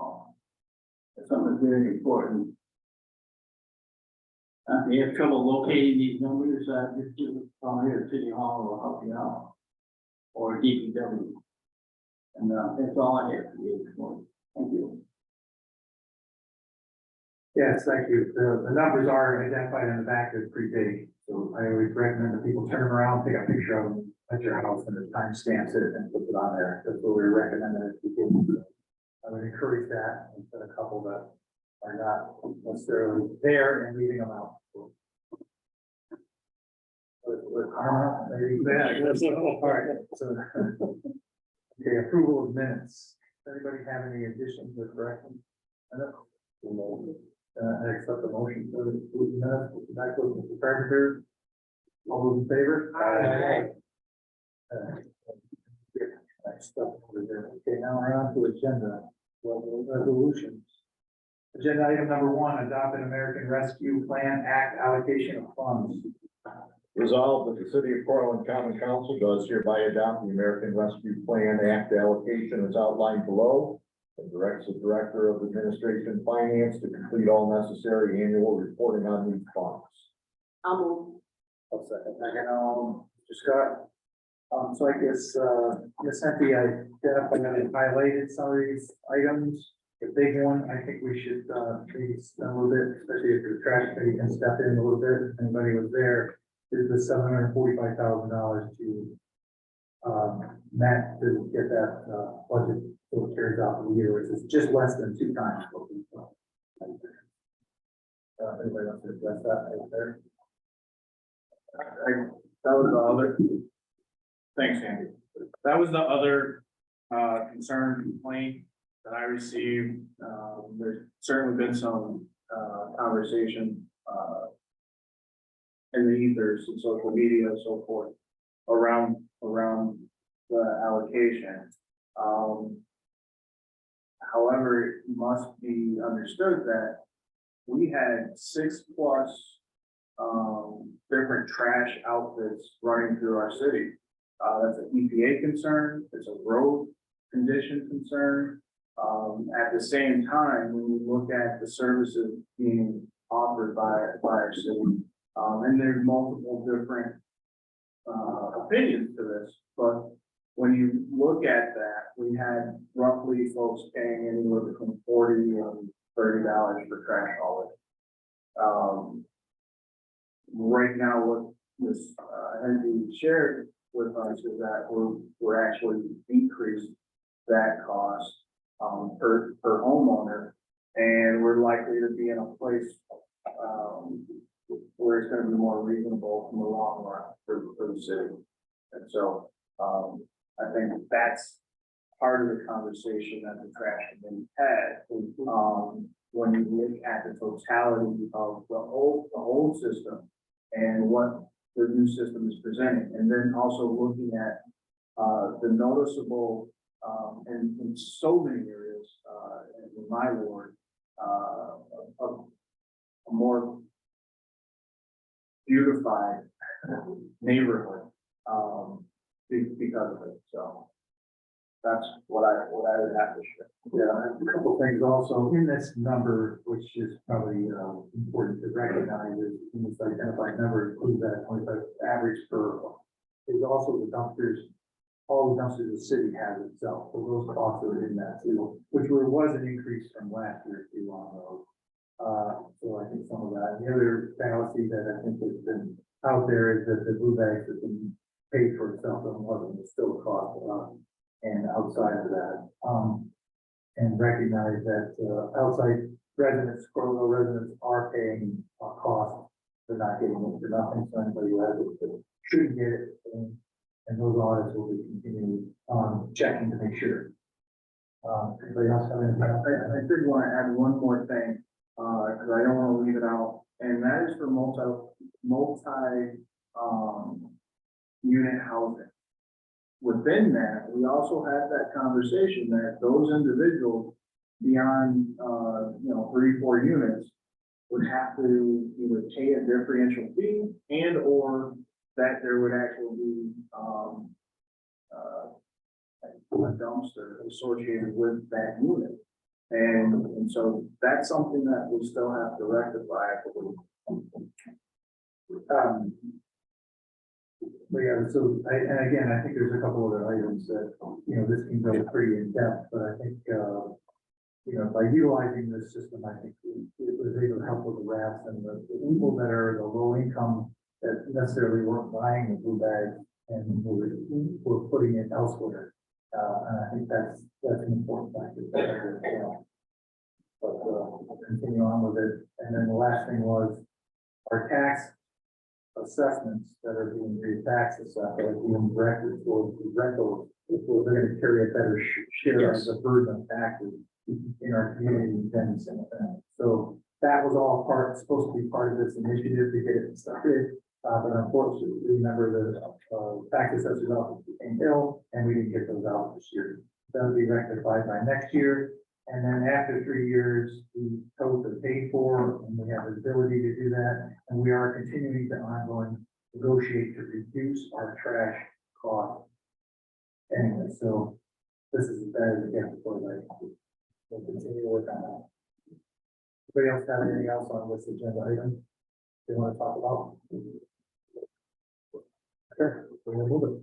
that's something very important. If you have trouble locating these numbers, just give us a call here at City Hall, we'll help you out. Or DPW. And that's all I have for you this morning. Thank you. Yes, thank you. The numbers are identified in the back as prepaid. So I always recommend that people turn them around, take a picture of them at your house and the time stamps it and put it on there. That's what we recommend that people do. I would encourage that instead of a couple that are not necessarily there and leaving them out. With karma, maybe. All right, so. Okay, approval of minutes. Does anybody have any additions or corrections? I accept the motion for the minutes. Back with Mr. Carpenter. All those in favor? Aye. Nice stuff over there. Okay, now we're on to agenda. Resolutions. Agenda item number 1, adopt an American Rescue Plan Act allocation of funds. Resolved that the City of Portland Common Council does hereby adopt the American Rescue Plan Act allocation as outlined below, and directs the Director of Administration and Finance to complete all necessary annual reporting on these funds. I'll move. I'll second. Mr. Scott. So I guess, Ms. Hempy, I identified and highlighted some of these items. The big one, I think we should, maybe spend a little bit, especially if the trash committee can step in a little bit, if anybody was there, is the $745,000 to, Matt to get that, budget so it carries out the year, which is just less than 2 times what we thought. Anybody wants to address that right there? That was the other. Thanks, Andy. That was the other concern complaint that I received. There's certainly been some conversation in the ethers and social media and so forth around the allocation. However, it must be understood that we had 6+ different trash outfits running through our city. That's an EPA concern, it's a road condition concern. At the same time, when we look at the services being offered by our city, and there's multiple different opinions to this, but when you look at that, we had roughly folks paying anywhere between $40 and $30 for trash haulage. Right now, what Ms. Henry shared with us is that we're actually decreased that cost per homeowner, and we're likely to be in a place where it's gonna be more reasonable in the long run for the city. And so, I think that's part of the conversation that the trash committee had. When you look at the totality of the old system and what the new system is presenting, and then also looking at the noticeable in so many areas in my ward of a more beautified neighborhood because of it. So that's what I would have to share. Yeah, a couple of things also in this number, which is probably important to recognize, is in this identified number includes that 25 average per, is also the dumpsters, all the dumpsters the city has itself, so those costs are in that too, which was an increase from last year too on those. So I think some of that, the other fallacy that I think has been out there is that the blue bags have been paid for itself and wasn't, it's still a cost. And outside of that, and recognize that outside residents, Coralville residents are paying a cost. They're not getting it for nothing, so anybody who has it should get it. And those audits will be continuing checking to make sure. Anybody else have anything? I did want to add one more thing, because I don't want to leave it out, and that is for multi unit housing. Within that, we also had that conversation that those individuals beyond, 3-4 units would have to either pay a differential fee and or that there would actually be, a dumpster associated with that unit. And so that's something that we still have to rectify. But yeah, so and again, I think there's a couple other items that, this can go pretty in depth, but I think, by utilizing this system, I think it was able to help with the rats and the people that are the low income that necessarily weren't buying the blue bags and we're putting it elsewhere. And I think that's an important factor. But we'll continue on with it. And then the last thing was our tax assessments that are being taxed assessed are being directed towards the rentals. They're going to carry a better share of the burden of taxes in our community than some of that. So that was all supposed to be part of this initiative to get it started. But unfortunately, remember the tax assessor's office became ill and we didn't get those out this year. That'll be rectified by next year. And then after 3 years, the codes are paid for and we have the ability to do that. And we are continuing to ongoing negotiate to reduce our trash cost. Anyway, so this is as bad as it gets before we'll continue to work on that. Anybody else have anything else on this agenda item they want to talk about? Sure, we're gonna move it.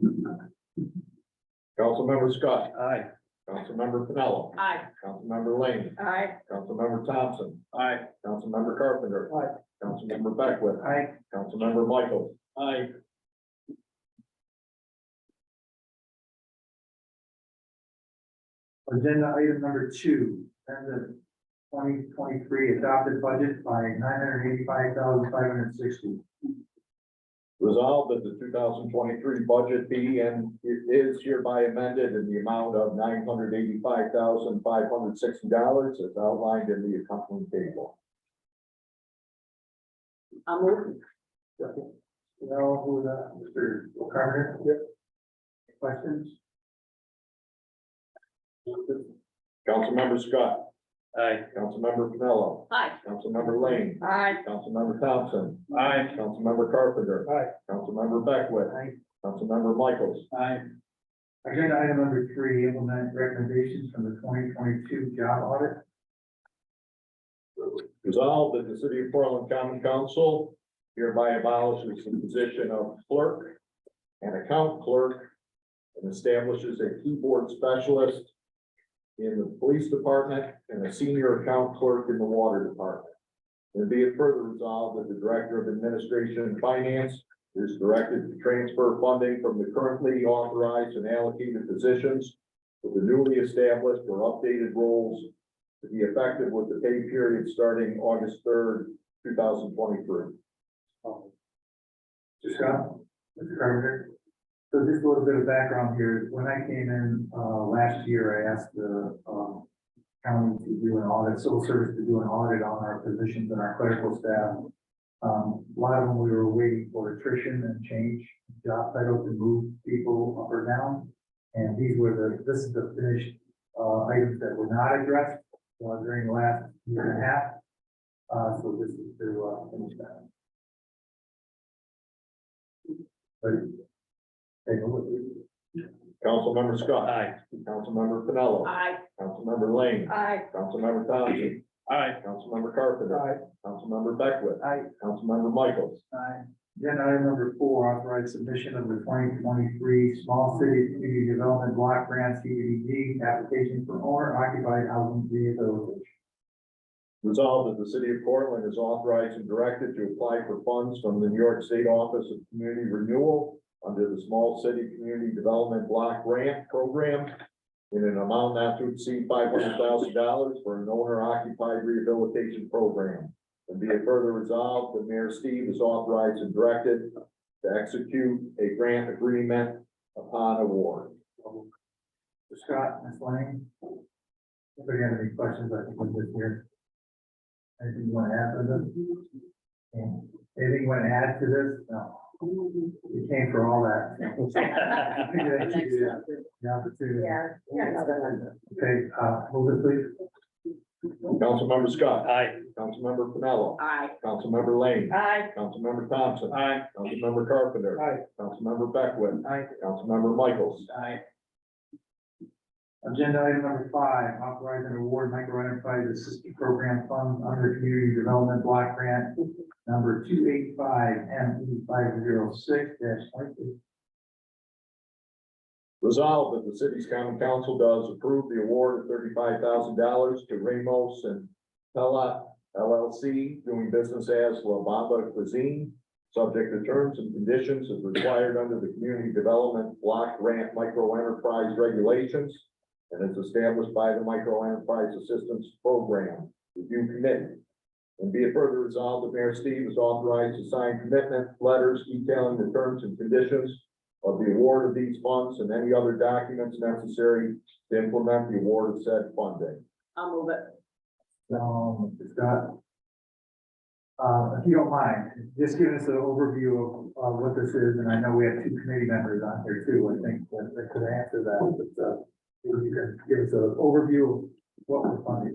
Councilmember Scott. Aye. Councilmember Pinello. Aye. Councilmember Lane. Aye. Councilmember Thompson. Aye. Councilmember Carpenter. Aye. Councilmember Beckwith. Aye. Councilmember Michaels. Aye. Agenda item number 2, and the 2023 adopted budget by $985,560. Resolved that the 2023 budget be and is hereby amended in the amount of $985,560 as outlined in the accompanying table. I'll move. You know who Mr. Carpenter? Yep. Questions? Councilmember Scott. Aye. Councilmember Pinello. Aye. Councilmember Lane. Aye. Councilmember Thompson. Aye. Councilmember Carpenter. Aye. Councilmember Beckwith. Aye. Councilmember Michaels. Aye. Agenda item number 3, implement recommendations from the 2022 job audit. Resolved that the City of Portland Common Council hereby abolishes the position of clerk and accountant account clerk and establishes a keyboard specialist in the police department and a senior account clerk in the water department. And be it further resolved that the Director of Administration and Finance is directed to transfer funding from the currently authorized and allocated positions to the newly established or updated roles to be effective with the pay period starting August 3rd, 2023. Mr. Scott, Mr. Carpenter. So just a little bit of background here. When I came in, last year, I asked the, county to do an audit, civil service to do an audit on our positions and our clerical staff. A lot of them, we were waiting for attrition and change job titles to move people up or down. And these were this is the finished, items that were not addressed, during the last year and a half. So this is to, finish that. Ready? Take a look. Councilmember Scott. Aye. Councilmember Pinello. Aye. Councilmember Lane. Aye. Councilmember Thompson. Aye. Councilmember Carpenter. Aye. Councilmember Beckwith. Aye. Councilmember Michaels. Aye. Agenda item number 4, authorize submission of the 2023 Small City Community Development Block Grant CDBG application for owner occupied housing rehabilitation. Resolved that the city of Portland is authorized and directed to apply for funds from the New York State Office of Community Renewal under the Small City Community Development Block Grant Program in an amount not to exceed $500,000 for an owner occupied rehabilitation program. And be it further resolved that Mayor Steve is authorized and directed to execute a grant agreement upon award. Mr. Scott, Ms. Lane. Anybody have any questions? I think we're good here. Anything you want to add to this? Anything you want to add to this? No. You came for all that. The opportunity. Okay, move it please. Councilmember Scott. Aye. Councilmember Pinello. Aye. Councilmember Lane. Aye. Councilmember Thompson. Aye. Councilmember Carpenter. Aye. Councilmember Beckwith. Aye. Councilmember Michaels. Aye. Agenda item number 5, authorize and award microenterprise assistance program funds under community development block grant number 285 ME506-22. Resolved that the city's common council does approve the award of $35,000 to Ramos and Pella LLC, doing business as La Bamba Cuisine, subject to terms and conditions as required under the Community Development Block Grant Microenterprise Regulations, and is established by the Microenterprise Assistance Program Review Committee. And be it further resolved that Mayor Steve is authorized to sign commitment letters detailing the terms and conditions of the award of these funds and any other documents necessary to implement the award of said funding. I'll move it. Mr. Scott. If you don't mind, just give us an overview of what this is, and I know we have 2 committee members on here too, I think, that could answer that, but, if you can give us an overview of what we're funding.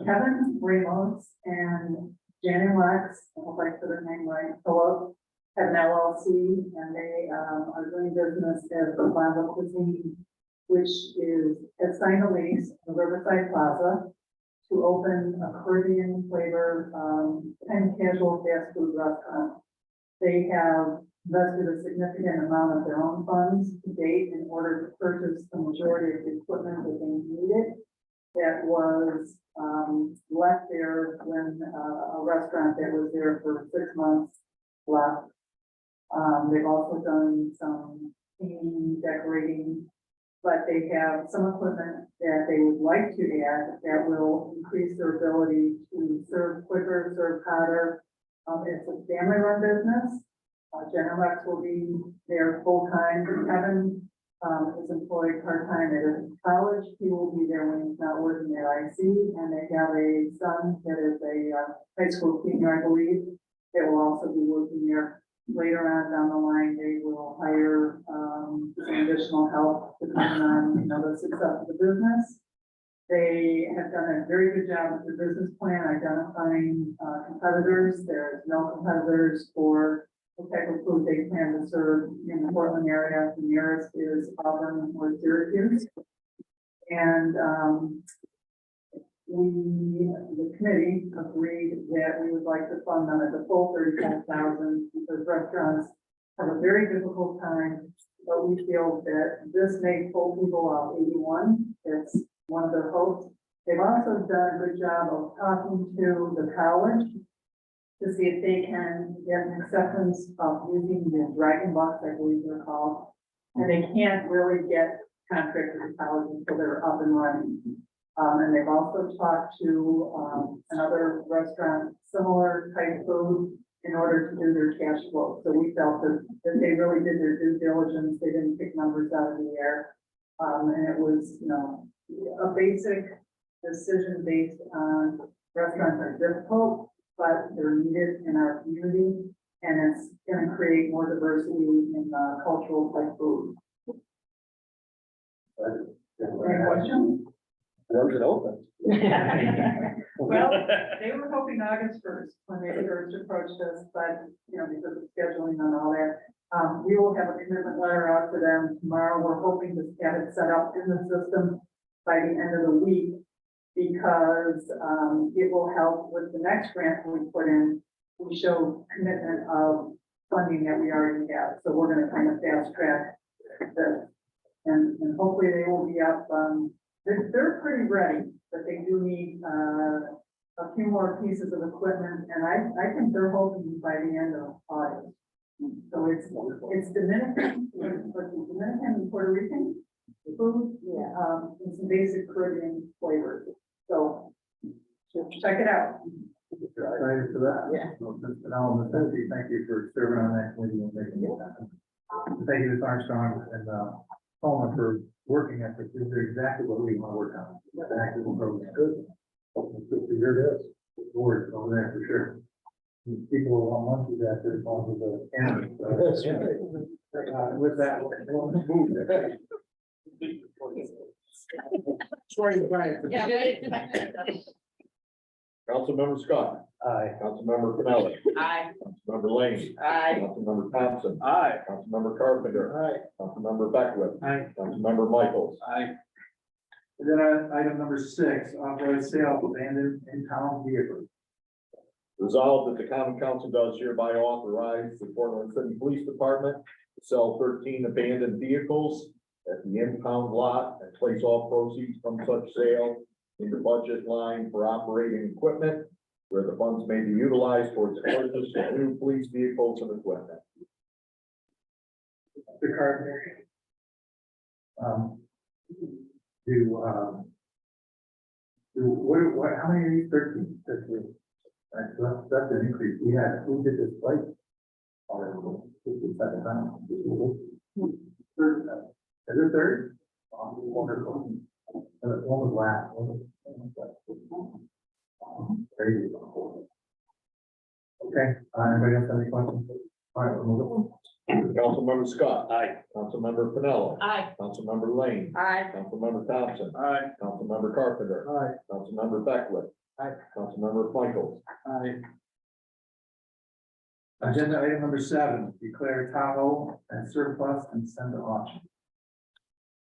Kevin Ramos and Janet Lex, I hope I said her name right, Philip, have an LLC, and they, are doing business as the Bamba Cuisine, which has signed a lease in Riverside Plaza to open a Caribbean flavor, and casual fast food restaurant. They have invested a significant amount of their own funds to date in order to purchase the majority of the equipment that they needed. That was, left there when, a restaurant that was there for 6 months left. They've also done some painting, decorating, but they have some equipment that they would like to add that will increase their ability to serve quicker, serve hotter. It's a family-run business. Genelex will be there full-time. Kevin is employed part-time at a college. He will be there when he's not working at IC, and they have a son that is a high school senior, I believe, that will also be working there. Later on down the line, they will hire some additional help depending on, the success of the business. They have done a very good job with their business plan, identifying competitors. There's no competitors for the type of food they plan to serve in the Portland area. The nearest is Auburn or Syracuse. And the committee agreed that we would like to fund them at the full $35,000 because restaurants have a very difficult time, but we feel that this may pull people out 81. It's one of their hopes. They've also done a good job of talking to the college to see if they can get an acceptance of using the Dragon Box, I believe they're called. And they can't really get contract with the college until they're up and running. And they've also talked to, another restaurant, similar type food, in order to do their cash flow. So we felt that they really did their due diligence. They didn't pick numbers out of the air. And it was, you know, a basic decision based on restaurants are difficult, but they're needed in our community. And it's gonna create more diversity in cultural type food. Any questions? Where's it open? Well, they were hoping August 1st when they first approached us, but, you know, because of scheduling and all that. We will have a commitment letter out to them tomorrow. We're hoping to have it set up in the system by the end of the week, because it will help with the next grant we put in. We show commitment of funding that we already have, so we're gonna kind of fast track this. And hopefully they will be up, they're pretty ready, but they do need, a few more pieces of equipment, and I think they're hoping by the end of August. So it's Dominican, but Dominican and Puerto Rican food, and some basic Caribbean flavors, so check it out. Excited for that. Yeah. Well, Mr. Allen, thank you for serving on that committee and making it happen. Thank you, Ms. Armstrong and, Paula, for working at this. These are exactly what we want to work on. Exactly what we're good. It's good to hear this. Board over there for sure. People will want monkeys after the cause of the animals. With that, we'll move. Sorry, Brian. Councilmember Scott. Aye. Councilmember Pinelli. Aye. Councilmember Lane. Aye. Councilmember Thompson. Aye. Councilmember Carpenter. Aye. Councilmember Beckwith. Aye. Councilmember Michaels. Aye. And then item number 6, authorize sale of abandoned in-town vehicles. Resolved that the common council does hereby authorize the Portland City Police Department to sell 13 abandoned vehicles at the impound lot and place all proceeds from such sale in the budget line for operating equipment, where the funds may be utilized towards the purchase of new police vehicles and equipment. The Carpenter. What, how many are these? 13? 13. That's an increase. Who did this like? This is the second time. Third. Is it third? Wonderful. One was last. Crazy. Okay, anybody else have any questions? All right, we'll move it. Councilmember Scott. Aye. Councilmember Pinello. Aye. Councilmember Lane. Aye. Councilmember Thompson. Aye. Councilmember Carpenter. Aye. Councilmember Beckwith. Aye. Councilmember Michaels. Aye. Agenda item number 7, declare Tahoe as surplus and send to auction.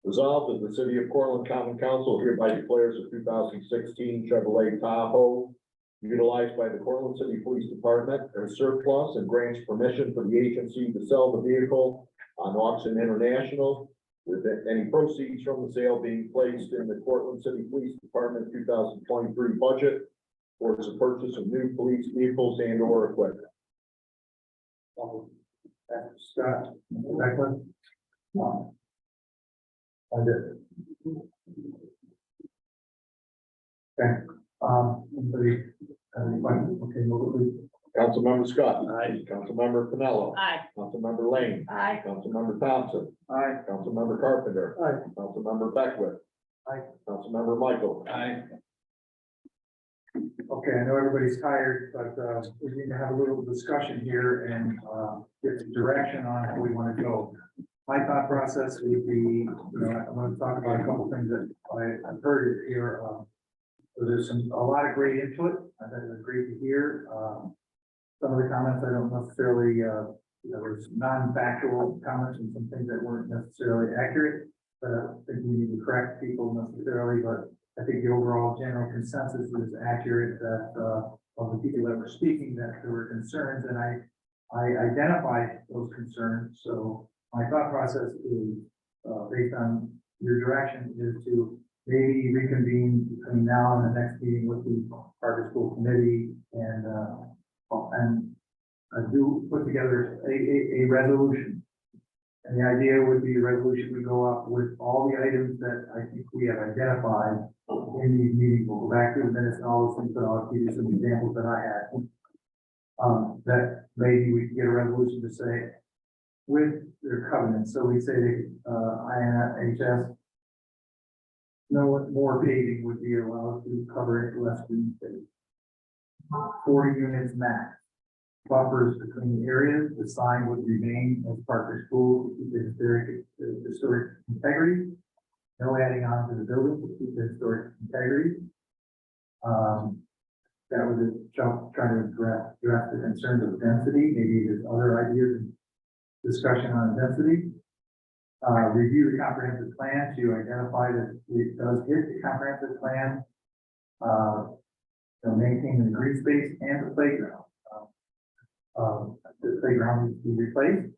Resolved that the city of Portland Common Council hereby declares a 2016 Chevrolet Tahoe utilized by the Portland City Police Department as surplus and grants permission for the agency to sell the vehicle on Auction International, with any proceeds from the sale being placed in the Portland City Police Department 2023 budget towards the purchase of new police vehicles and or equipment. Scott, Beckwith? I did. Okay, anybody have any questions? Okay, move it, please. Councilmember Scott. Aye. Councilmember Pinello. Aye. Councilmember Lane. Aye. Councilmember Thompson. Aye. Councilmember Carpenter. Aye. Councilmember Beckwith. Aye. Councilmember Michaels. Aye. Okay, I know everybody's tired, but, we need to have a little discussion here and, get some direction on how we want to go. My thought process would be, I'm going to talk about a couple things that I've heard here. So there's a lot of great input. I think it's great to hear. Some of the comments I don't necessarily, there's non-factual comments and some things that weren't necessarily accurate. But I don't think we need to correct people necessarily, but I think the overall general consensus is accurate that, of the people that were speaking, that there were concerns, and I I identified those concerns, so my thought process is, based on your direction, is to maybe reconvene between now and the next meeting with the Parker School Committee and do put together a resolution. And the idea would be a resolution would go up with all the items that I think we have identified in these meetings. We'll go back to the minutes and all those things, but I'll give you some examples that I had. That maybe we can get a resolution to say with their covenants, so we say, INHS, no more paving would be allowed to cover it less green space. 40 units max. Buffers between areas, the sign would remain as Parker School to keep the historic integrity. No adding on to the building to keep the historic integrity. That was a job trying to address the concerns of density. Maybe there's other ideas and discussion on density. Review the comprehensive plan to identify that it does hit the comprehensive plan. Maintaining the green space and the playground. The playground needs to be replaced.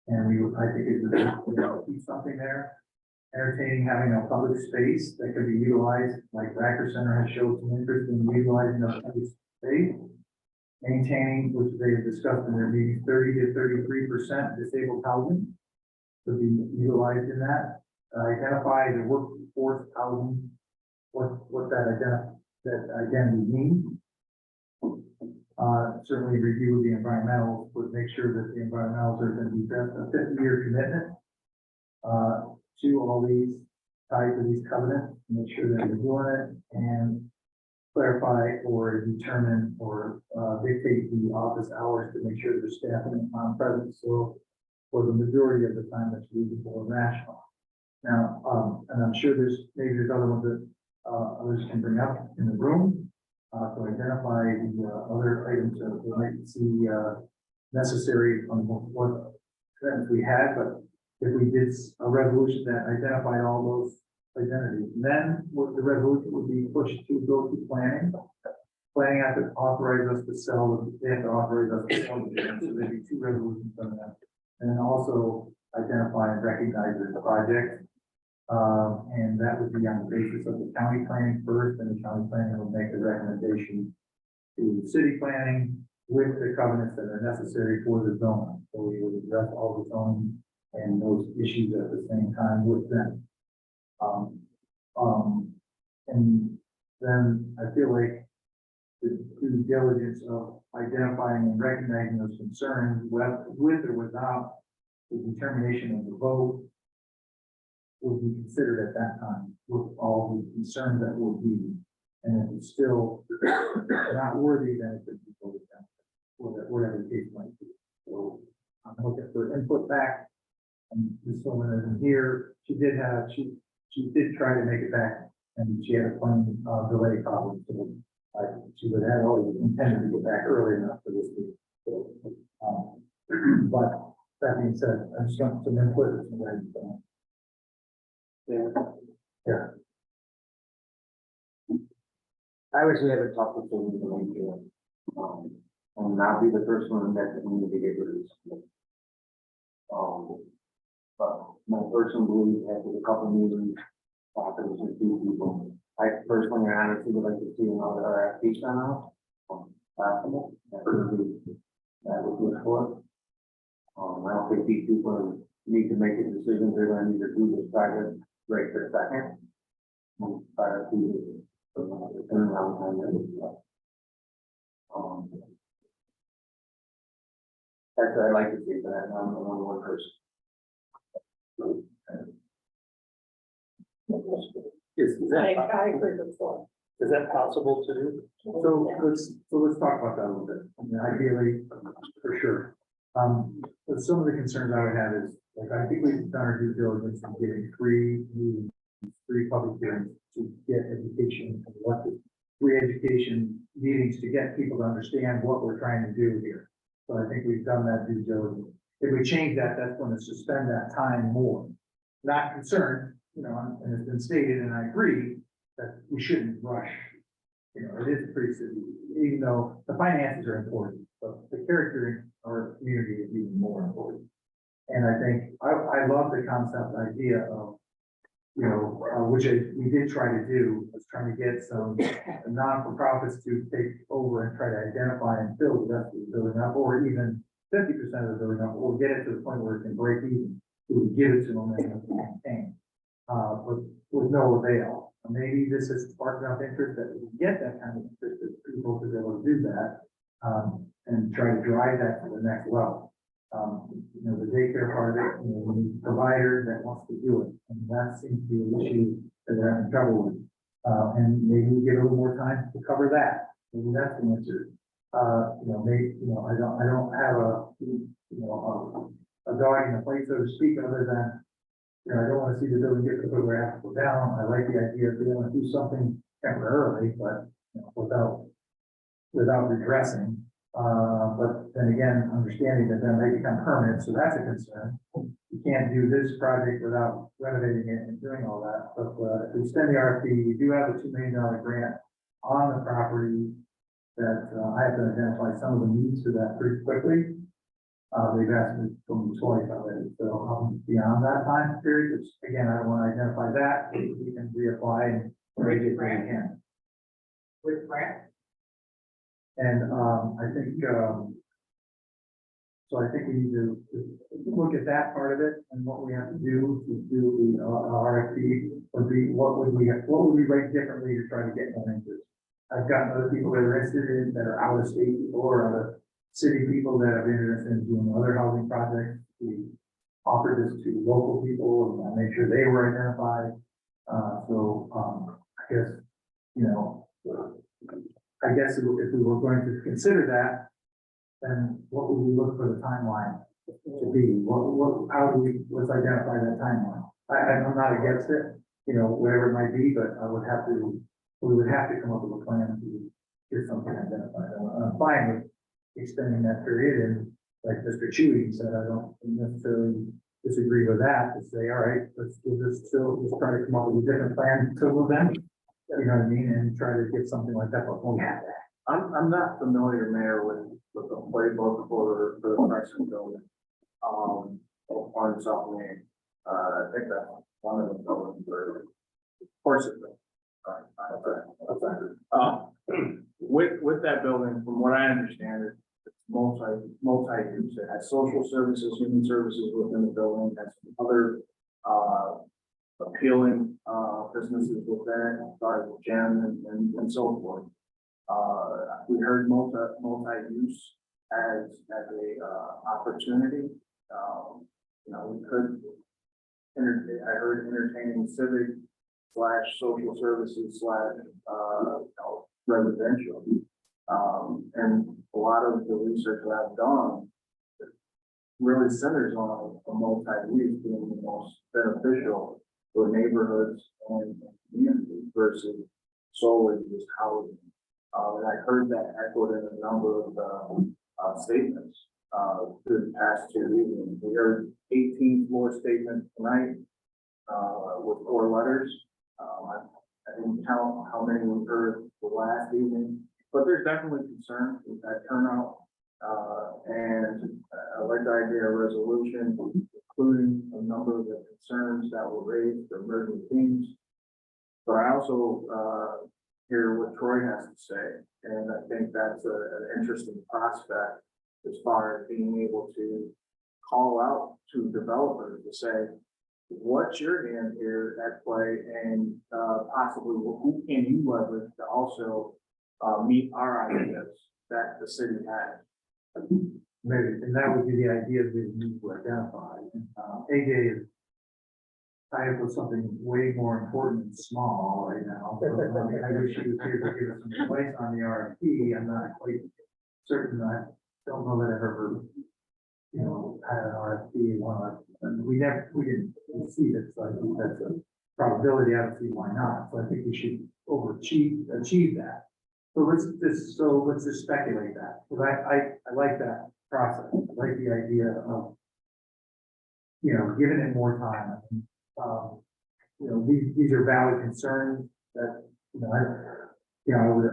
And I think it's keep something there. Entertaining having a public space that can be utilized, like Racker Center has showed some interest in utilizing the public space. Maintaining, which they have discussed in their meetings, 30 to 33% disabled housing to be utilized in that. Identify the workforce housing, what that identity means. Certainly review the environmentals, but make sure that the environmentals are going to be a 50-year commitment to all these tied to these covenants, make sure that we're doing it, and clarify or determine or dictate the office hours to make sure that the staffing on present so for the majority of the time that's reasonable and rational. Now, and I'm sure there's other ones that others can bring up in the room. To identify the other items that we might see necessary on what trends we had, but if we did a resolution that identified all those identities, then what the resolution would be pushed to go to planning. Planning has to authorize us to sell, they have to authorize us to sell the units, so there'd be two resolutions on that. And then also identify and recognize the project. And that would be on the basis of the county planning first, and the county planning will make the recommendation to city planning with the covenants that are necessary for the zone. So we would address all the zoning and those issues at the same time with them. And then I feel like the due diligence of identifying and recognizing those concerns with or without the determination of the vote will be considered at that time with all the concerns that will be. And if it's still not worthy, then it could be voted down, whatever the case might be. So I'm looking for input back. And this woman isn't here. She did try to make it back, and she had a plane delay problem. So she would have always intended to get back early enough for this week. So, but that being said, I just want some input. Yeah. I wish we had a talk with them to make it, and not be the first one that we need to get rid of this. But my personal belief after a couple meetings, talking with a few people, I personally honestly would like to see another RFP sent out. Possible, that would be for. I don't think these people need to make a decision, they're gonna need to do this project right for a second. RFP, the turnaround time that is, that's what I'd like to see for that, I'm the only one person. I agree with that. Is that possible to do? So let's talk about that a little bit. I mean, ideally, for sure. But some of the concerns I would have is, like, I think we've done our due diligence in getting three public hearings to get education and what the three education meetings to get people to understand what we're trying to do here. So I think we've done that due diligence. If we change that, that's going to suspend that time more. Not concerned, and it's been stated, and I agree that we shouldn't rush. It is pretty, even though the finances are important, but the character of our community is even more important. And I think, I love the concept idea of, which we did try to do, was trying to get some non-for-profits to take over and try to identify and fill the rest of the building up, or even 50% of the building up, or get it to the point where it can break even. We would give it to them and maintain, but with no avail. Maybe this has sparked enough interest that we can get that kind of interest, that people to be able to do that, and try to drive that to the next level. The daycare part of it, we need a provider that wants to do it, and that seems to be an issue that they're having trouble with. And maybe we get a little more time to cover that. Maybe that's the answer. I don't have a dog in the fight, so to speak, other than, I don't want to see the building get to the point where it has to go down. I like the idea of being able to do something temporarily, but, without regressing. But then again, understanding that then they become permanent, so that's a concern. You can't do this project without renovating it and doing all that. But if we extend the RFP, we do have a $2 million grant on the property that I have to identify some of the needs for that pretty quickly. They've asked me from twice already, so beyond that time period, which again, I don't want to identify that, we can reapply and make it when we can. With grant? And I think, so I think we need to look at that part of it, and what we have to do to do the RFP would be, what would we rate differently to try to get more interest? I've gotten other people that are interested in, that are out of state people or other city people that are interested in doing other housing projects. We offered this to local people and made sure they were identified. I guess if we were going to consider that, then what would we look for the timeline to be? Let's identify that timeline. I'm not against it, whatever it might be, but we would have to come up with a plan to get something identified. I'm fine with extending that period, and like Mr. Chuy said, I don't necessarily disagree with that, to say, all right, let's try to come up with a different plan until then. You know what I mean, and try to get something like that before we have that. I'm not familiar, Mayor, with the playbook for the Crescent building. On South Main, I think that's one of the buildings where, of course it's. With that building, from what I understand, it's multi-use. It has social services, human services within the building, has some other, appealing, businesses within it, starting with gym and so forth. We heard multi-use as a opportunity. We could, I heard entertaining civic / social services / residential. And a lot of the research that I've done really centers on a multi-use being the most beneficial for neighborhoods and communities versus solely just housing. And I heard that echoed in a number of statements through the past 2 evenings. We heard 18 floor statements tonight with 4 letters. I didn't count how many we heard the last evening, but there's definitely concern with that turnout. And I like the idea of resolution, including a number of the concerns that were raised, the emerging themes. But I also hear what Troy has to say, and I think that's an interesting prospect as far as being able to call out to developers to say, what's your hand here at play, and possibly who can you leverage to also meet our ideas that the city has. Maybe, and that would be the ideas we need to identify. AJ is tied with something way more important and small right now. I wish she was here to give us some advice on the RFP. I'm not quite certain. I don't know that I've ever, had an RFP and we didn't see it. So I think that's a probability. I don't see why not. So I think we should achieve that. So let's just speculate that, because I like that process. I like the idea of, giving it more time. These are valid concerns that, I would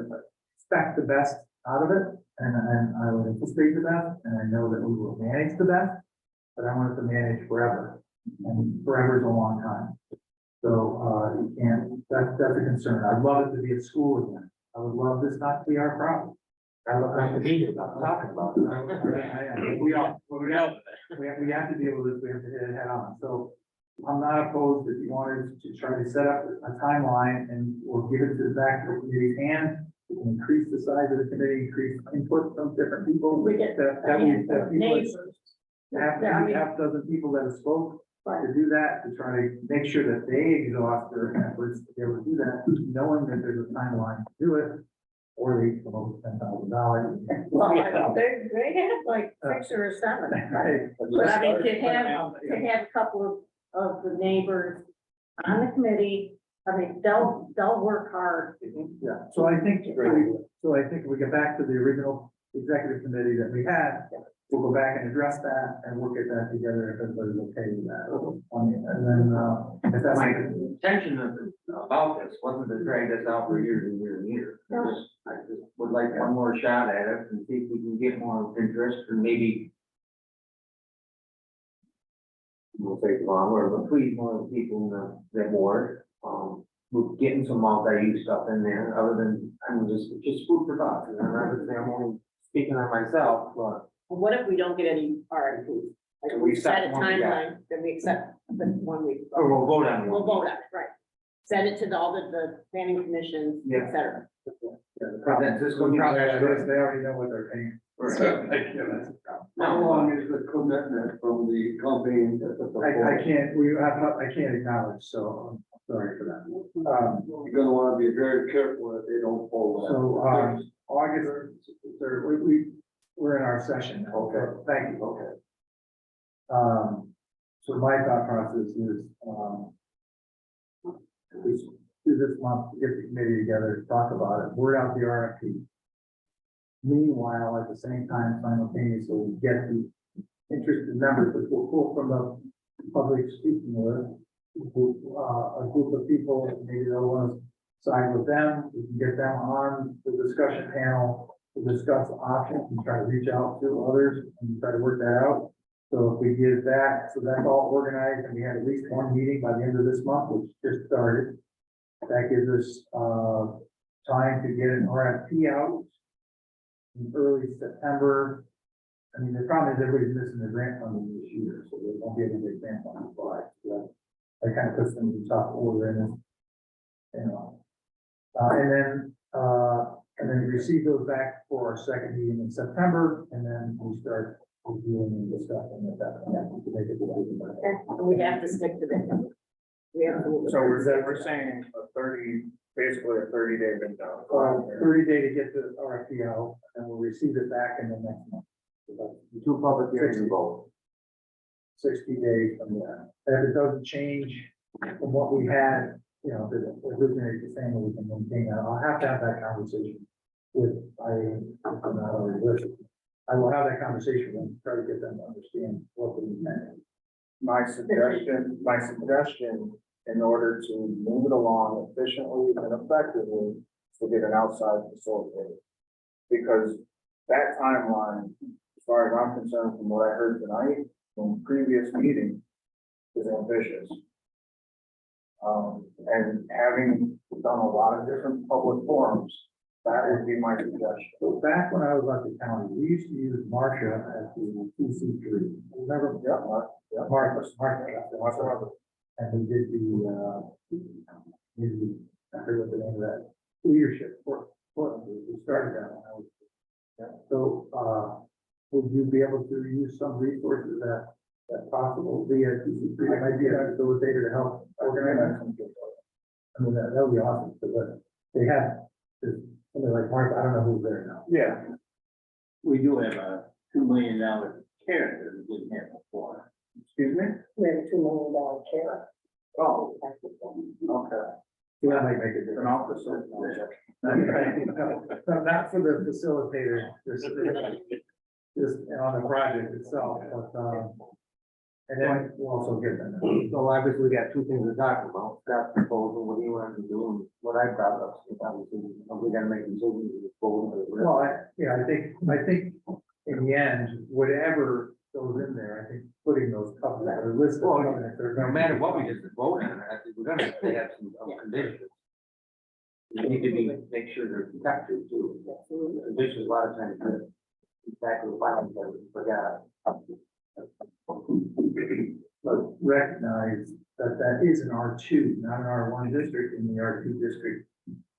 expect the best out of it. and I would anticipate the best, and I know that we will manage the best, but I want it to manage forever, and forever is a long time. So, you can't, that's a concern. I'd love it to be at school again. I would love this not to be our problem. I love not to be talking about it. We are, we have to deal with this, we have to hit it head on. So I'm not opposed if you wanted to try to set up a timeline and we'll give it back to the committee's hands. We can increase the size of the committee, increase input from different people. We get neighbors. Half dozen people that have spoke to do that, to try to make sure that they exhaust their efforts to be able to do that, knowing that there's a timeline to do it. Or they promote $10,000. Well, they have like 6 or 7. Right. But I mean, to have a couple of the neighbors on the committee, I mean, they'll work hard. Yeah, so I think we get back to the original executive committee that we had. We'll go back and address that and we'll get that together if everybody's okay with that. And then, if that's. My intention about this wasn't to drag this out for years and years and years. I just would like one more shot at it and see if we can get more interest and maybe we'll take longer, but please more of the people in the board, with getting some multi-use stuff in there, other than, I'm just food for thought. And I'm only speaking on myself, but. What if we don't get any RFPs? Like We we set a accept one, yeah. timeline, then we accept the 1 week. Or we'll vote on it. We'll vote on it, right. Send it to all the planning commissions, Yeah. et cetera. That's just gonna be. They already know what they're paying. So, yeah, that's the problem. How long is the commitment from the company? I can't acknowledge, so I'm sorry for that. You're gonna wanna be very careful that they don't pull that. So, August, we're in our session. now. Okay. Thank you. Okay. So my thought process is, we do this month, get the committee together, talk about it, word out the RFP. Meanwhile, at the same time, simultaneously, we get the interested members, which we'll pull from the public speaking list. A group of people, maybe they'll want to side with them, we can get them on the discussion panel to discuss options and try to reach out to others and try to work that out. So if we get that, so that's all organized and we had at least one meeting by the end of this month, which just started. That gives us, time to get an RFP out in early September. I mean, the problem is everybody's missing the grant funding this year, so they won't be able to get grant funding applied. So that kind of puts them in the top order in this, you know. And then we receive those back for our second meeting in September, and then we start reviewing and discussing at that point to make a decision. And we have to stick to that. We have to. So we're saying basically a 30-day window. 30-day to get the RFP out, and we'll receive it back in the next month. So that's 2 public hearings and vote. 60 days from that. If it doesn't change from what we had, you know, if it originates the same, we can maintain that. I'll have to have that conversation with, I'm not already listening. I will have that conversation and try to get them to understand what we meant. My suggestion, in order to move it along efficiently and effectively, is to get an outside facilitator. Because that timeline, as far as I'm concerned, from what I heard tonight, from previous meetings, is ambitious. And having done a lot of different public forums, that would be my suggestion. So back when I was at the county, we used to use Marcia as the TC3. Remember? Yeah, Marcia. And we did I forget what the name of that, leadership for, we started that when I was. So, would you be able to use some resources that possible via TC3? Might be a facilitator to help organize that. I mean, that would be awesome, because they have, something like Mark, I don't know who's there now. Yeah. We do have a $2 million carrot that we didn't have before. Excuse me? We have a $2 million carrot. Oh, okay. So that might make a difference. An officer. No, not for the facilitator, just on the project itself, but, And then we'll also get them. So obviously we got two things to talk about, that proposal, what do you want to do, and what I brought up, obviously, we gotta make decisions. Well, I think in the end, whatever goes in there, I think putting those covenants, or list of covenants. No matter what we just vote on, I think we're gonna have to have some conditions. We need to make sure they're protected too. Conditions a lot of times, exactly the violence that we forgot. But recognize that that is an R2, not an R1 district, in the R2 district.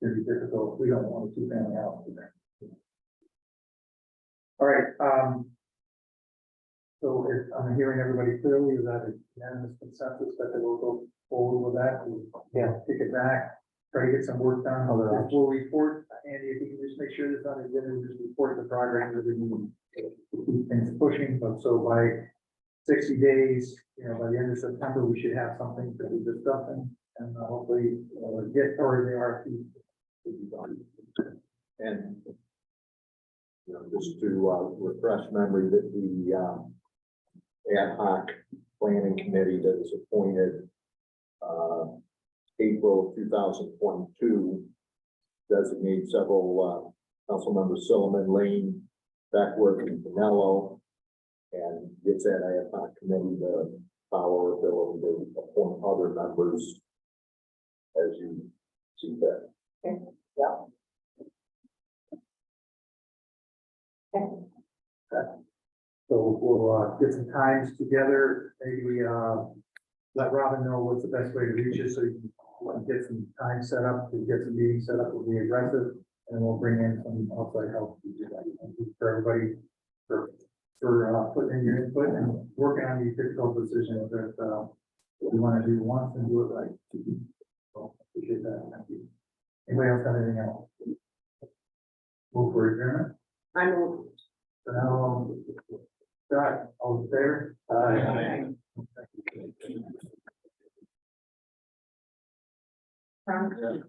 It'd be difficult, we don't want a two-family house in there. All right, so if I'm hearing everybody clearly, is that a unanimous consensus that they will go forward with that? Yeah. Kick it back, try to get some work done, we'll report, Andy, if you can just make sure this on the agenda, just report the progress that we need. Keep things pushing, but so by 60 days, by the end of September, we should have something to be discussing and hopefully get toward the RFP. And, just to, refresh memory that the, ad hoc planning committee that was appointed, April 2022, designated several, council members, Silliman, Lane, Beckworth, and Pinello, and gives that ad hoc committee the power ability to appoint other members as you see fit. So we'll get some times together, maybe let Robin know what's the best way to reach us, so you can get some time set up, to get some meetings set up, we'll be aggressive, and we'll bring in some outside help to do that. Thank you for everybody for putting in your input and working on these difficult decisions that we want to do once and do it right. So appreciate that. Thank you. Anybody else have anything else? Move for adjournment. I move. Scott, all in favor? Aye. Thank you.